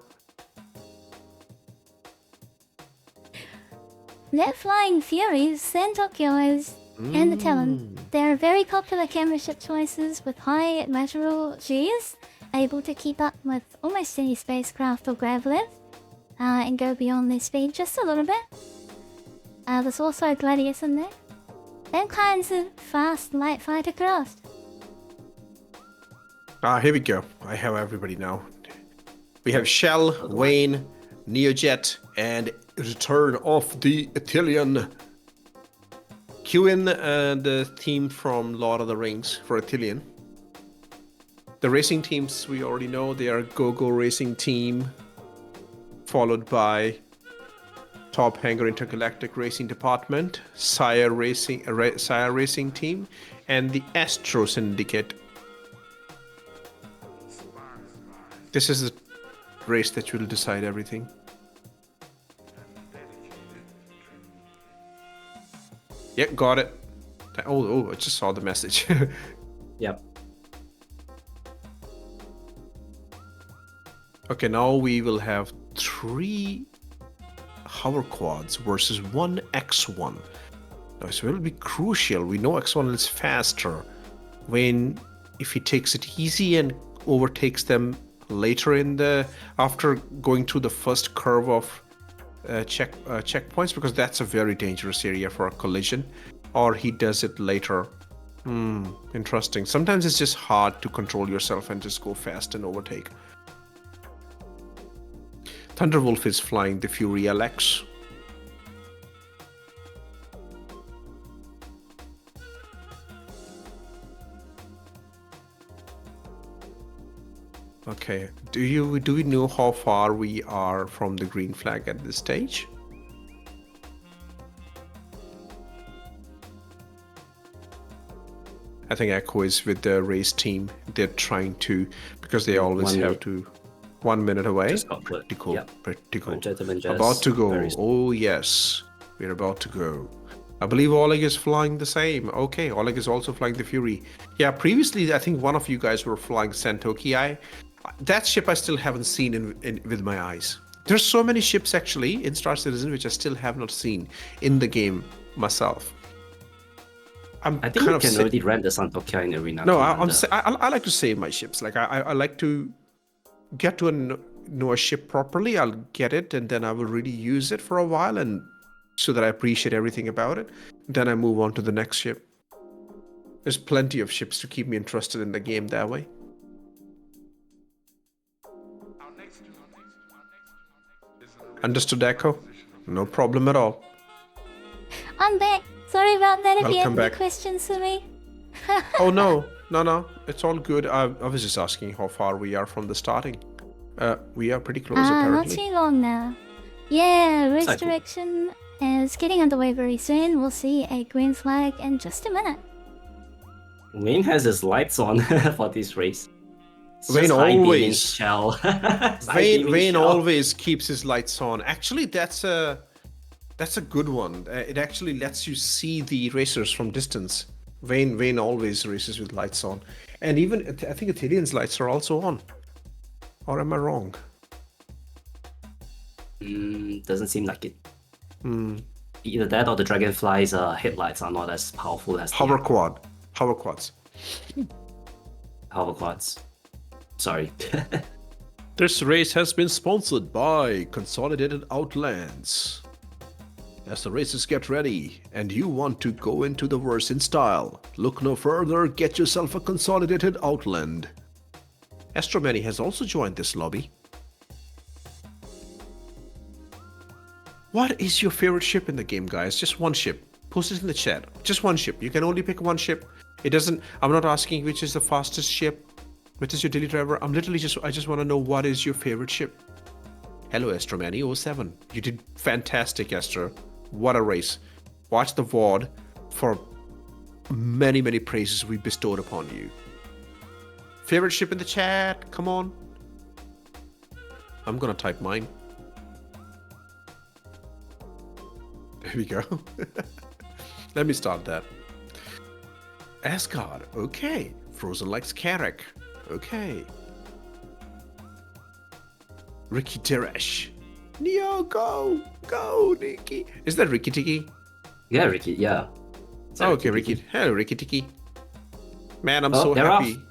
They're flying Furies, Santokyo's, and the Talon. They're very popular camera ship choices with high lateral Gs, able to keep up with almost any spacecraft or gravlev, and go beyond their speed just a little bit. There's also a Gladius in there. Them kinds of fast light fighter craft. Here we go. I have everybody now. We have Shell, Wayne, Neojet, and Return of the Ithilien. Cue in the team from Lord of the Rings for Ithilien. The racing teams we already know. They are Go-Go Racing Team, followed by Top Hanger Intergalactic Racing Department, Sire Racing Team, and the Astro Syndicate. This is the race that will decide everything. Yeah, got it. Oh, I just saw the message. Yep. Okay, now we will have 3 hover quads versus 1 X1. Now, so it will be crucial. We know X1 is faster. If he takes it easy and overtakes them later after going through the first curve of checkpoints, because that's a very dangerous area for a collision, or he does it later. Interesting. Sometimes it's just hard to control yourself and just go fast and overtake. Thunderwolf is flying the Fury LX. Okay, do we know how far we are from the green flag at this stage? I think Echo is with the race team. They're trying to, because they always 1 have minute. to 1 minute away. Just got put. Pretty cool. Yep. Pretty cool. Gentlemen, just About to go. very- Oh yes, we're about to go. I believe Oleg is flying the same. Okay, Oleg is also flying the Fury. Yeah, previously I think one of you guys were flying Santoki. That ship I still haven't seen with my eyes. There's so many ships actually in Star Citizen which I still have not seen in the game myself. I think you can already rent the Santokia in Arena. No, Commander. I like to save my ships. Like I like to get to know a ship properly. I'll get it and then I will really use it for a while, and so that I appreciate everything about it. Then I move on to the next ship. There's plenty of ships to keep me interested in the game that way. Understood, Echo? No problem at all. I'm back. Sorry about that if you have Welcome any back. questions for me. Oh no, it's all good. I was just asking how far we are from the starting. We are pretty close Not apparently. too long now. Yeah, race Cycle. direction is getting underway very soon. We'll see a green flag in just a minute. Wayne has his lights on for this race. It's Wayne just high beaming always. Shell. It's high beaming Wayne Shell. always keeps his lights on. Actually, that's a good one. It actually lets you see the racers from distance. Wayne always races with lights on, and even I think Ithilien's lights are also on. Or am I wrong? Doesn't seem like it. Either that or the Dragonfly's headlights are not as powerful as the Hover quads. hover quads. Sorry. This race has been sponsored by Consolidated Outlands. As the races get ready and you want to go into the verse in style, look no further, get yourself a Consolidated Outland. Astromani has also joined this lobby. What is your favorite ship in the game, guys? Just one ship. Post it in the chat. Just one ship. You can only pick one ship. I'm not asking which is the fastest ship, which is your daily driver. I just want to know what is your favorite ship. Hello, Astromani07. You did fantastic, Esther. What a race. Watch the VOD for many, many praises we bestowed upon you. Favorite ship in the chat. Come on. I'm gonna type mine. There we go. Let me start that. Asgard. Okay. Frozen likes Carrick. Okay. Ricky Teresh. Neo, go! Go, Nikki. Is that Ricky Tiki? Yeah, Ricky. Yeah. Oh, okay, Ricky. Hello, Ricky Tiki. Man, I'm Oh, so they're happy. off.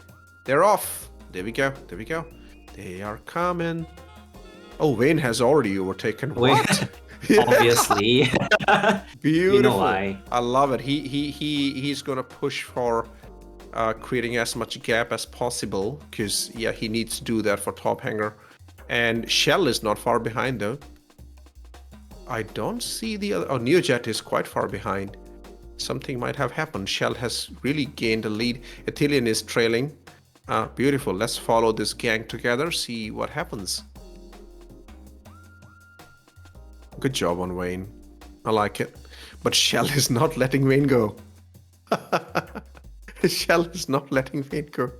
They're off. There we go. There we go. They are coming. Oh, Wayne has already overtaken. Wait. What? Obviously. Beautiful. You know why. I love it. He's gonna push for creating as much gap as possible because yeah, he needs to do that for top hanger. And Shell is not far behind though. I don't see the other. Oh, Neojet is quite far behind. Something might have happened. Shell has really gained a lead. Athelian is trailing. Beautiful. Let's follow this gang together. See what happens. Good job on Wayne. I like it. But Shell is not letting Wayne go. Shell is not letting Wayne go.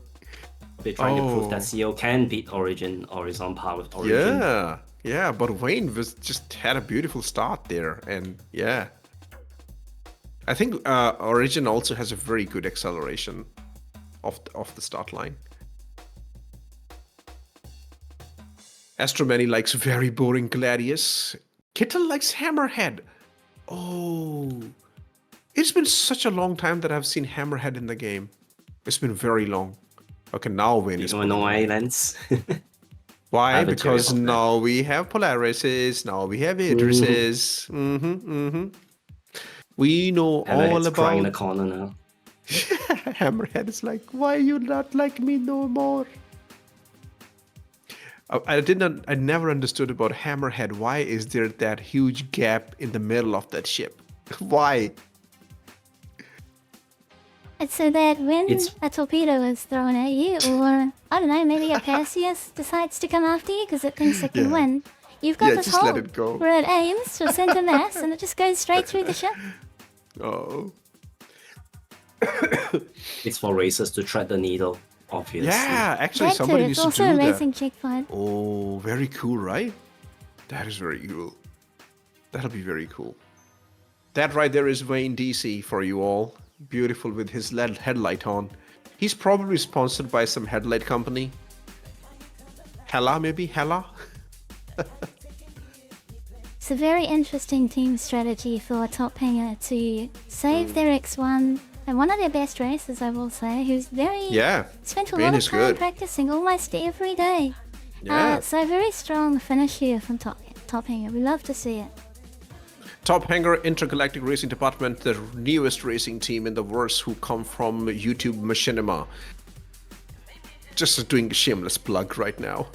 They're trying to prove Oh. that CO can beat Origin or is on par with Origin. Yeah, but Wayne was just had a beautiful start there, and yeah. I think Origin also has a very good acceleration of the start line. Astromany likes very boring Gladius. Kittle likes Hammerhead. Oh, it's been such a long time that I've seen Hammerhead in the game. It's been very long. Okay, now Wayne is. Even no islands. Why? have a theory Because about that. now we have Polarises, now we have Idrises. We know all Hammerhead's crying in the about corner now. Hammerhead is like, why you not like me no more? I never understood about Hammerhead. Why is there that huge gap in the middle of that ship? Why? It's so that when It's- a torpedo is thrown at you, or I don't know, maybe a Perseus decides to come after you because it thinks it can Yeah. win, you've got Yeah, this just hole let it go. where it aims to center mass and it just goes straight through the ship. Oh. It's for racers to thread the needle, obviously. Yeah, actually That too, somebody it's needs to also do a that. racing checkpoint. Oh, very cool, right? That is very cool. That'll be very cool. That right there is Wayne DC for you all. Beautiful with his LED headlight on. He's probably sponsored by some headlight company. Hella, maybe? Hella? It's a very interesting team strategy for Top Hanger to save their X1 and one of their best racers, I will say, who's very Yeah. spent a Wayne lot of is time good. practicing almost every day. Yeah. So very strong finish here from Top Hanger. We love to see it. Top Hanger Intergalactic Racing Department, the newest racing team in the verse who come from YouTube Machinima. Just doing a shameless plug right now.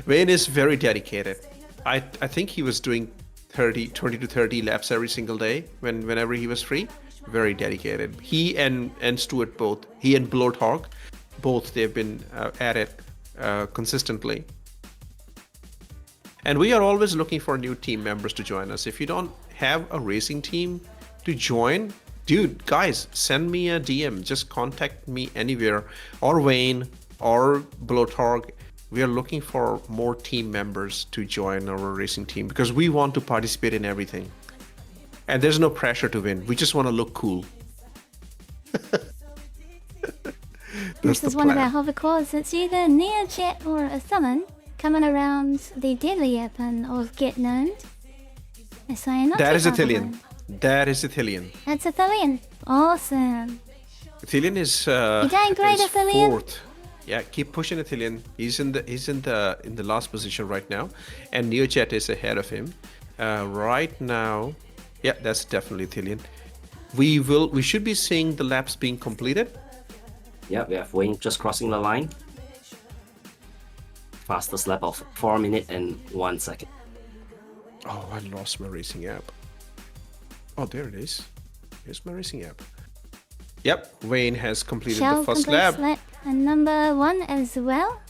Wayne is very dedicated. I think he was doing 20 to 30 laps every single day whenever he was free. Very dedicated. He and Stuart both, he and Bloodhog, both they've been at it consistently. And we are always looking for new team members to join us. If you don't have a racing team to join, dude, guys, send me a DM. Just contact me anywhere, or Wayne, or Blotarg. We are looking for more team members to join our racing team because we want to participate in everything. And there's no pressure to win. We just want to look cool. This is one of our hover cores. It's either near Jet or a summon coming around the deadly weapon of Get Gnomed. So you're not That too is far Athelian. behind. That is Athelian. That's Athelian. Awesome. Athelian is You're doing great, is Athelian. fourth. Yeah, keep pushing Athelian. He's in the last position right now, and Neojet is ahead of him. Right now, yeah, that's definitely Athelian. We should be seeing the laps being completed. Yeah, we have Wayne just crossing the line. Fastest lap of 4 minutes and 1 second. Oh, I lost my racing app. Oh, there it is. Here's my racing app. Yep, Wayne has completed Shell the first completes lap. lap and number 1 as well.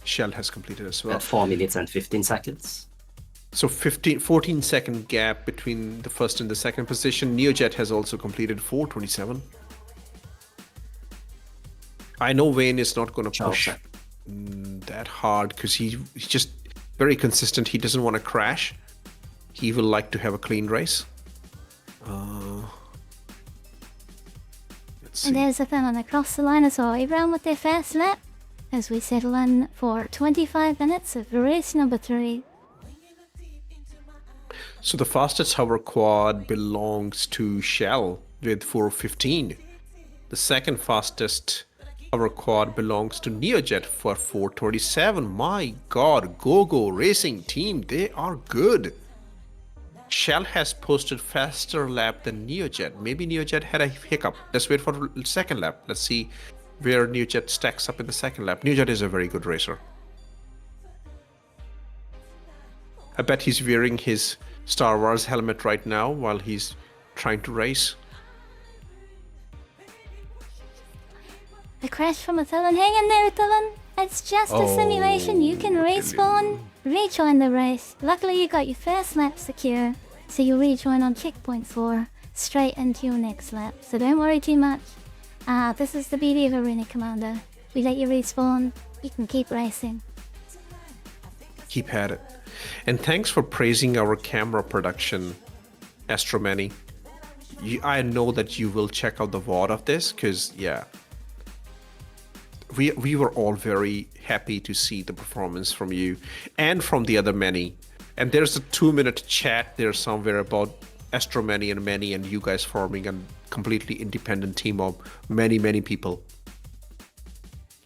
Shell has completed as well. At 4 minutes and 15 seconds. So 14-second gap between the first and the second position. Neojet has also completed 4:27. I know Wayne is not going to Charles. push that hard because he's just very consistent. He doesn't want to crash. He will like to have a clean race. Let's see. And there's a Finland across the line as well. Everyone with their first lap as we settle in for 25 minutes of race number 3. So the fastest hover quad belongs to Shell with 4:15. The second fastest hover quad belongs to Neojet for 4:27. My God, GoGo Racing team, they are good. Shell has posted faster lap than Neojet. Maybe Neojet had a hiccup. Let's wait for the second lap. Let's see where Neojet stacks up in the second lap. Neojet is a very good racer. I bet he's wearing his Star Wars helmet right now while he's trying to race. The crash from a Thulin. Hang in there, Thulin. It's just a simulation. You can respawn, rejoin the race. Luckily, you got your first lap secure, so you'll rejoin on checkpoint 4, straight into your next lap. So don't worry too much. This is the beauty of Arena Commander. We let you respawn. You can keep racing. Keep at it. And thanks for praising our camera production, Astromani. I know that you will check out the VOD of this, because, yeah, we were all very happy to see the performance from you and from the other many. And there's a 2-minute chat there somewhere about Astromani and Many and you guys forming a completely independent team of many, many people.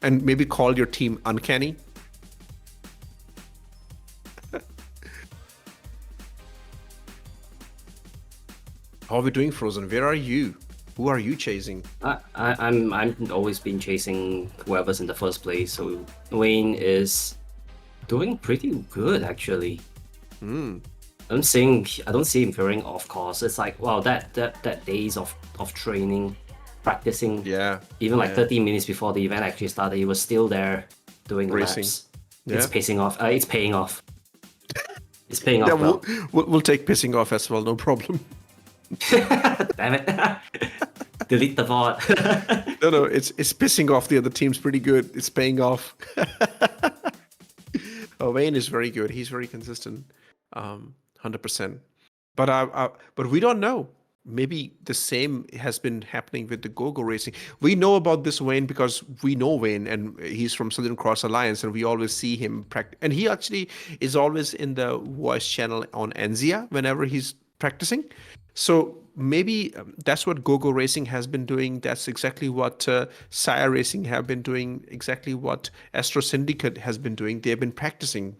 And maybe call your team Uncanny. How are we doing, Frozen? Where are you? Who are you chasing? I'm always been chasing whoever's in the first place. So Wayne is doing pretty good actually. I don't see him veering off course. It's like wow, that days of training, practicing. Yeah. Even like 30 minutes before the event actually started, he was still there doing Racing. laps. Yeah. It's pacing off. It's paying off. It's paying off. Yeah, Well. we'll take pissing off as well, no problem. Damn it! Delete the VOD. No, it's pissing off the other teams pretty good. It's paying off. Oh, Wayne is very good. He's very consistent, 100%. But we don't know. Maybe the same has been happening with the GoGo Racing. We know about this Wayne because we know Wayne, and he's from Southern Cross Alliance, and we always see him practice. And he actually is always in the voice channel on Enzia whenever he's practicing. So maybe that's what GoGo Racing has been doing. That's exactly what Sire Racing have been doing. Exactly what Astro Syndicate has been doing. They've been practicing.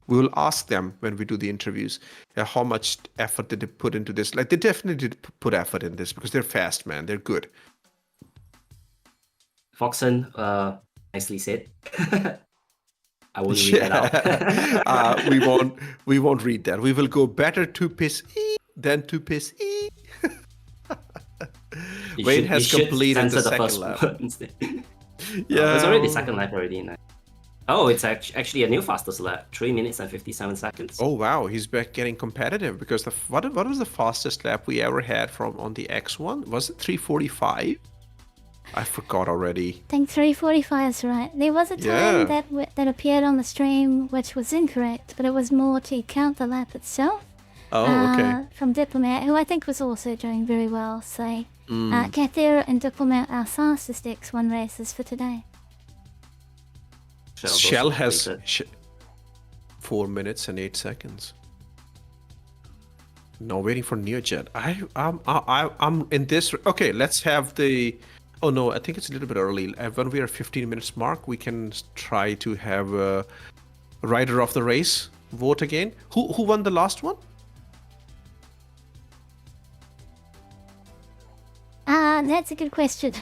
We will ask them when we do the interviews how much effort did they put into this. Like they definitely did put effort in this because they're fast, man. They're good. Foxen, nicely said. I won't read that out. We won't read that. We will go better to piss than to piss. Wayne has completed the second lap. Yeah, it's already second lap already. Now. Oh, it's actually a new fastest lap, 3 minutes and 57 seconds. Oh wow, he's back getting competitive because what was the fastest lap we ever had from on the X1? Was it 3:45? I forgot already. I think 3:45 is right. There was a time that appeared on the stream which was incorrect, but it was more to count the lap itself. Oh, okay. From Diplomat, who I think was also doing very well. So, Kathir and Diplomat are fastest X1 races for today. Shell has 4 minutes and 8 seconds. No, waiting for Neojet. I'm in this. Okay, let's have the. Oh no, I think it's a little bit early. When we are 15 minutes mark, we can try to have a rider of the race vote again. Who won the last one? That's a good question.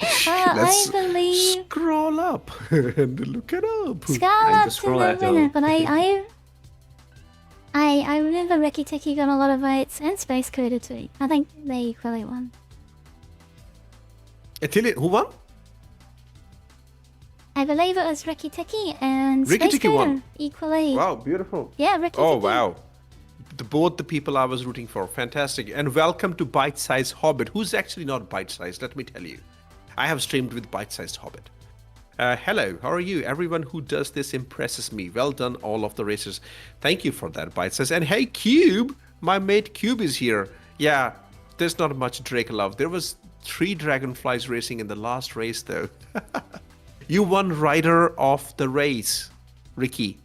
Let's I believe scroll up and look it up. Scarlet to scroll the out, yo. winner, but I remember Ricky Tiki got a lot of votes and Space Coda too. I think they equally won. Who won? I believe it was Ricky Tiki and Ricky Space Tiki Coda won. equally. Wow, beautiful. Yeah, Ricky Oh, Tiki. wow. Both the people I was rooting for. Fantastic. And welcome to Bite Size Hobbit, who's actually not bite sized, let me tell you. I have streamed with Bite-Sized Hobbit. Hello, how are you? Everyone who does this impresses me. Well done, all of the racers. Thank you for that, Bite-Sized. And hey, Cube! My mate Cube is here. Yeah, there's not much Drake love. There was 3 dragonflies racing in the last race, though. You won rider of the race, Ricky.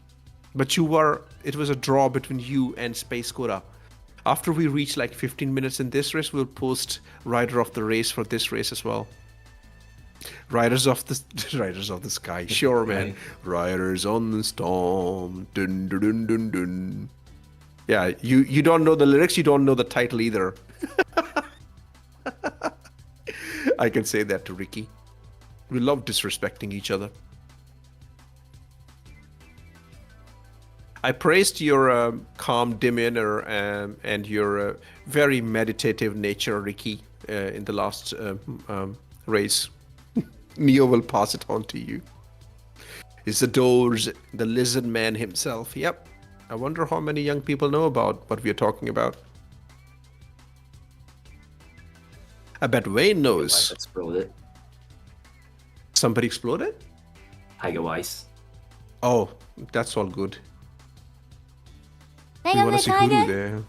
But it was a draw between you and Space Coda. After we reach like 15 minutes in this race, we'll post rider of the race for this race as well. Riders of the sky. Sure, man. Riders on the storm. Dun, dun, dun, dun, dun. Yeah, you don't know the lyrics, you don't know the title either. I can say that to Ricky. We love disrespecting each other. I praised your calm demeanor and your very meditative nature, Ricky, in the last race. Neo will pass it on to you. It's the lizard man himself. Yep. I wonder how many young people know about what we are talking about. I bet Wayne knows. Exploded. Somebody exploded? Tiger Wise. Oh, that's all good. Hang We on want the to see who tiger. there.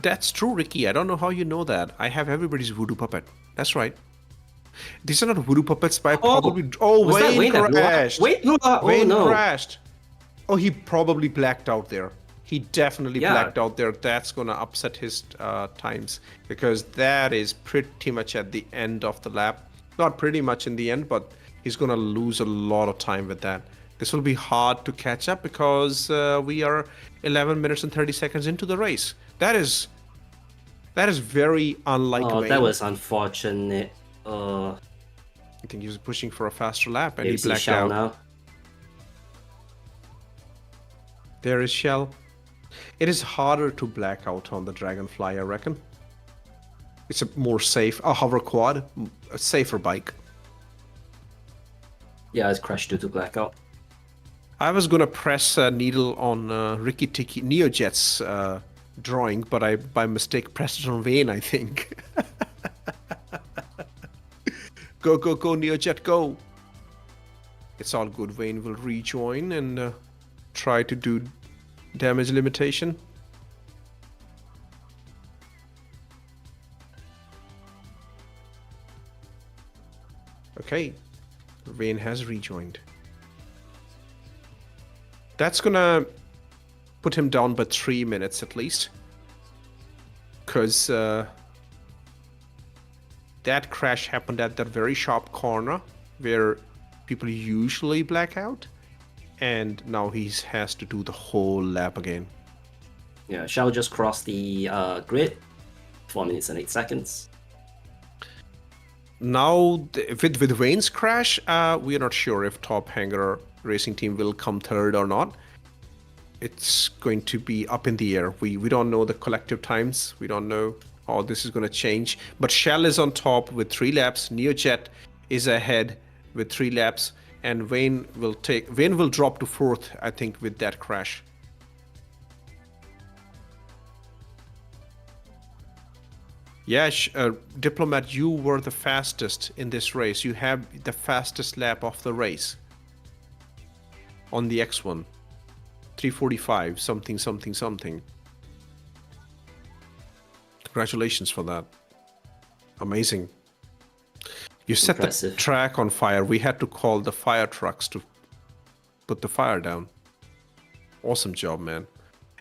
That's true, Ricky. I don't know how you know that. I have everybody's voodoo puppet. That's right. These are not voodoo puppets, but I probably. Oh, Was that Wayne that blew up? crashed. Wayne blew up. Oh Wayne no. crashed. Oh, he probably blacked out there. He definitely Yeah. blacked out there. That's gonna upset his times because that is pretty much at the end of the lap. Not pretty much in the end, but he's gonna lose a lot of time with that. This will be hard to catch up because we are 11 minutes and 30 seconds into the race. That is very unlike Oh, Wayne. that was unfortunate. I think he was pushing for a faster lap and There he you see blacked Shell out. now. There is Shell. It is harder to black out on the Dragonfly, I reckon. It's a more safe, a hover quad, a safer bike. Yeah, it's crashed due to blackout. I was gonna press a needle on Ricky Tiki Neojet's drawing, but I by mistake pressed it on Vane, I think. Go, go, go, Neojet, go! It's all good. Vane will rejoin and try to do damage limitation. Okay, Vane has rejoined. That's gonna put him down by 3 minutes at least. Because that crash happened at that very sharp corner where people usually black out. And now he has to do the whole lap again. Yeah, Shell just crossed the grid. 4 minutes and 8 seconds. Now, with Wayne's crash, we are not sure if Top Hanger Racing Team will come third or not. It's going to be up in the air. We don't know the collective times. We don't know how this is going to change. But Shell is on top with 3 laps. Neojet is ahead with 3 laps. And Wayne will drop to 4th, I think, with that crash. Yeah, Diplomat, you were the fastest in this race. You have the fastest lap of the race on the X1. 3:45, something, something, something. Congratulations for that. Amazing. You set Impressive. the track on fire. We had to call the fire trucks to put the fire down. Awesome job, man.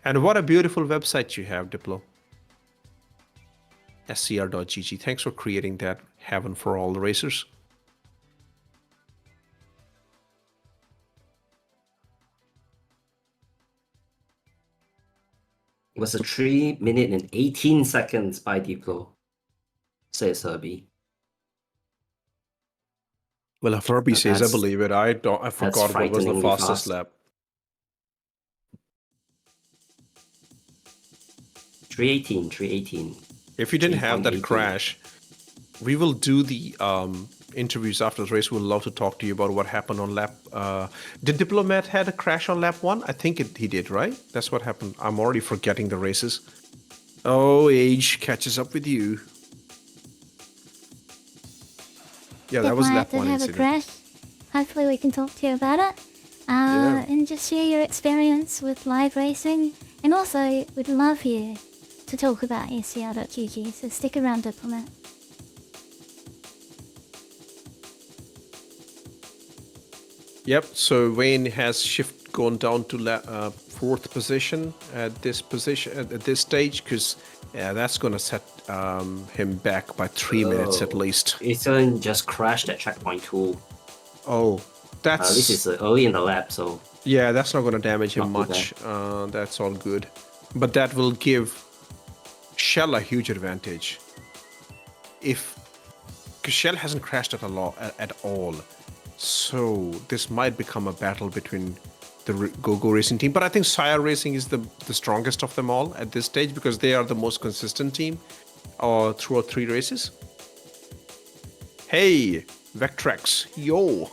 And what a beautiful website you have, Diplo. scr.gg. Thanks for creating that heaven for all the racers. It was a 3 minute and 18 seconds by Diplo, says Herbie. Well, if Herbie says I That's- believe it. I forgot what was the frighteningly fastest fast. lap. 318, 318. If you didn't have that 3.18. crash, we will do the interviews after the race. We'd love to talk to you about what happened on lap. Did Diplomat had a crash on lap 1? I think he did, right? That's what happened. I'm already forgetting the races. Oh, age catches up with you. Yeah, that was Might lap did one have a incident. crash. Hopefully we can talk to you about it. Yeah. And just share your experience with live racing. And also, we'd love you to talk about SCR.GG, so stick around, Diplomat. Yep. So Wayne has gone down to fourth position at this stage because that's gonna set him back by 3 minutes at Oh, least. Ethan just crashed at checkpoint 2. Oh, This is that's early in the lap, so yeah. That's not gonna damage him Not too much. That's all good, but that will give Shell a huge advantage. Because Shell hasn't crashed at all. So this might become a battle between the GoGo Racing team. But I think Sire Racing is the strongest of them all at this stage because they are the most consistent team throughout 3 races. Hey, Vectrex, yo.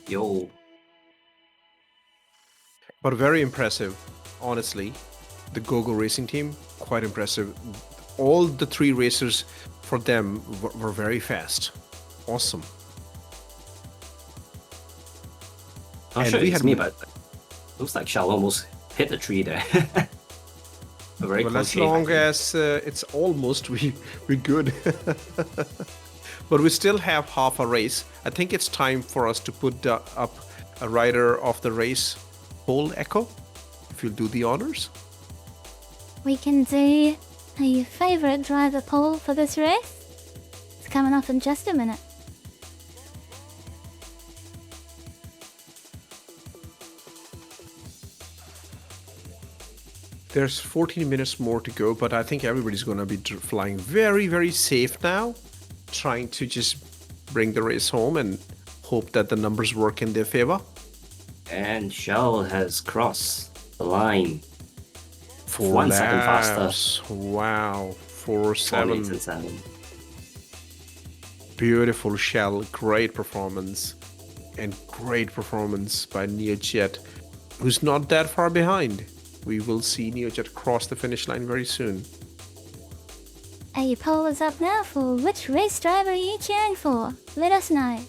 yo. But very impressive, honestly. The GoGo Racing team, quite impressive. All the 3 racers for them were very fast. Awesome. Not And sure we it's had- me, but looks like Shell almost hit the tree there. A very Well, close as game, I long think. as it's almost we good. But we still have half a race. I think it's time for us to put up a rider of the race poll, Echo. If you'll do the honors. We can do a favorite driver poll for this race. It's coming up in just a minute. There's 14 minutes more to go, but I think everybody's going to be flying very, very safe now, trying to just bring the race home and hope that the numbers work in their favor. And Shell has crossed the line. 4 1 second faster. laps. Wow, 4 4 7. minutes and 7. Beautiful Shell, great performance, and great performance by NeoJet, who's not that far behind. We will see NeoJet cross the finish line very soon. A poll is up now for which race driver are you cheering for? Let us know.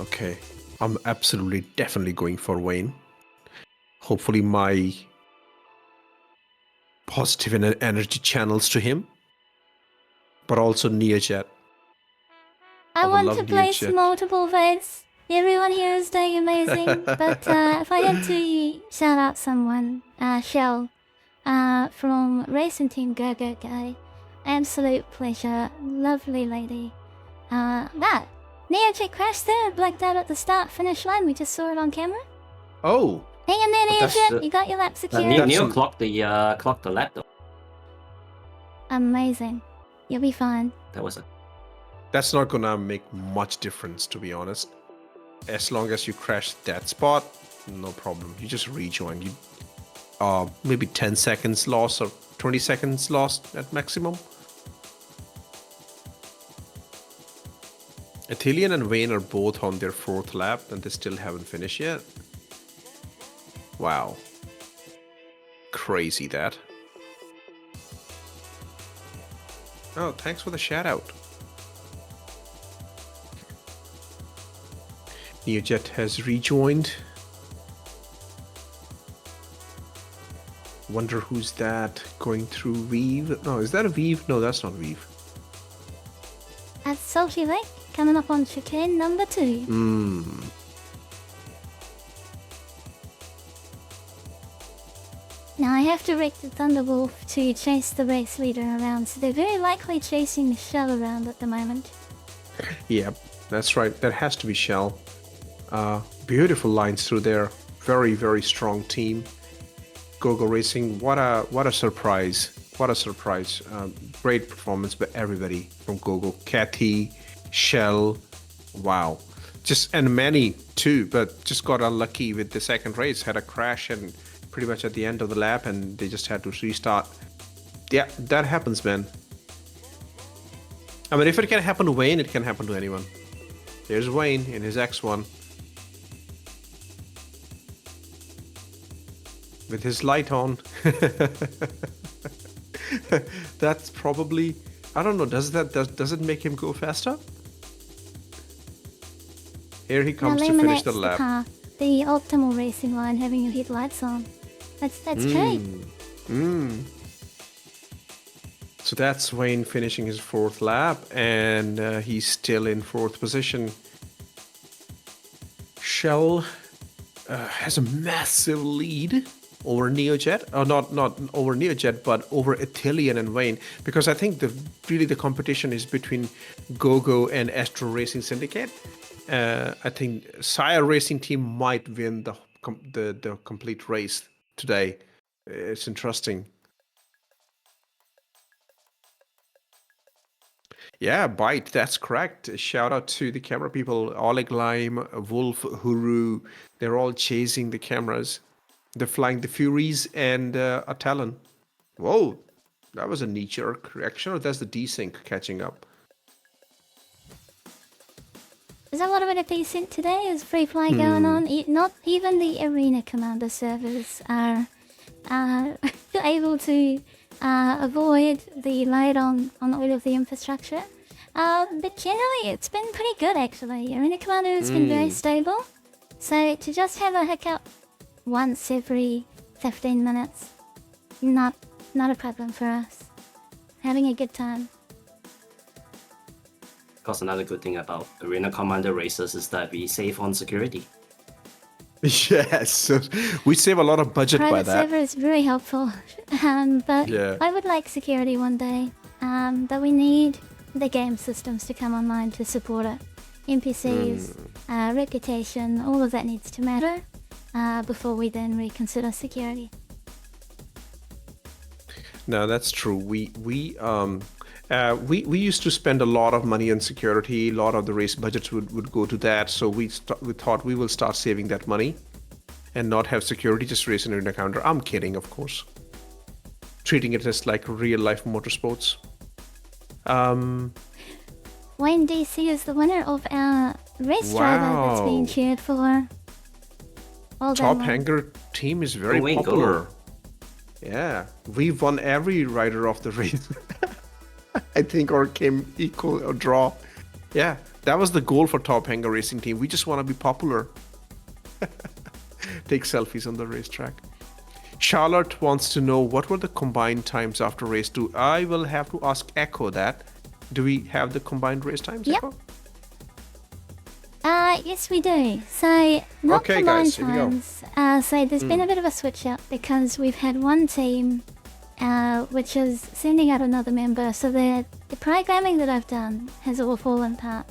Okay, I'm absolutely definitely going for Wayne. Hopefully my positive energy channels to him, but also NeoJet. I would want love to place NeoJet. multiple votes. Everyone here is doing amazing, but if I had to shout out someone, Shell, from Racing Team Go Go Go, absolute pleasure, lovely lady. That NeoJet crashed there and blacked out at the start finish line. We just saw it on camera. Oh, Hang in there, But that's NeoJet. the- You got your lap secured. Neo That's clocked the lap though. Amazing. You'll be fine. That was a that's not gonna make much difference, to be honest. As long as you crash that spot, no problem. You just rejoin. You maybe 10 seconds lost or 20 seconds lost at maximum. Athelian and Wayne are both on their 4th lap and they still haven't finished yet. Wow. Crazy that. Oh, thanks for the shout out. NeoJet has rejoined. Wonder who's that going through Weave? No, is that a Weave? No, that's not Weave. At Salty Lake, coming up on chicane number 2. Now I have directed Thunderwolf to chase the race leader around, so they're very likely chasing Michelle around at the moment. Yep, that's right. That has to be Shell. Beautiful lines through there. Very, very strong team. GoGo Racing, what a surprise. What a surprise. Great performance by everybody from GoGo. Kathy, Shell, wow. And many too, but just got unlucky with the second race. Had a crash and pretty much at the end of the lap and they just had to restart. Yeah, that happens, man. I mean, if it can happen to Wayne, it can happen to anyone. Here's Wayne in his X1. with his light on. That's probably, I don't know, does it make him go faster? Here he comes to finish eliminates the lap. path, the optimal racing line, having your headlights on. That's great. So that's Wayne finishing his 4th lap, and he's still in 4th position. Shell has a massive lead over Neojet, or not over Neojet, but over Italian and Wayne, because I think the competition is between GoGo and Astro Racing Syndicate. I think Sire Racing Team might win the complete race today. It's interesting. Yeah, Byte, that's correct. Shout out to the camera people, Oleg Lime, Wolf, Huru. They're all chasing the cameras. They're flying the Furies and a Talon. Whoa, that was a knee-jerk reaction, or that's the desync catching up? There's a lot of it decent today. There's free fly going on. Not even the arena commander servers are able to avoid the load on all of the infrastructure. But generally, it's been pretty good actually. Arena commander has been very stable. So to just have a hiccup once every 15 minutes, not a problem for us. Having a good time. Of course, another good thing about Arena Commander races is that we save on security. Yes, so we save a lot of budget by Private that. server is very helpful. But Yeah. I would like security one day. But we need the game systems to come online to support it. NPCs, reputation, all of that needs to matter before we then reconsider security. No, that's true. We used to spend a lot of money on security. A lot of the race budgets would go to that. So we thought we will start saving that money and not have security, just race in an counter. I'm kidding, of course. Treating it as like real life motorsports. Wayne DC is the winner of our race driver that's being Wow. cheered for. Well done, Top Wayne. Hanger team is very Go Wayne, go. popular. Yeah, we've won every rider of the race. I think, or came equal or draw. Yeah, that was the goal for Top Hanger Racing Team. We just want to be popular. Take selfies on the racetrack. Charlotte wants to know what were the combined times after race 2. I will have to ask Echo that. Do we have the combined race times, Yep. Echo? Yes, we do. So, not Okay, combined guys, here we go. times. So there's been a bit of a switch up because we've had one team which is sending out another member. So the programming that I've done has all fallen apart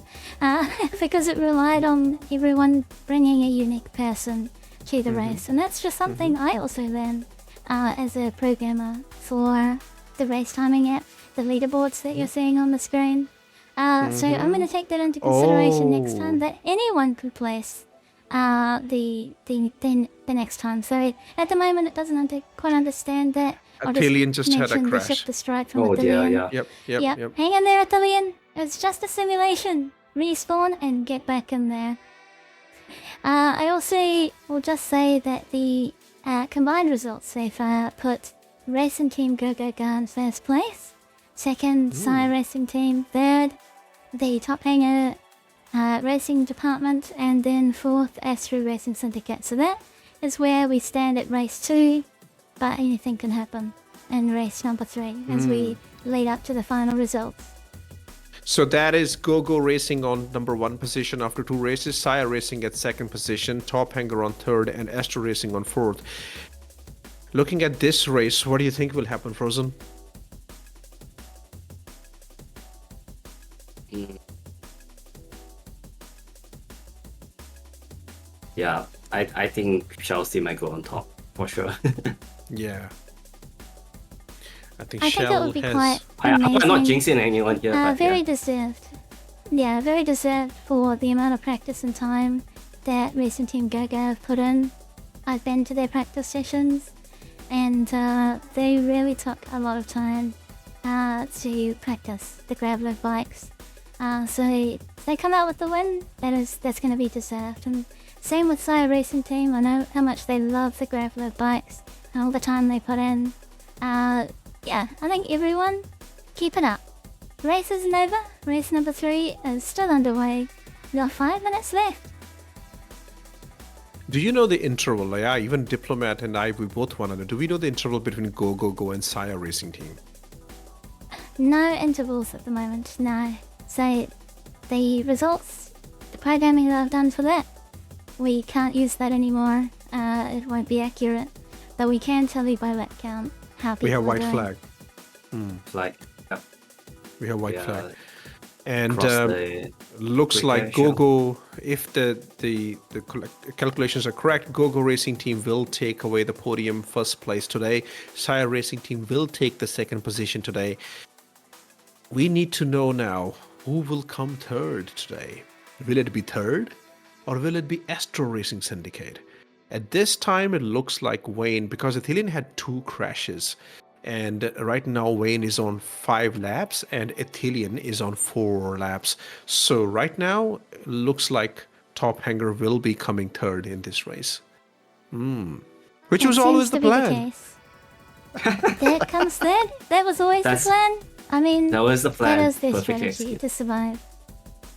because it relied on everyone bringing a unique person to the race. And that's just something I also learned as a programmer for the race timing app, the leaderboards that you're seeing on the screen. So I'm going to take that into consideration next time, that anyone could place the next time. So at the moment it doesn't quite understand that. I'll Attilian just had a mention crash. The ship destroyed from Oh dear, Attilian. yeah. Yep. Hang in there, Attilian. It's just a simulation. Respawn and get back in there. I also will just say that the combined results so far put Racing Team Go Go Go in first place, second Sire Racing Team, third the Top Hanger Racing Department, and then fourth Astro Racing Syndicate. So that is where we stand at race 2, but anything can happen in race number 3 as we lead up to the final results. So that is GoGo Racing on number 1 position after 2 races, Sire Racing at 2nd position, Top Hanger on 3rd, and Astro Racing on 4th. Looking at this race, what do you think will happen, Frozen? Yeah, I think Chelsea might go on top for sure. Yeah. I think I think it Shell would be has... quite I'm not amazing. jinxing anyone here. but Very yeah. deserved. Yeah, very deserved for the amount of practice and time that Racing Team GoGo have put in. I've been to their practice sessions, and they really took a lot of time to practice the graveler bikes. So if they come out with the win, that's going to be deserved. And same with Sire Racing Team. I know how much they love the graveler bikes and all the time they put in. Yeah, I think everyone, keep it up. Race isn't over. Race number 3 is still underway. We got 5 minutes left. Do you know the interval? Yeah, even Diplomat and I, we both want to know. Do we know the interval between Go Go Go and Sire Racing Team? No intervals at the moment, no. So the results, the programming that I've done for that, we can't use that anymore. It won't be accurate. But we can tell you by lap count how people We have are white doing. flag. Like, We have white yeah, flag. And across the looks quick like shell. GoGo, if the calculations are correct, GoGo Racing Team will take away the podium first place today. Sire Racing Team will take the second position today. We need to know now who will come third today. Will it be third or will it be Astro Racing Syndicate? At this time, it looks like Wayne, because Athelian had 2 crashes. And right now, Wayne is on 5 laps and Athelian is on 4 laps. So right now, it looks like Top Hanger will be coming third in this race. Which That was seems always to the be plan. That comes third. That was always That's- the plan. I mean, That was the plan. that is their Perfectly strategy executed. to survive.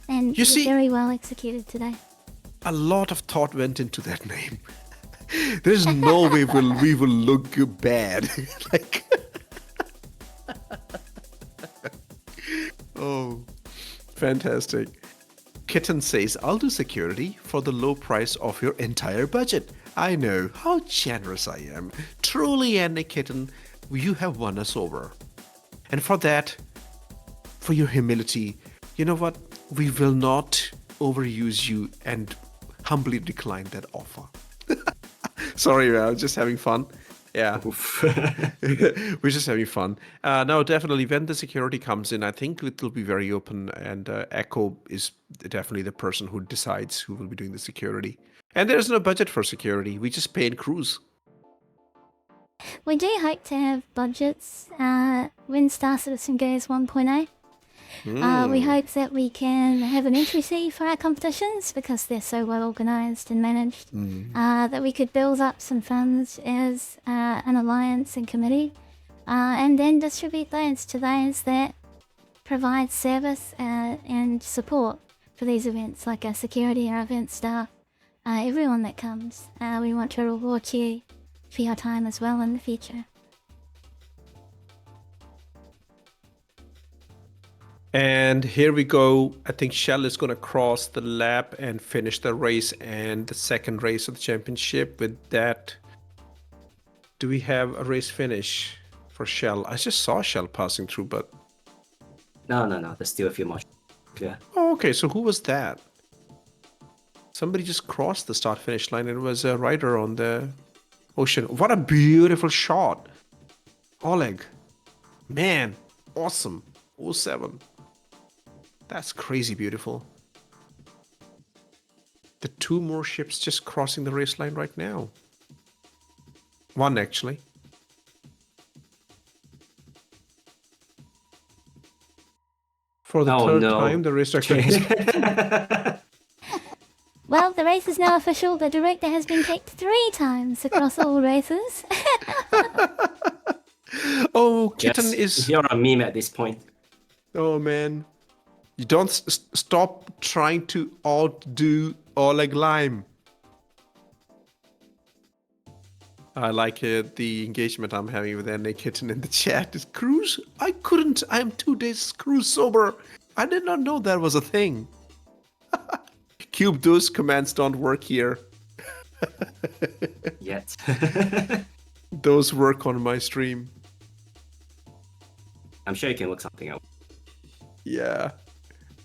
And You it's see- very well executed today. A lot of thought went into that name. There's no way we will look bad. Like, oh, fantastic. Kitten says, I'll do security for the low price of your entire budget. I know how generous I am. Truly, Annie Kitten, you have won us over. And for that, for your humility, you know what? We will not overuse you and humbly decline that offer. Sorry, man, I'm just having fun. Yeah. We're just having fun. No, definitely, when the security comes in, I think it will be very open, and Echo is definitely the person who decides who will be doing the security. And there's no budget for security. We just pay in crews. We do hope to have budgets when Star Citizen goes 1.0. We hope that we can have an entry fee for our competitions because they're so well organised and managed. That we could build up some funds as an alliance and committee, and then distribute those to those that provide service and support for these events, like our security, our event staff, everyone that comes. We want to reward you for your time as well in the future. And here we go. I think Shell is going to cross the lap and finish the race and the second race of the championship. With that, do we have a race finish for Shell? I just saw Shell passing through, but... No. There's still a few more. Yeah. Oh, okay. So who was that? Somebody just crossed the start-finish line and it was a rider on the ocean. What a beautiful shot. Oleg. Man, awesome. 07. That's crazy beautiful. The 2 more ships just crossing the race line right now. 1 actually. For the Oh, third no. time, the race director is... Well, the race is now official. The director has been kicked 3 times across all races. Oh, Kitten Yes, is... You're a meme at this point. Oh, man. You don't stop trying to outdo Oleg Lime. I like the engagement I'm having with NA Kitten in the chat. Is cruise? I couldn't. I'm 2 days cruise sober. I did not know that was a thing. Cube, those commands don't work here. Yet. Those work on my stream. I'm sure you can work something out. Yeah.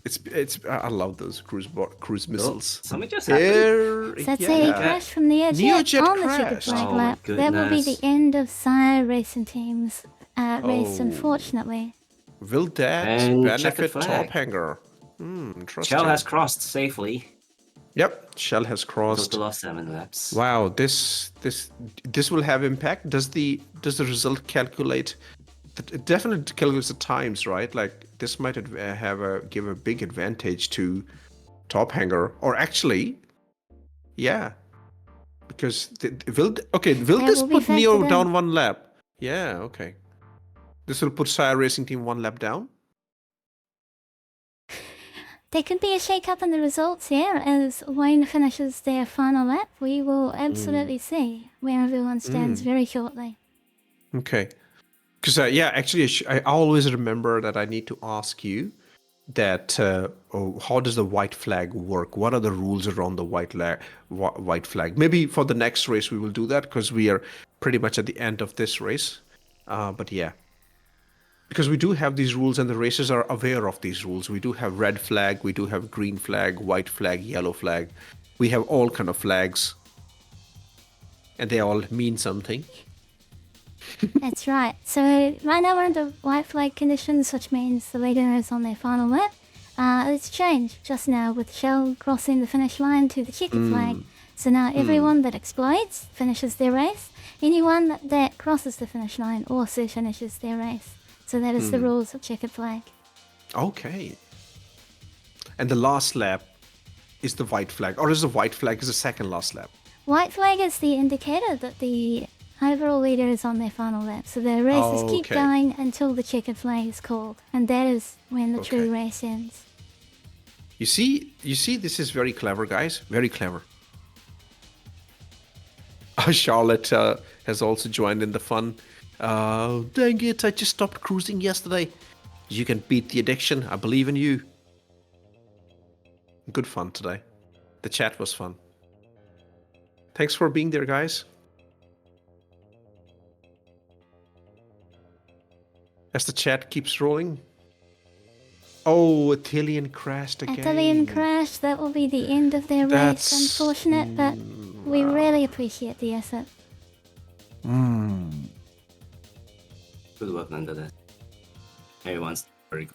It's. I love those cruise missiles. Something just happened. There, That's a crash from the Neojet Neojet on the checkered crashed. flag Oh my lap. That will be the goodness. end of Sire Racing Team's race, Oh. unfortunately. Will that And benefit checkered flag. Top Hanger? Interesting. Shell has crossed safely. Yep, Shell has crossed. Total of 7 laps. Wow, this will have impact. Does the result calculate it definitely calculates the times, right? Like this might give a big advantage to Top Hanger, or actually, yeah, because will That this will be put Neo factored in. down one lap? Yeah, okay. This will put Sire Racing Team one lap down. There could be a shake-up in the results here as Wayne finishes their final lap. We will absolutely see where everyone stands very shortly. Okay. Because yeah, actually, I always remember that I need to ask you that how does the white flag work? What are the rules around the white flag? Maybe for the next race we will do that because we are pretty much at the end of this race. But yeah, because we do have these rules and the racers are aware of these rules. We do have red flag, we do have green flag, white flag, yellow flag. We have all kind of flags, and they all mean something. That's right. So right now we're under white flag conditions, which means the leader is on their final lap. It's changed just now with Shell crossing the finish line to the checkered flag. So now everyone that explodes finishes their race. Anyone that crosses the finish line also finishes their race. So that is the rules of checkered flag. Okay. And the last lap is the white flag, or is the white flag is the second last lap? White flag is the indicator that the overall leader is on their final lap. So the races keep okay. going until the checkered flag is called. And that is when the true Okay. race ends. You see, this is very clever, guys. Very clever. Charlotte has also joined in the fun. Dang it, I just stopped cruising yesterday. You can beat the addiction. I believe in you. Good fun today. The chat was fun. Thanks for being there, guys. As the chat keeps rolling. Oh, Athelian crashed again. Italian crash, that will be the end of their race. That's- Unfortunate, but we really appreciate the effort. Good work nonetheless. Everyone's very good.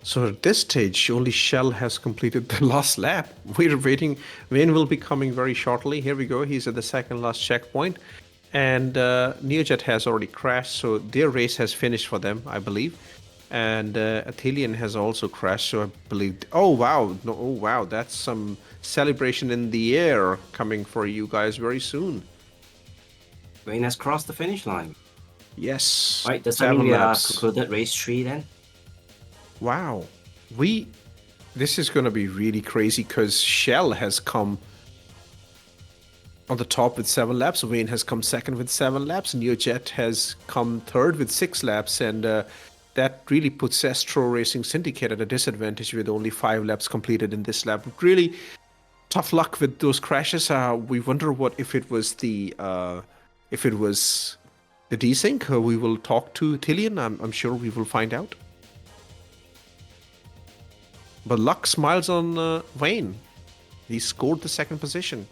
So at this stage, only Shell has completed the last lap. We're waiting. Wayne will be coming very shortly. Here we go. He's at the second last checkpoint. And Neojet has already crashed, so their race has finished for them, I believe. And Athelian has also crashed, so I believe... Oh, wow. No, oh, wow. That's some celebration in the air coming for you guys very soon. Wayne has crossed the finish line. Yes. Right, does that mean 7 we are laps. concluded race 3 then? Wow. This is going to be really crazy because Shell has come on the top with 7 laps. Wayne has come second with 7 laps. Neojet has come third with 6 laps. And that really puts Astro Racing Syndicate at a disadvantage with only 5 laps completed in this lap. Really tough luck with those crashes. We wonder what if it was the desync. We will talk to Tillian. I'm sure we will find out. But luck smiles on Wayne. He scored the second position.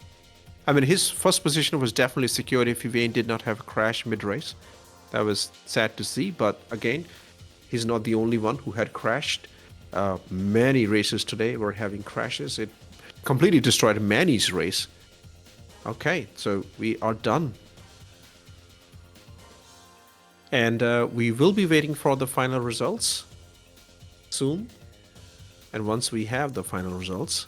I mean, his first position was definitely secured if Wayne did not have a crash mid-race. That was sad to see, but again, he's not the only one who had crashed. Many races today were having crashes. It completely destroyed Manny's race. Okay, so we are done. And we will be waiting for the final results soon. And once we have the final results,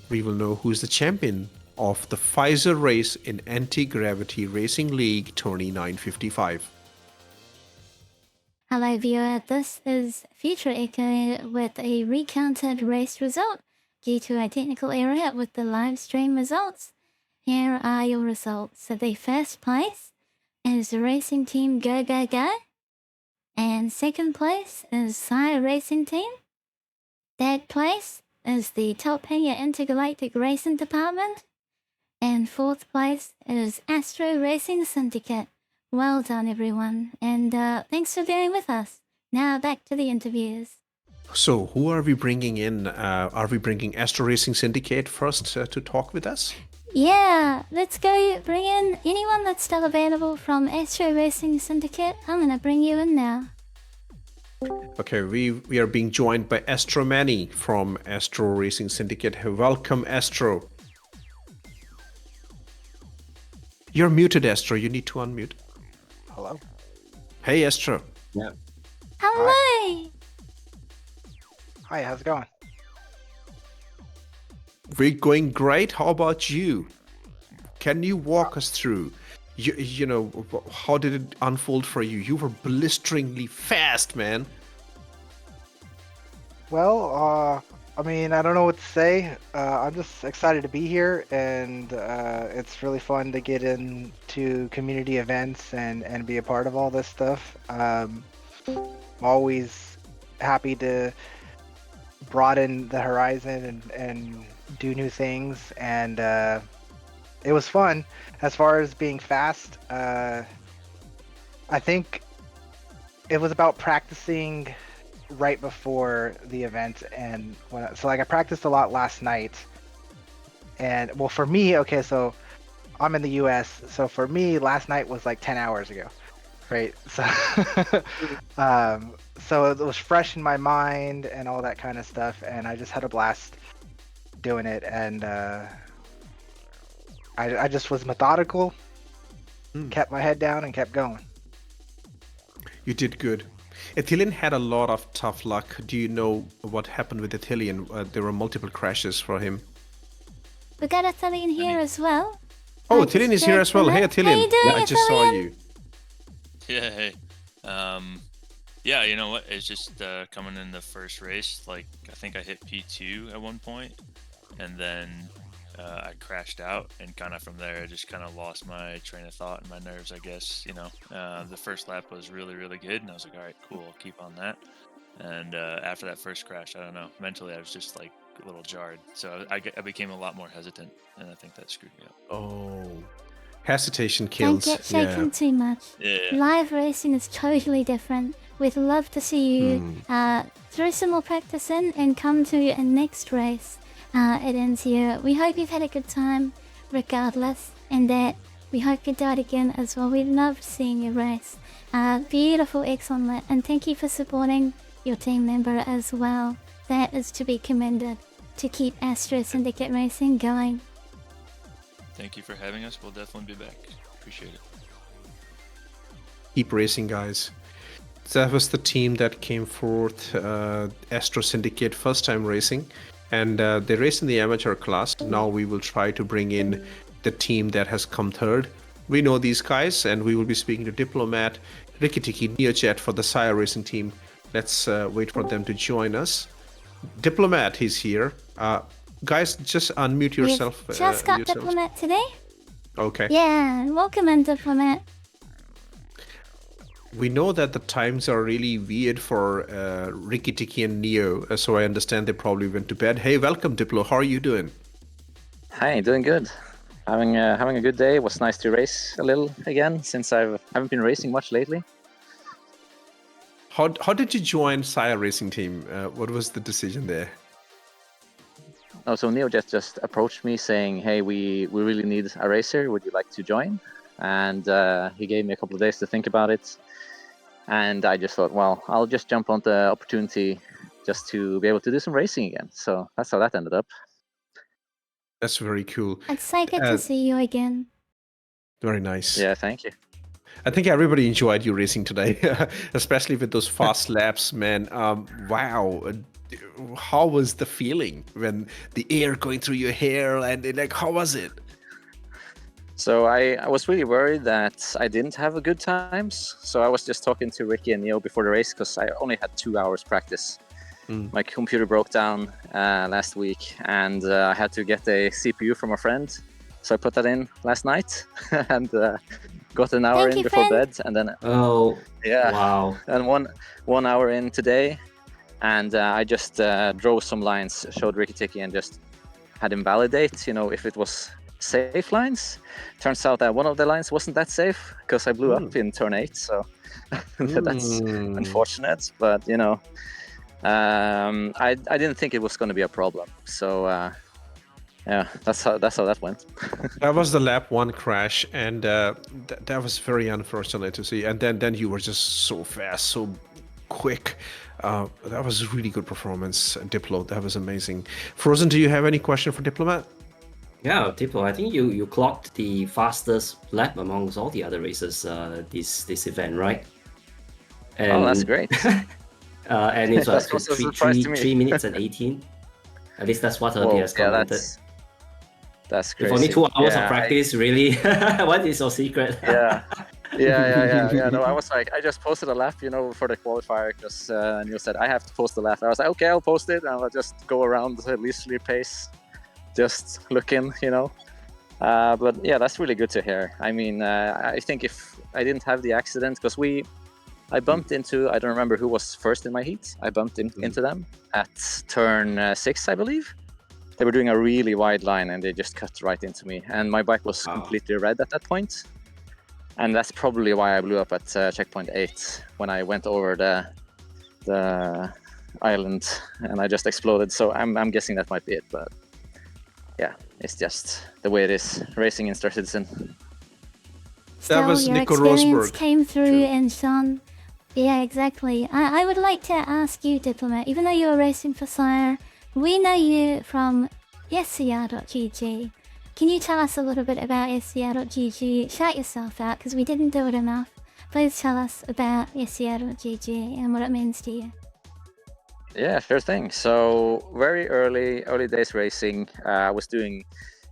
we will know who's the champion of the FEISAR race in Anti-Gravity Racing League Tourney 955. Hello viewer, this is Future Echo with a recounted race result due to a technical error with the live stream results. Here are your results. So the first place is the Racing Team Go Go Go, and second place is Sire Racing Team. Third place is the Top Hanger Intergalactic Racing Department, and fourth place is Astro Racing Syndicate. Well done, everyone, and thanks for being with us. Now back to the interviews. So, who are we bringing in? Are we bringing Astro Racing Syndicate first to talk with us? Yeah, let's go bring in anyone that's still available from Astro Racing Syndicate. I'm gonna bring you in now. Okay, we are being joined by Astro Manny from Astro Racing Syndicate. Welcome, Astro. You're muted, Astro. You need to unmute. Hello. Hey, Astro. Yeah. Hello. Hi, how's it going? We're going great. How about you? Can you walk us through? You know, how did it unfold for you? You were blisteringly fast, man. Well, I mean, I don't know what to say. I'm just excited to be here, and it's really fun to get into community events and be a part of all this stuff. Always happy to broaden the horizon and do new things, and it was fun. As far as being fast, I think it was about practicing right before the event, and so like I practiced a lot last night, and well, for me, okay, so I'm in the US, so for me last night was like 10 hours ago, right? So so it was fresh in my mind and all that kind of stuff, and I just had a blast doing it, and I just was methodical, kept my head down and kept going. You did good. Ethelian had a lot of tough luck. Do you know what happened with Ethelian? There were multiple crashes for him. We got Ethelian here as well. Oh, Just Ethelian is here as well. Hey, How Ethelian. you doing, Yeah, I just saw Ethelian? you. Yeah, hey. Yeah, you know what? It's just coming in the first race. Like, I think I hit P2 at one point, and then I crashed out, and kind of from there, I just kind of lost my train of thought and my nerves, I guess. You know, the first lap was really, really good, and I was like, all right, cool, I'll keep on that. And after that first crash, I don't know, mentally, I was just like a little jarred. So I became a lot more hesitant, and I think that screwed me up. Oh, hesitation Don't kills. get shaken too much. Yeah. Live racing is totally different. We'd love to see you throw some more practice in and come to a next race. It ends here. We hope you've had a good time, regardless, and that we hope you do it again as well. We loved seeing you race. Beautiful, excellent, and thank you for supporting your team member as well. That is to be commended. To keep Astro Syndicate Racing going. Thank you for having us. We'll definitely be back. Appreciate it. Keep racing, guys. That was the team that came forth, Astro Syndicate, first time racing. And they raced in the amateur class. Now we will try to bring in the team that has come third. We know these guys, and we will be speaking to Diplomat, Rikitiki, Neochat for the Sire Racing team. Let's wait for them to join us. Diplomat, he's here. Guys, just unmute yourself. We've just got yourselves. Diplomat today. Okay. Yeah, welcome in, Diplomat. We know that the times are really weird for Rikitiki and Neo, so I understand they probably went to bed. Hey, welcome, Diplo. How are you doing? Hi, doing good. Having a good day. It was nice to race a little again since I haven't been racing much lately. How did you join Sire Racing Team? What was the decision there? Oh, so Neo just approached me saying, "Hey, we really need a racer. Would you like to join?" And he gave me a couple of days to think about it. And I just thought, well, I'll just jump on the opportunity just to be able to do some racing again. So that's how that ended up. That's very cool. It's so good to see you again. Very nice. Yeah, thank you. I think everybody enjoyed you racing today, especially with those fast laps, man. Wow. How was the feeling when the air going through your hair and like, how was it? So I was really worried that I didn't have a good times. So I was just talking to Ricky and Neo before the race because I only had 2 hours practice. My computer broke down last week, and I had to get a CPU from a friend. So I put that in last night and got an hour in before bed, and then Wow. and one hour in today, and I just drove some lines, showed Ricky Tiki, and just had him validate, if it was safe lines. Turns out that one of the lines wasn't that safe because I blew up in turn 8, so that's unfortunate. But I didn't think it was going to be a problem. So yeah, that's how that went. That was the lap 1 crash, and that was very unfortunate to see. And then you were just so fast, so quick. That was a really good performance, Diplo. That was amazing. Frozen, do you have any question for Diplomat? Yeah, Diplo, I think you clocked the fastest lap amongst all the other races this event, right? And, Oh, that's great. And it's That's also a surprise to me. 3 minutes and 18. At least that's what her Whoa, peers yeah, commented. that's With crazy. only 2 hours Yeah, of practice, really? What is your secret? Yeah. No, I was like, I just posted a lap, for the qualifier because Neil said I have to post a lap. I was like, okay, I'll post it, and I'll just go around at leisurely pace, just looking, But yeah, that's really good to hear. I mean, I think if I didn't have the accident, because I bumped into, I don't remember who was first in my heat. I bumped into them at turn 6, I believe. They were doing a really wide line and they just cut right into me. And my bike was completely red at that point. And that's probably why I blew up at checkpoint 8 when I went over the island and I just exploded. So I'm guessing that might be it. But yeah, it's just the way it is racing in Star Citizen. Still, was your Nico experience Rosberg. came through True. and shone. Yeah, exactly. I would like to ask you, Diplomat, even though you were racing for Sire, we know you from SCR.GG. Can you tell us a little bit about SCR.GG? Shout yourself out, because we didn't do it enough. Please tell us about SCR.GG and what it means to you. Yeah, sure thing. So very early days racing, I was doing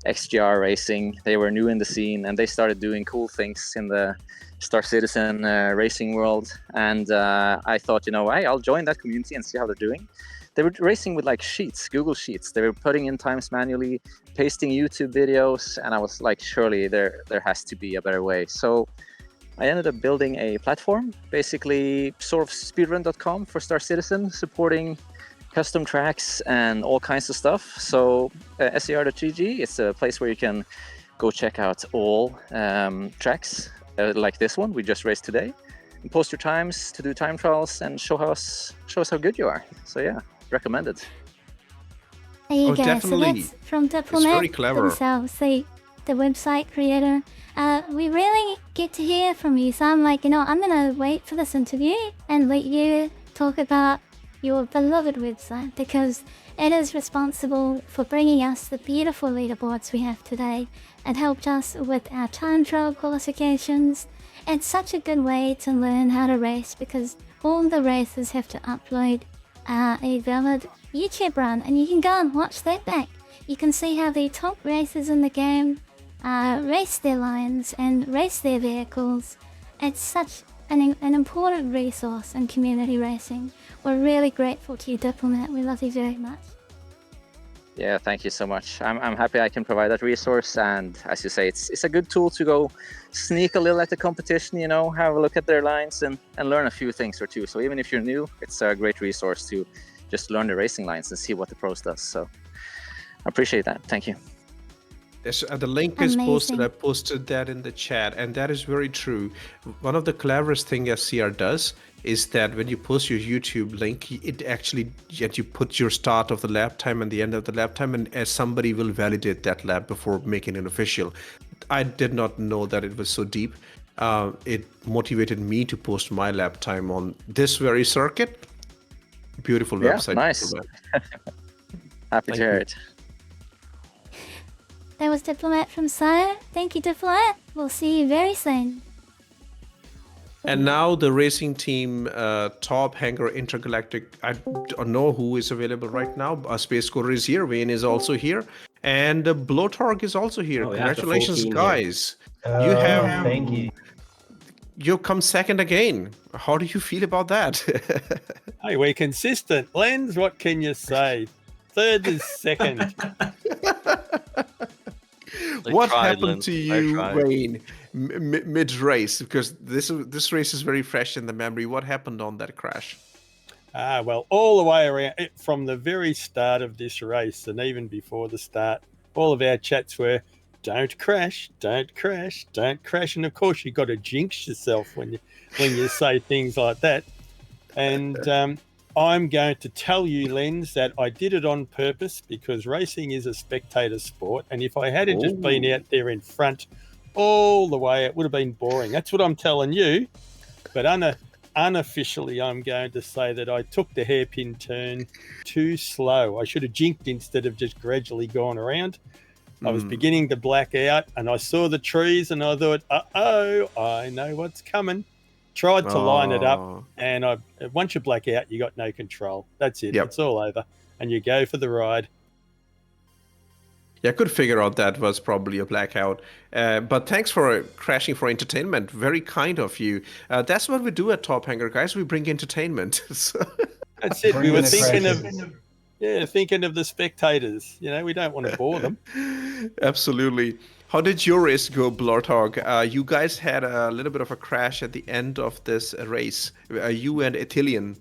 XGR racing. They were new in the scene and they started doing cool things in the Star Citizen racing world. And I thought, hey, I'll join that community and see how they're doing. They were racing with like sheets, Google Sheets. They were putting in times manually, pasting YouTube videos, and I was like, surely there has to be a better way. So I ended up building a platform, basically sort of speedrun.com for Star Citizen, supporting custom tracks and all kinds of stuff. So SCR.GG, it's a place where you can go check out all tracks like this one we just raced today, and post your times to do time trials and show us how good you are. So yeah, recommended. There you Oh, go. definitely. So that's from very Diplomat clever. themselves, the website creator. We really get to hear from you. So I'm like, I'm going to wait for this interview and let you talk about your beloved website, because it is responsible for bringing us the beautiful leaderboards we have today. It helped us with our time trial qualifications. It's such a good way to learn how to race, because all the racers have to upload a valid YouTube run, and you can go and watch that back. You can see how the top racers in the game race their lines and race their vehicles. It's such an important resource in community racing. We're really grateful to you, Diplomat. We love you very much. Yeah, thank you so much. I'm happy I can provide that resource, and as you say, it's a good tool to go sneak a little at the competition, have a look at their lines and learn a few things or two. So even if you're new, it's a great resource to just learn the racing lines and see what the pros does. So I appreciate that. Thank you. Yes, the link is posted. Amazing. I posted that in the chat, and that is very true. One of the cleverest things SCR does is that when you post your YouTube link, it actually you put your start of the lap time and the end of the lap time, and as somebody will validate that lap before making it official. I did not know that it was so deep. It motivated me to post my lap time on this very circuit. Beautiful Yeah, website. nice. Happy to hear it. That was Diplomat from Sire. Thank you, Diplomat. We'll see you very soon. And now the racing team, Top Hanger Intergalactic. I don't know who is available right now. Space Coder is here. Wayne is also here, and Blowtorg is also here. Oh, we have the full Congratulations, team here. guys! You have Thank you. you come second again. How do you feel about that? Hey, we're consistent. Lens, what can you say? Third is second. What tried, happened Lynn. to I you, tried. Wayne, mid race? Because this race is very fresh in the memory. What happened on that crash? Well, all the way around, from the very start of this race and even before the start, all of our chats were, don't crash, don't crash, don't crash. And of course, you got to jinx yourself when you say things like that. And I'm going to tell you, Lens, that I did it on purpose because racing is a spectator sport. And if I hadn't just been out there in front all the way, it would have been boring. That's what I'm telling you. But unofficially, I'm going to say that I took the hairpin turn too slow. I should have jinked instead of just gradually gone around. I was beginning to black out and I saw the trees and I thought, I know what's coming. Tried to line it up, Oh. and once you black out, you got no control. That's it. Yep. It's all over, and you go for the ride. Yeah, I could figure out that was probably a blackout. But thanks for crashing for entertainment. Very kind of you. That's what we do at Top Hanger, guys. We bring entertainment. So- That's it. Bring We were in the thinking of the spectators. We don't want to bore them. Absolutely. How did your race go, Blortog? You guys had a little bit of a crash at the end of this race. You and Ethilian.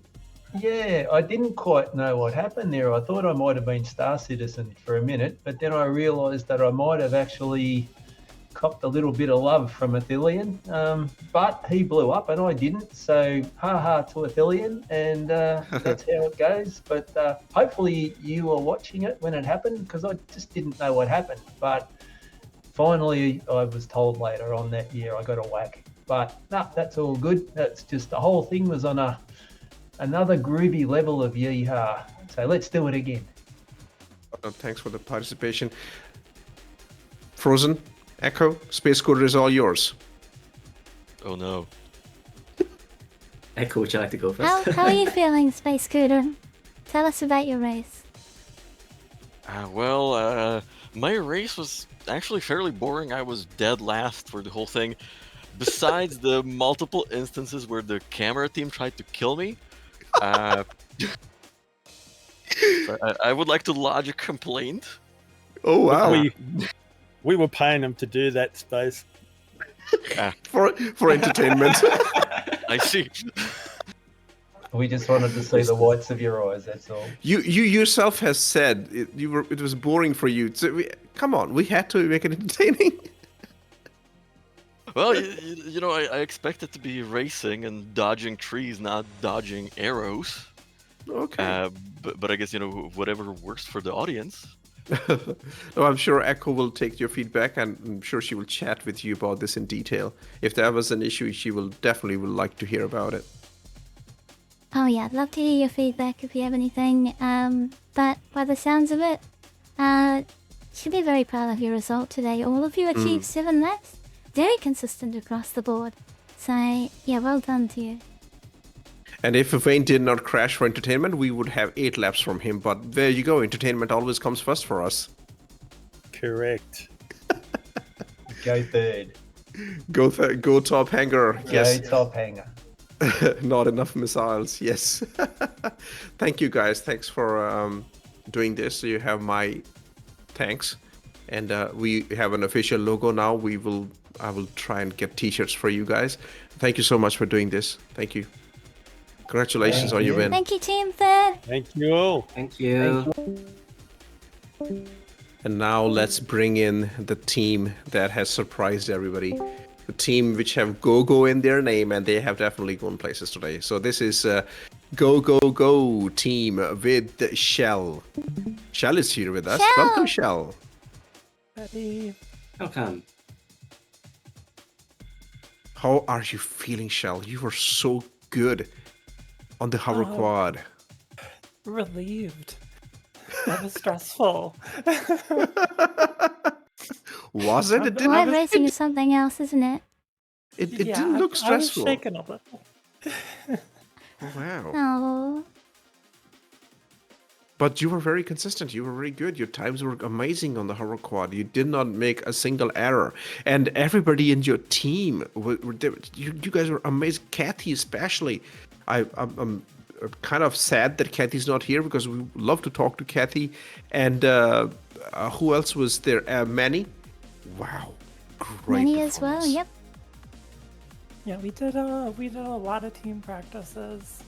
Yeah, I didn't quite know what happened there. I thought I might have been Star Citizen for a minute, but then I realised that I might have actually copped a little bit of love from Ethilian. But he blew up and I didn't, so ha to Ethilian, and that's how it goes. But hopefully you were watching it when it happened, because I just didn't know what happened. But finally, I was told later on that year I got a whack. But no, that's all good. That's just, the whole thing was on another groovy level of yeehaw. So let's do it again. Thanks for the participation. Frozen, Echo, Space Scooter is all yours. Oh no. Echo, would you like to go first? How are you feeling, Space Scooter? Tell us about your race. My race was actually fairly boring. I was dead last for the whole thing. Besides the multiple instances where the camera team tried to kill me, I would like to lodge a complaint. Oh wow! We were paying them to do that, Space. For entertainment. I see. We just wanted to see the whites of your eyes, that's all. You yourself has said it was boring for you. So come on, we had to make it entertaining. Well, I expect it to be racing and dodging trees, not dodging arrows. Okay. But I guess, whatever works for the audience. No, I'm sure Echo will take your feedback, and I'm sure she will chat with you about this in detail. If there was an issue, she will definitely would like to hear about it. Oh yeah, I'd love to hear your feedback if you have anything. But by the sounds of it, should be very proud of your result today. All of you achieved 7 laps. Very consistent across the board. So yeah, well done to you. And if Wayne did not crash for entertainment, we would have 8 laps from him. But there you go, entertainment always comes first for us. Correct. Go third. Go Top Hanger. Yes. Go Top Hanger. Not enough missiles. Yes. Thank you guys. Thanks for doing this. So you have my thanks, and we have an official logo now. I will try and get T-shirts for you guys. Thank you so much for doing this. Thank you. Congratulations on your win. Thank you, Team Third. Thank you all. Thank you. And now let's bring in the team that has surprised everybody. The team which have Go in their name, and they have definitely gone places today. So this is Go team with Shell. Shell is here with us. Shell! Welcome, Shell. Welcome. How are you feeling, Shell? You were so good on the hover quad. Relieved. That was stressful. Was it? It Live didn't. racing is something else, isn't it? It didn't look stressful. I was shaking a little. Wow. Oh. But you were very consistent. You were very good. Your times were amazing on the hover quad. You did not make a single error. And everybody in your team, you guys were amazing. Kathy especially. I'm kind of sad that Kathy's not here, because we love to talk to Kathy. And who else was there? Manny. Wow. Great Many as well, performance. yep. Yeah, we did a lot of team practices.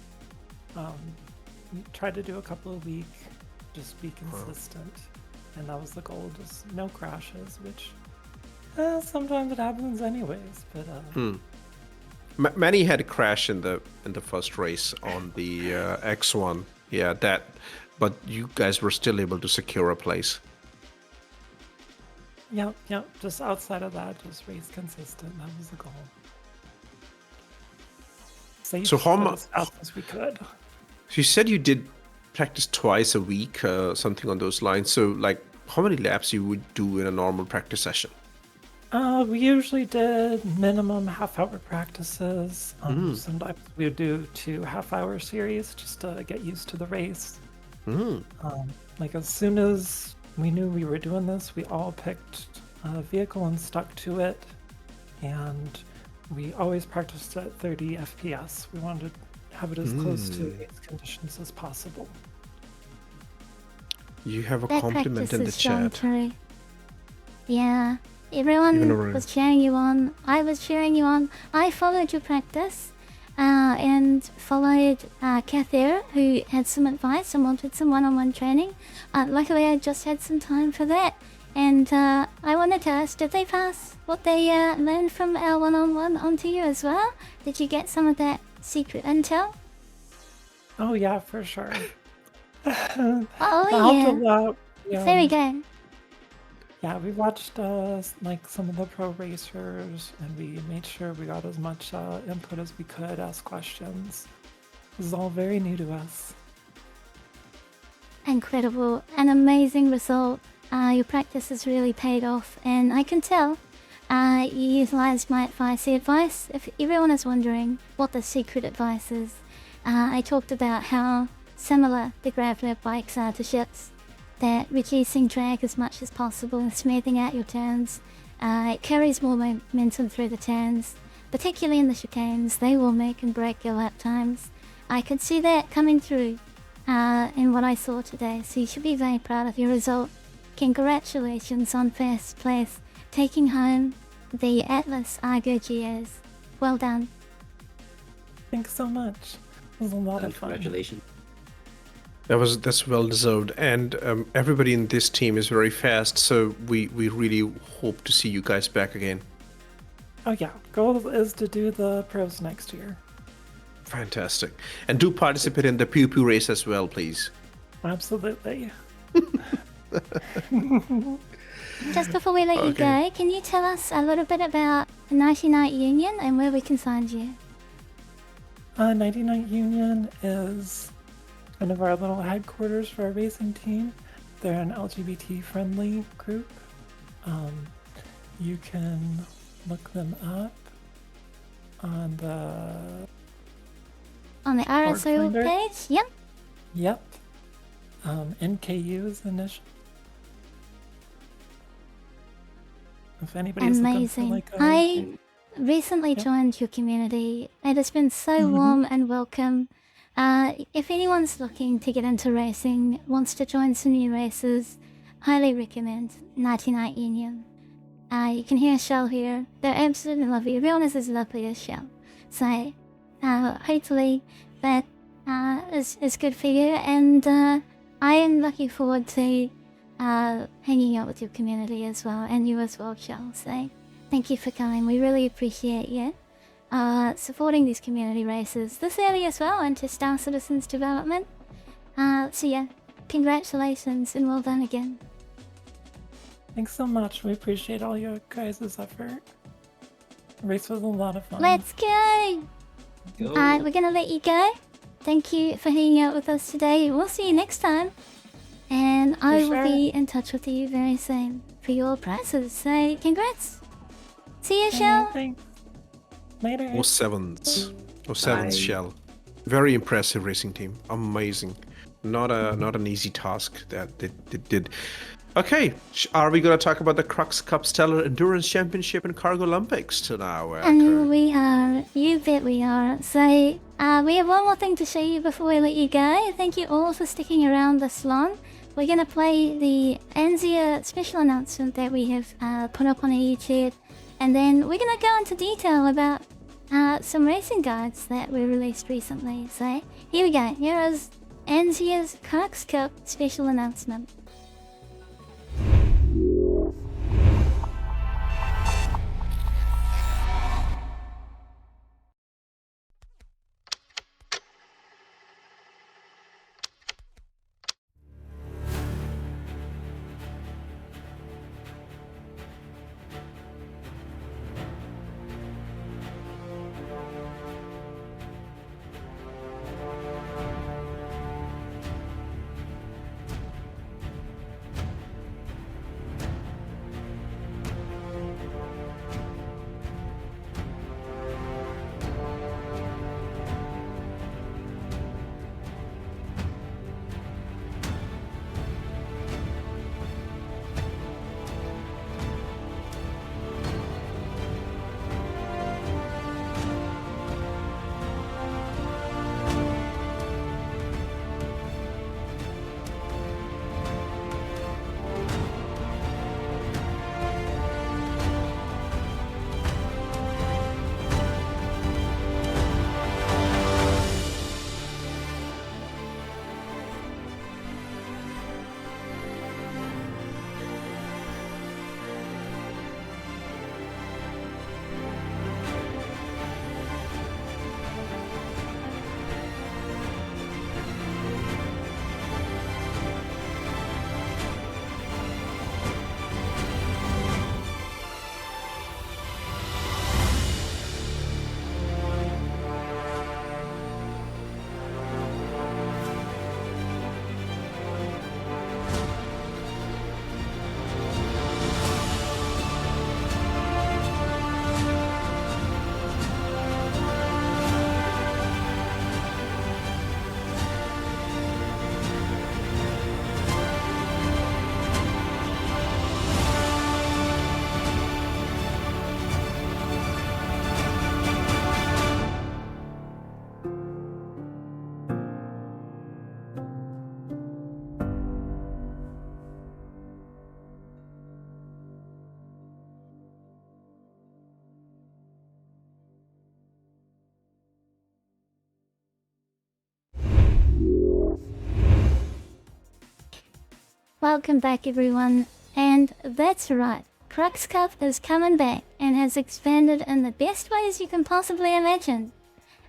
Tried to do a couple a week, just be consistent, and that was the goal. Just no crashes, which sometimes it happens anyways. But Manny had a crash in the first race on the X1. Yeah, but you guys were still able to secure a place. yeah, just outside of that, just race consistent. That was the goal. Safe, So how as fast as we could. You said you did practice twice a week, something on those lines. So, like, how many laps you would do in a normal practice session? We usually did minimum half-hour practices. Sometimes we would do 2 half-hour series just to get used to the race. Like as soon as we knew we were doing this, we all picked a vehicle and stuck to it. And we always practiced at 30 FPS. We wanted to have it as close to race conditions as possible. You have a That compliment practice in the is so chat. true. Yeah, Even everyone over- was cheering you on. I was cheering you on. I followed your practice and followed Cather, who had some advice and wanted some one-on-one training. Luckily, I just had some time for that. And I wanted to ask, did they pass what they learned from our one-on-one onto you as well? Did you get some of that secret intel? Oh yeah, for sure. Oh That helped a yeah. lot. There we go. Yeah, we watched like some of the pro racers, and we made sure we got as much input as we could, ask questions. This is all very new to us. Incredible, an amazing result. Your practice has really paid off, and I can tell you utilized my advice. The advice, if everyone is wondering what the secret advice is, I talked about how similar the gravel bikes are to ships, that reducing drag as much as possible and smoothing out your turns. It carries more momentum through the turns, particularly in the chicanes. They will make and break your lap times. I could see that coming through in what I saw today, so you should be very proud of your result. Congratulations on first place, taking home the Atlas Argo GS. Well done. Thanks so much. It was a lot of fun. Congratulations. That's well deserved, and everybody in this team is very fast. So we really hope to see you guys back again. Oh yeah, goal is to do the pros next year. Fantastic, and do participate in the Pew Pew race as well, please. Absolutely. Just before we let you go, can you tell us a little bit about the 99 Union and where we can find you? 99 Union is kind of our little headquarters for our racing team. They're an LGBT-friendly group. You can look them up on the RSO Finder. page? Yep. Yep. NKU is the initial. If anybody's looking for Amazing. like a... I recently joined your community. It has been so warm and welcome. If anyone's looking to get into racing, wants to join some new races, highly recommend 99 Union. You can hear Shell here. They're absolutely lovely. Everyone is as lovely as Shell. So, hopefully that is good for you. And I am looking forward to hanging out with your community as well, and you as well, Shell. So, thank you for coming. We really appreciate you supporting these community races this early as well into Star Citizen's development. So yeah, congratulations and well done again. Thanks so much. We appreciate all your guys' effort. The race was a lot of fun. Let's go! Alright, we're gonna let you go. Thank you for hanging out with us today. We'll see you next time. And I will be in touch with you very soon for your prizes. So, congrats! See you, Shell! Thanks. Later. Or seventh Bye. Shell. Very impressive racing team. Amazing. Not an easy task that they did. Okay, are we gonna talk about the Crux Cup Stellar Endurance Championship and Cargo Olympics now? And we are. You bet we are. So, we have one more thing to show you before we let you go. Thank you all for sticking around this long. We're gonna play the Anzia special announcement that we have put up on our YouTube. And then we're gonna go into detail about some racing guides that were released recently. So, here we go. Here is Anzia's Crux Cup special announcement. welcome back everyone. And that's right, Crux Cup is coming back and has expanded in the best ways you can possibly imagine.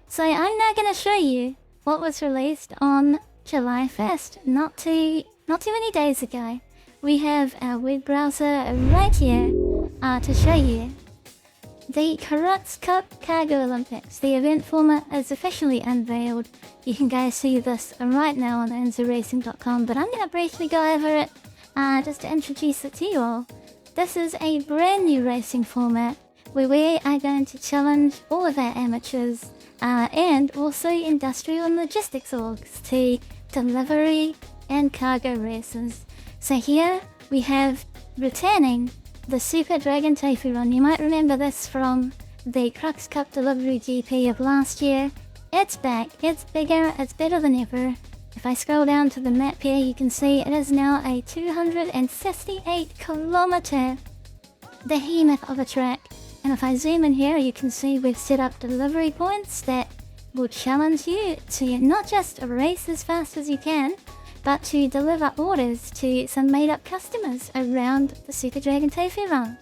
So I'm now going to show you what was released on July 1st, not too many days ago. We have our web browser right here to show you. The Crux Cup Cargo Olympics, the event format is officially unveiled. You can go see this right now on nzracing.com, but I'm going to briefly go over it just to introduce it to you all. This is a brand new racing format where we are going to challenge all of our amateurs and also industrial and logistics orgs to delivery and cargo races. So here we have returning the Super Dragon Tofu Run. You might remember this from the Crux Cup Delivery GP of last year. It's back, it's bigger, it's better than ever. If I scroll down to the map here, you can see it is now a 268 kilometer behemoth of a track. And if I zoom in here, you can see we've set up delivery points that will challenge you to not just race as fast as you can, but to deliver orders to some made-up customers around the Super Dragon Tofu Run.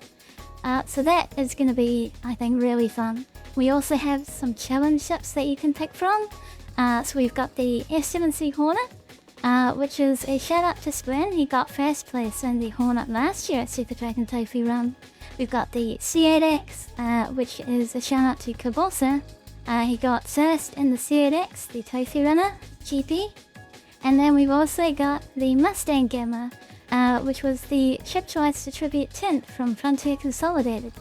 So that is going to be, I think, really fun. We also have some challenge ships that you can pick from. So we've got the F7C Hornet, which is a shout out to Splin. He got first place in the Hornet last year at Super Dragon Tofu Run. We've got the C8X, which is a shout out to Kabosa. He got first in the C8X, the Tofu Runner GP. And then we've also got the Mustang Gamma, which was the ship choice to tribute Tint from Frontier Consolidated.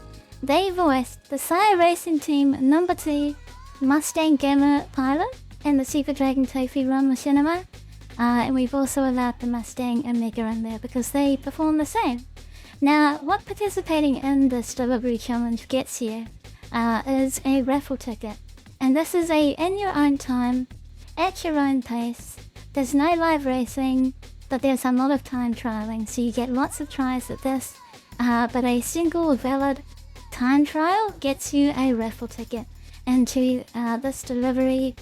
They voiced the Sire Racing Team number 2 Mustang Gamma pilot in the Super Dragon Tofu Run Machinima. And we've also allowed the Mustang Omega in there because they perform the same. Now, what participating in this delivery challenge gets you is a raffle ticket. And this is a in your own time, at your own pace. There's no live racing, but there's a lot of time trialing, so you get lots of tries at this. But a single valid time trial gets you a raffle ticket into this delivery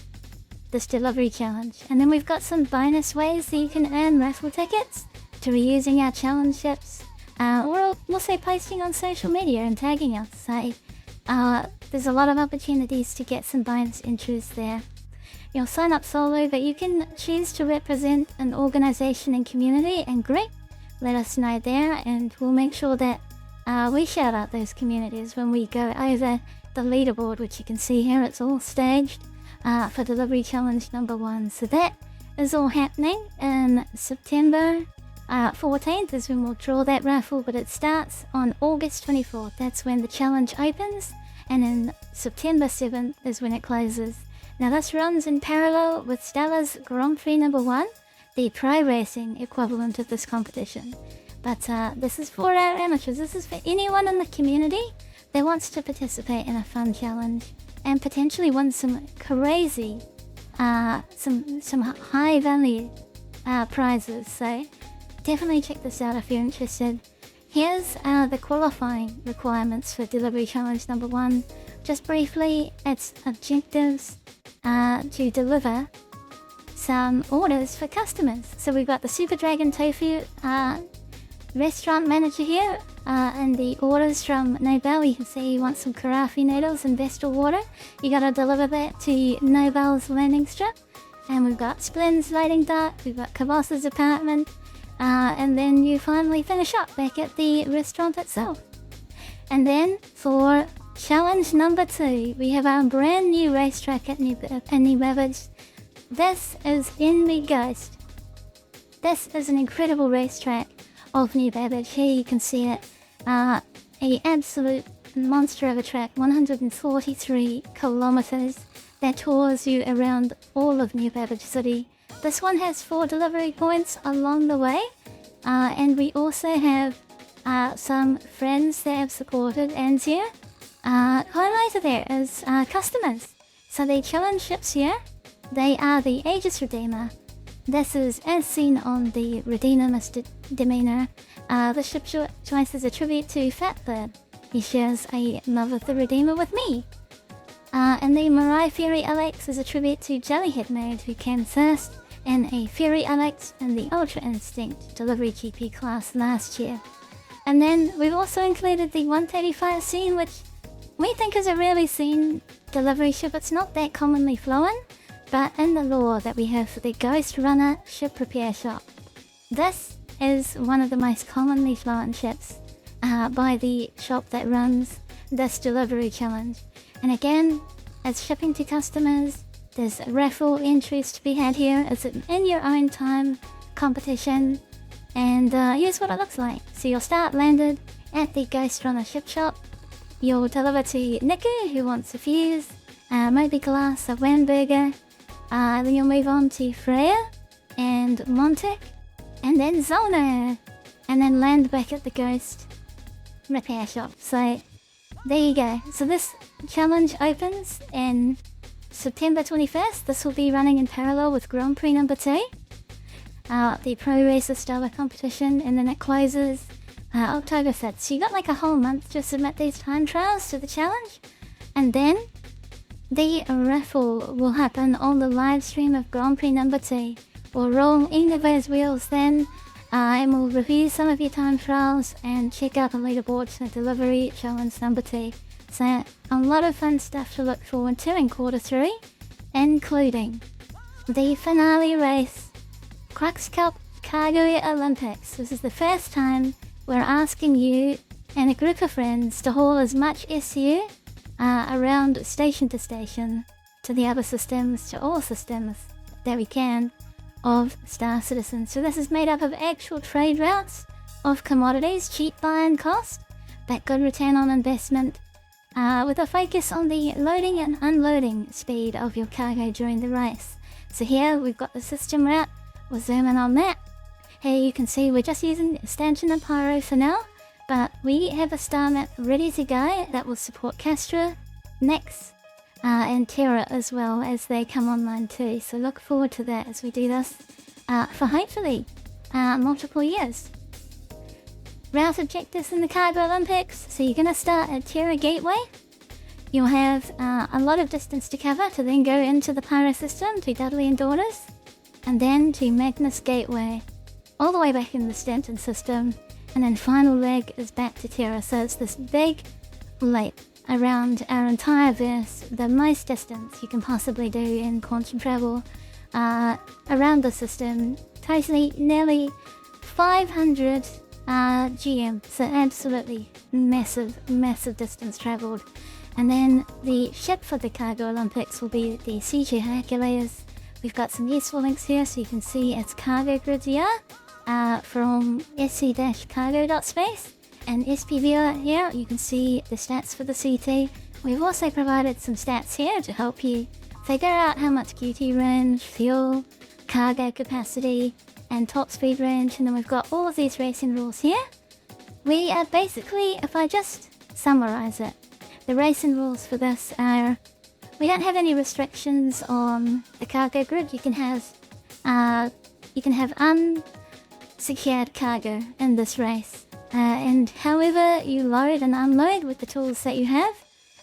challenge. And then we've got some bonus ways that you can earn raffle tickets through using our challenge ships, or also posting on social media and tagging us. So there's a lot of opportunities to get some bonus entries there. You'll sign up solo, but you can choose to represent an organization and community, and great, let us know there, and we'll make sure that we shout out those communities when we go over the leaderboard, which you can see here. It's all staged for delivery challenge number 1. So that is all happening in September 14th is when we'll draw that raffle, but it starts on August 24th. That's when the challenge opens, and then September 7th is when it closes. Now this runs in parallel with Stella's Grand Prix number 1, the pro racing equivalent of this competition. But this is for our amateurs. This is for anyone in the community that wants to participate in a fun challenge and potentially win some crazy, some high value prizes. So definitely check this out if you're interested. Here's the qualifying requirements for delivery challenge number 1. Just briefly, its objectives to deliver some orders for customers. So we've got the Super Dragon Tofu restaurant manager here, and the orders from Nobel. You can see you want some karafi noodles and Vestal water. You gotta deliver that to Nobel's landing strip. And we've got Splin's loading dock, we've got Kavos's apartment, and then you finally finish up back at the restaurant itself. And then for challenge number 2, we have our brand new racetrack at New Babbage. This is Envy Ghost. This is an incredible racetrack of New Babbage. Here you can see it. A absolute monster of a track, 143 kilometers that tours you around all of New Babbage City. This one has 4 delivery points along the way, and we also have some friends that have supported Anzia. Highlighted there is customers. So the challenge ships here, they are the Aegis Redeemer. This is as seen on the Redeemer's demeanor. The ship choice is a tribute to Fatbird. He shares a love of the Redeemer with me. And the Mariah Fury LX is a tribute to Jellyhead Maid, who came first in a Fury Alex and the Ultra Instinct Delivery GP class last year. And then we've also included the 135 scene, which we think is a rarely seen delivery ship. It's not that commonly flown, but in the lore that we have for the Ghost Runner ship repair shop, this is one of the most commonly flown ships by the shop that runs this delivery challenge. And again, as shipping to customers, there's raffle entries to be had here. It's an in your own time competition, and here's what it looks like. So you'll start landed at the Ghost Runner ship shop. You'll deliver to Niku, who wants a fuse, maybe glass, a Wamburger. Then you'll move on to Freya and Montek, and then Zona, and then land back at the Ghost repair shop. So there you go. So this challenge opens in September 21st. This will be running in parallel with Grand Prix number 2, the Pro Racer Stellar competition, and then it closes October 5th. So you got like a whole month to submit these time trials to the challenge, and then the raffle will happen on the live stream of Grand Prix number 2. We'll roll any of those wheels then, and we'll review some of your time trials and check out the leaderboards for delivery challenge number 2. So a lot of fun stuff to look forward to in quarter 3, including the finale race, Crux Cup Cargo Olympics. This is the first time we're asking you and a group of friends to haul as much SU around station to station, to the other systems, to all systems that we can of Star Citizen. So this is made up of actual trade routes of commodities, cheap buy and cost, but good return on investment, with a focus on the loading and unloading speed of your cargo during the race. So here we've got the system route. We'll zoom in on that. Here you can see we're just using Stanchion and Pyro for now, but we have a star map ready to go that will support Castra, Nyx, and Terra as well as they come online too. So look forward to that as we do this for hopefully multiple years. Route objectives in the Cargo Olympics. So you're going to start at Terra Gateway. You'll have a lot of distance to cover to then go into the Pyro system to Dudley and Daughters, and then to Magnus Gateway, all the way back in the Stanton system, and then final leg is back to Terra. So it's this big leap around our entire verse, the most distance you can possibly do in quantum travel around the system, totally nearly 500 GM, so absolutely massive distance travelled. And then the ship for the Cargo Olympics will be the CG Hercules. We've got some useful links here so you can see its cargo grids here from sc-cargo.space. And SPVR here, you can see the stats for the CT. We've also provided some stats here to help you figure out how much QT range, fuel, cargo capacity, and top speed range. And then we've got all of these racing rules here. We are basically, if I just summarize it, the racing rules for this are, we don't have any restrictions on the cargo grid. You can have unsecured cargo in this race. And however you load and unload with the tools that you have,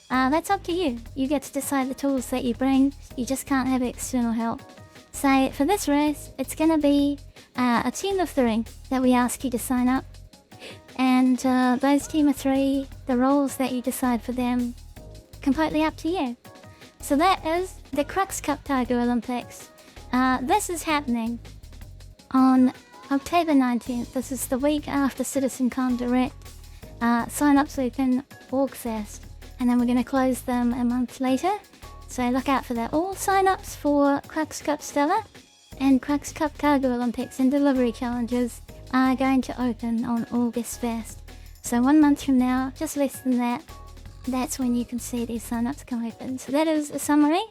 that's up to you. You get to decide the tools that you bring. You just can't have external help. So for this race, it's going to be a team of 3 that we ask you to sign up. And those team of 3, the roles that you decide for them, completely up to you. So that is the Crux Cup Cargo Olympics. This is happening on October 19th. This is the week after CitizenCon Direct. Sign-ups open August, and then we're going to close them a month later. So look out for that. All sign-ups for Crux Cup Stellar and Crux Cup Cargo Olympics and delivery challenges are going to open on August 1st. So 1 month from now, just less than that, that's when you can see these sign-ups come open. So that is a summary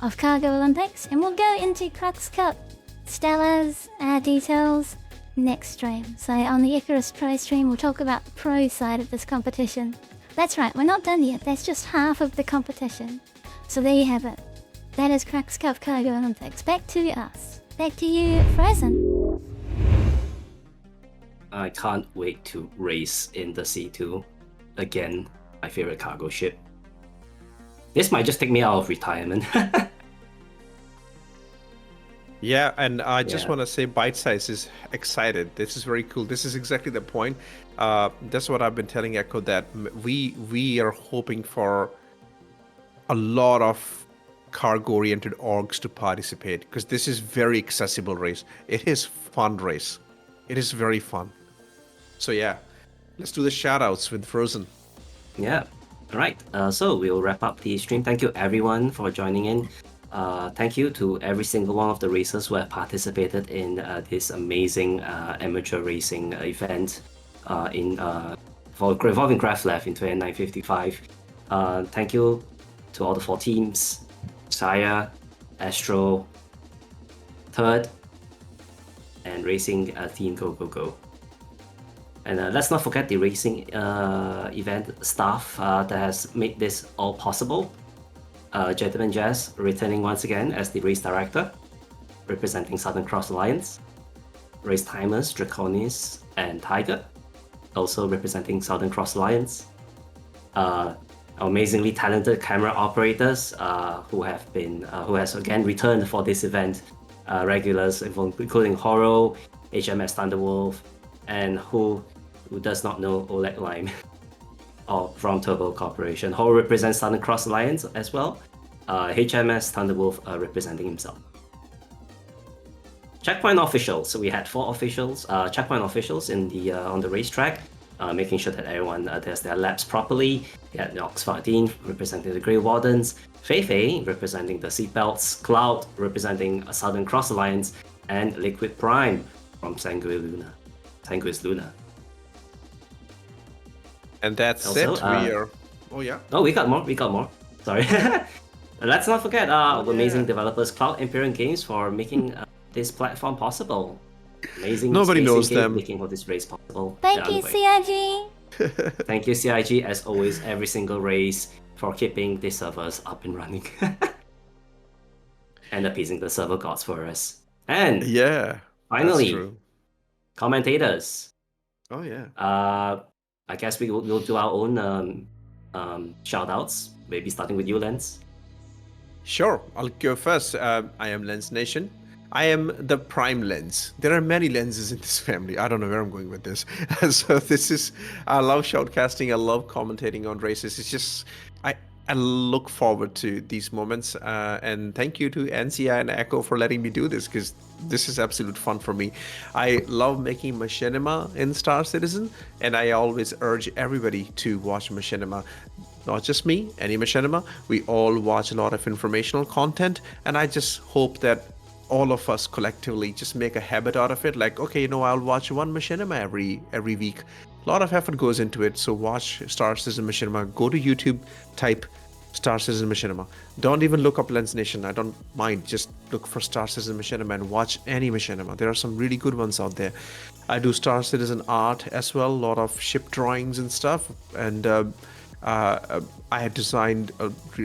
of Cargo Olympics, and we'll go into Crux Cup Stellar's details next stream. So on the Icarus Pro stream, we'll talk about the pro side of this competition. That's right, we're not done yet. That's just half of the competition. So there you have it. That is Crux Cup Cargo Olympics. Back to us. Back to you, Frozen. I can't wait to race in the C2 again. My favorite cargo ship. This might just take me out of retirement. Yeah, and I just Yeah. want to say Bite Size is excited. This is very cool. This is exactly the point. That's what I've been telling Echo, that we are hoping for a lot of cargo-oriented orgs to participate, because this is very accessible race. It is fun race. It is very fun. So yeah, let's do the shout-outs with Frozen. Yeah. All right. So we'll wrap up the stream. Thank you everyone for joining in. Thank you to every single one of the racers who have participated in this amazing amateur racing event for Revolving Craft Lab in 2955. Thank you to all the 4 teams: Saya, Astro, Third, and Racing Team Go Go Go. And let's not forget the racing event staff that has made this all possible. Gentleman Jazz returning once again as the race director, representing Southern Cross Alliance. Race timers Draconis and Tiger, also representing Southern Cross Alliance. Our amazingly talented camera operators who has again returned for this event. Regulars including Horo, HMS Thunderwolf, and who does not know Oleg Lime from Turbo Corporation. Horo represents Southern Cross Alliance as well. HMS Thunderwolf representing himself. Checkpoint officials. So we had 4 officials, checkpoint officials in the on the racetrack, making sure that everyone does their laps properly. We had Nox 14 representing the Grey Wardens, Fei representing the Seatbelts, Cloud representing Southern Cross Alliance, and Liquid Prime from Sanguis Luna. And that's Also, it. We are. Oh yeah. Oh, we got more. Sorry. Let's not forget our amazing developers, Cloud Imperium Games, for making this platform possible. Amazing. Nobody Spacing knows Game them. making for this race possible. Thank you, Anyway. CIG. Thank you, CIG, as always, every single race for keeping the servers up and running and appeasing the server gods for us. And Yeah. finally, That's true. commentators. Oh yeah. I guess we'll do our own shout outs, maybe starting with you, Lens. Sure, I'll go first. I am Lens Nation. I am the prime lens. There are many lenses in this family. I don't know where I'm going with this. So this is, I love shoutcasting. I love commentating on races. It's just, I look forward to these moments. And thank you to NCI and Echo for letting me do this, because this is absolute fun for me. I love making machinima in Star Citizen, and I always urge everybody to watch machinima. Not just me, any machinima. We all watch a lot of informational content, and I just hope that all of us collectively just make a habit out of it. Like, okay, I'll watch one machinima every week. A lot of effort goes into it. So watch Star Citizen Machinima. Go to YouTube, type Star Citizen Machinima. Don't even look up Lens Nation. I don't mind. Just look for Star Citizen Machinima and watch any machinima. There are some really good ones out there. I do Star Citizen art as well. A lot of ship drawings and stuff. And I had designed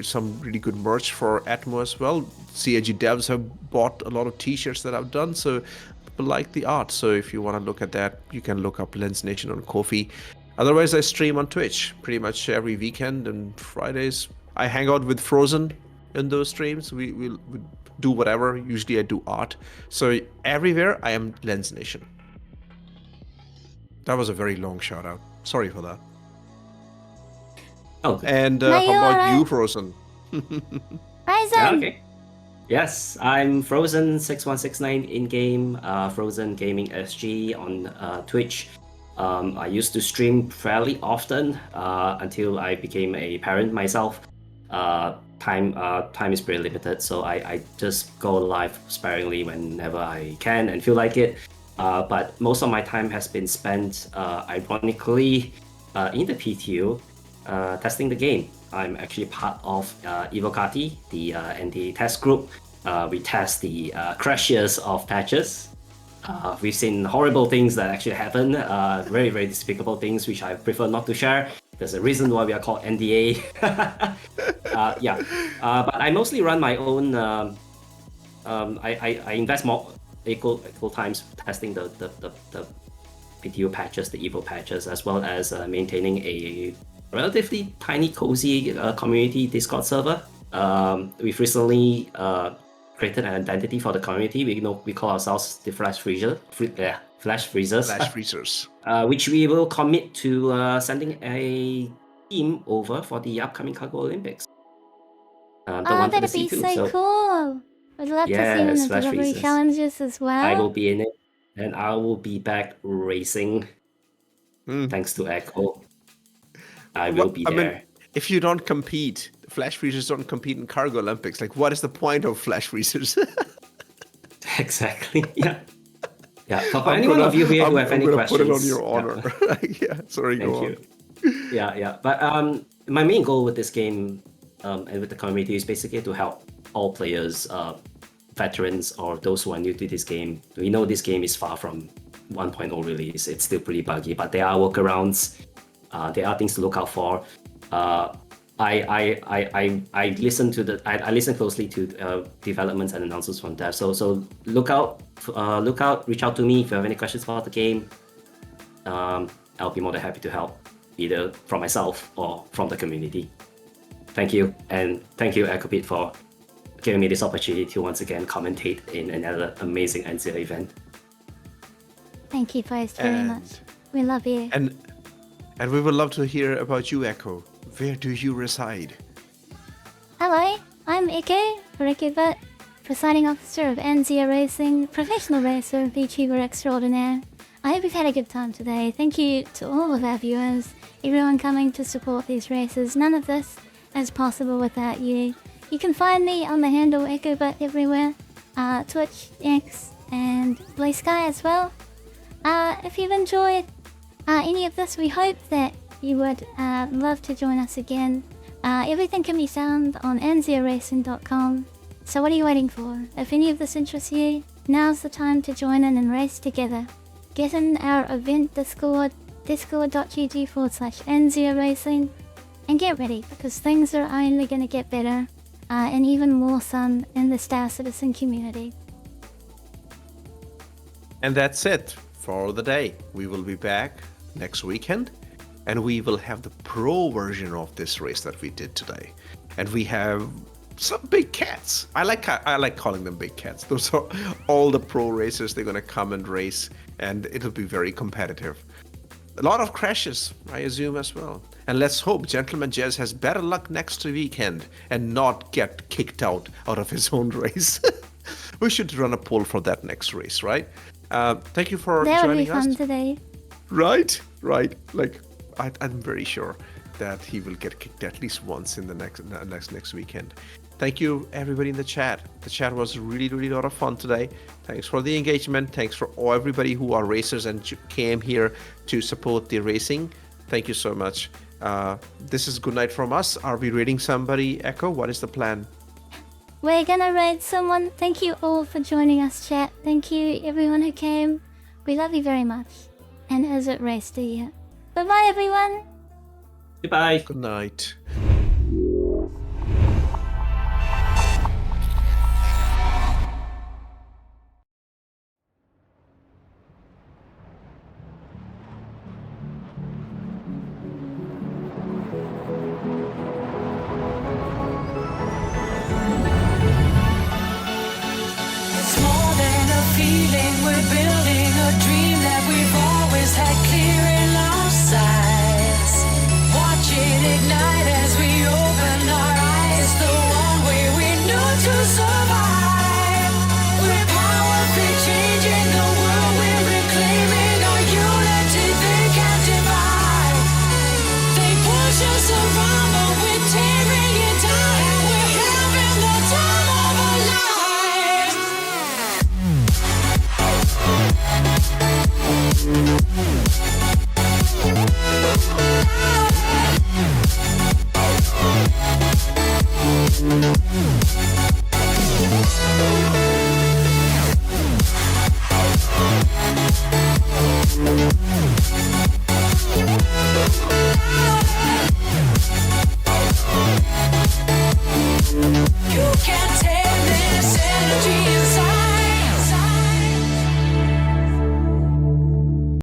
some really good merch for Atmo as well. CIG devs have bought a lot of t-shirts that I've done, so people like the art. So if you want to look at that, you can look up Lens Nation on Ko-fi. Otherwise, I stream on Twitch pretty much every weekend and Fridays. I hang out with Frozen in those streams. We do whatever. Usually I do art. So everywhere I am Lens Nation. That was a very long shout out. Sorry for that. Okay. And No, how you about alright. you, Frozen? Ryzen. Okay. Yes, I'm Frozen6169 in game, Frozen Gaming SG on Twitch. I used to stream fairly often until I became a parent myself. Time is pretty limited, so I just go live sparingly whenever I can and feel like it. But most of my time has been spent, ironically, in the PTU, testing the game. I'm actually part of Evocati, the NDA test group. We test the crashes of patches. We've seen horrible things that actually happen, very, very despicable things, which I prefer not to share. There's a reason why we are called NDA. But I mostly run my own. I invest more equal times testing the PTU patches, the Evo patches, as well as maintaining a relatively tiny, cozy community Discord server. We've recently created an identity for the community. We call ourselves the Flash Freezers. Flash Freezers. Flash freezers. Which we will commit to sending a team over for the upcoming Cargo Olympics. The one for the that'd be C2. so cool. I'd love to see you in Yes, the Flash delivery Freezers. challenges as well. I will be in it, and I will be back racing. Thanks to Echo. I will be there. mean, if you don't compete, Flash freezers don't compete in Cargo Olympics. Like, what is the point of Flash freezers? Exactly. Yeah. Yeah. For anyone of you here who have any questions, put it on your honor. Yeah. Sorry. Thank go you. on. Yeah. But my main goal with this game and with the community is basically to help all players, veterans or those who are new to this game. We know this game is far from 1.0 release. It's still pretty buggy, but there are workarounds. There are things to look out for. I listen closely to developments and announcements from devs. So look out, reach out to me if you have any questions about the game. I'll be more than happy to help, either from myself or from the community. Thank you, and thank you, Ecobit, for giving me this opportunity to once again commentate in another amazing NCL event. Thank you, Feist, very much. We love you. And we would love to hear about you, Echo. Where do you reside? Hello, I'm Ike, Rekibut, presiding officer of NZA Racing, professional racer, VTuber extraordinaire. I hope you've had a good time today. Thank you to all of our viewers, everyone coming to support these races. None of this is possible without you. You can find me on the handle EchoBut everywhere, Twitch, X, and Blue Sky as well. If you've enjoyed any of this, we hope that you would love to join us again. Everything can be found on nzracing.com. So what are you waiting for? If any of this interests you, now's the time to join in and race together. Get in our event Discord, discord.gg/nzracing, and get ready, because things are only going to get better and even more fun in the Star Citizen community. And that's it for the day. We will be back next weekend, and we will have the pro version of this race that we did today. And we have some big cats. I like calling them big cats. Those are all the pro racers. They're going to come and race, and it'll be very competitive. A lot of crashes, I assume, as well. And let's hope Gentleman Jez has better luck next weekend and not get kicked out of his own race. We should run a poll for that next race, right? Thank you for that joining us. That would be fun today. Right. Like, I'm very sure that he will get kicked at least once in the next weekend. Thank you, everybody in the chat. The chat was really a lot of fun today. Thanks for the engagement. Thanks for everybody who are racers and came here to support the racing. Thank you so much. This is good night from us. Are we raiding somebody, Echo? What is the plan? We're gonna raid someone. Thank you all for joining us, chat. Thank you, everyone who came. We love you very much. And as it race to you. Bye-bye, everyone. Goodbye. Good night.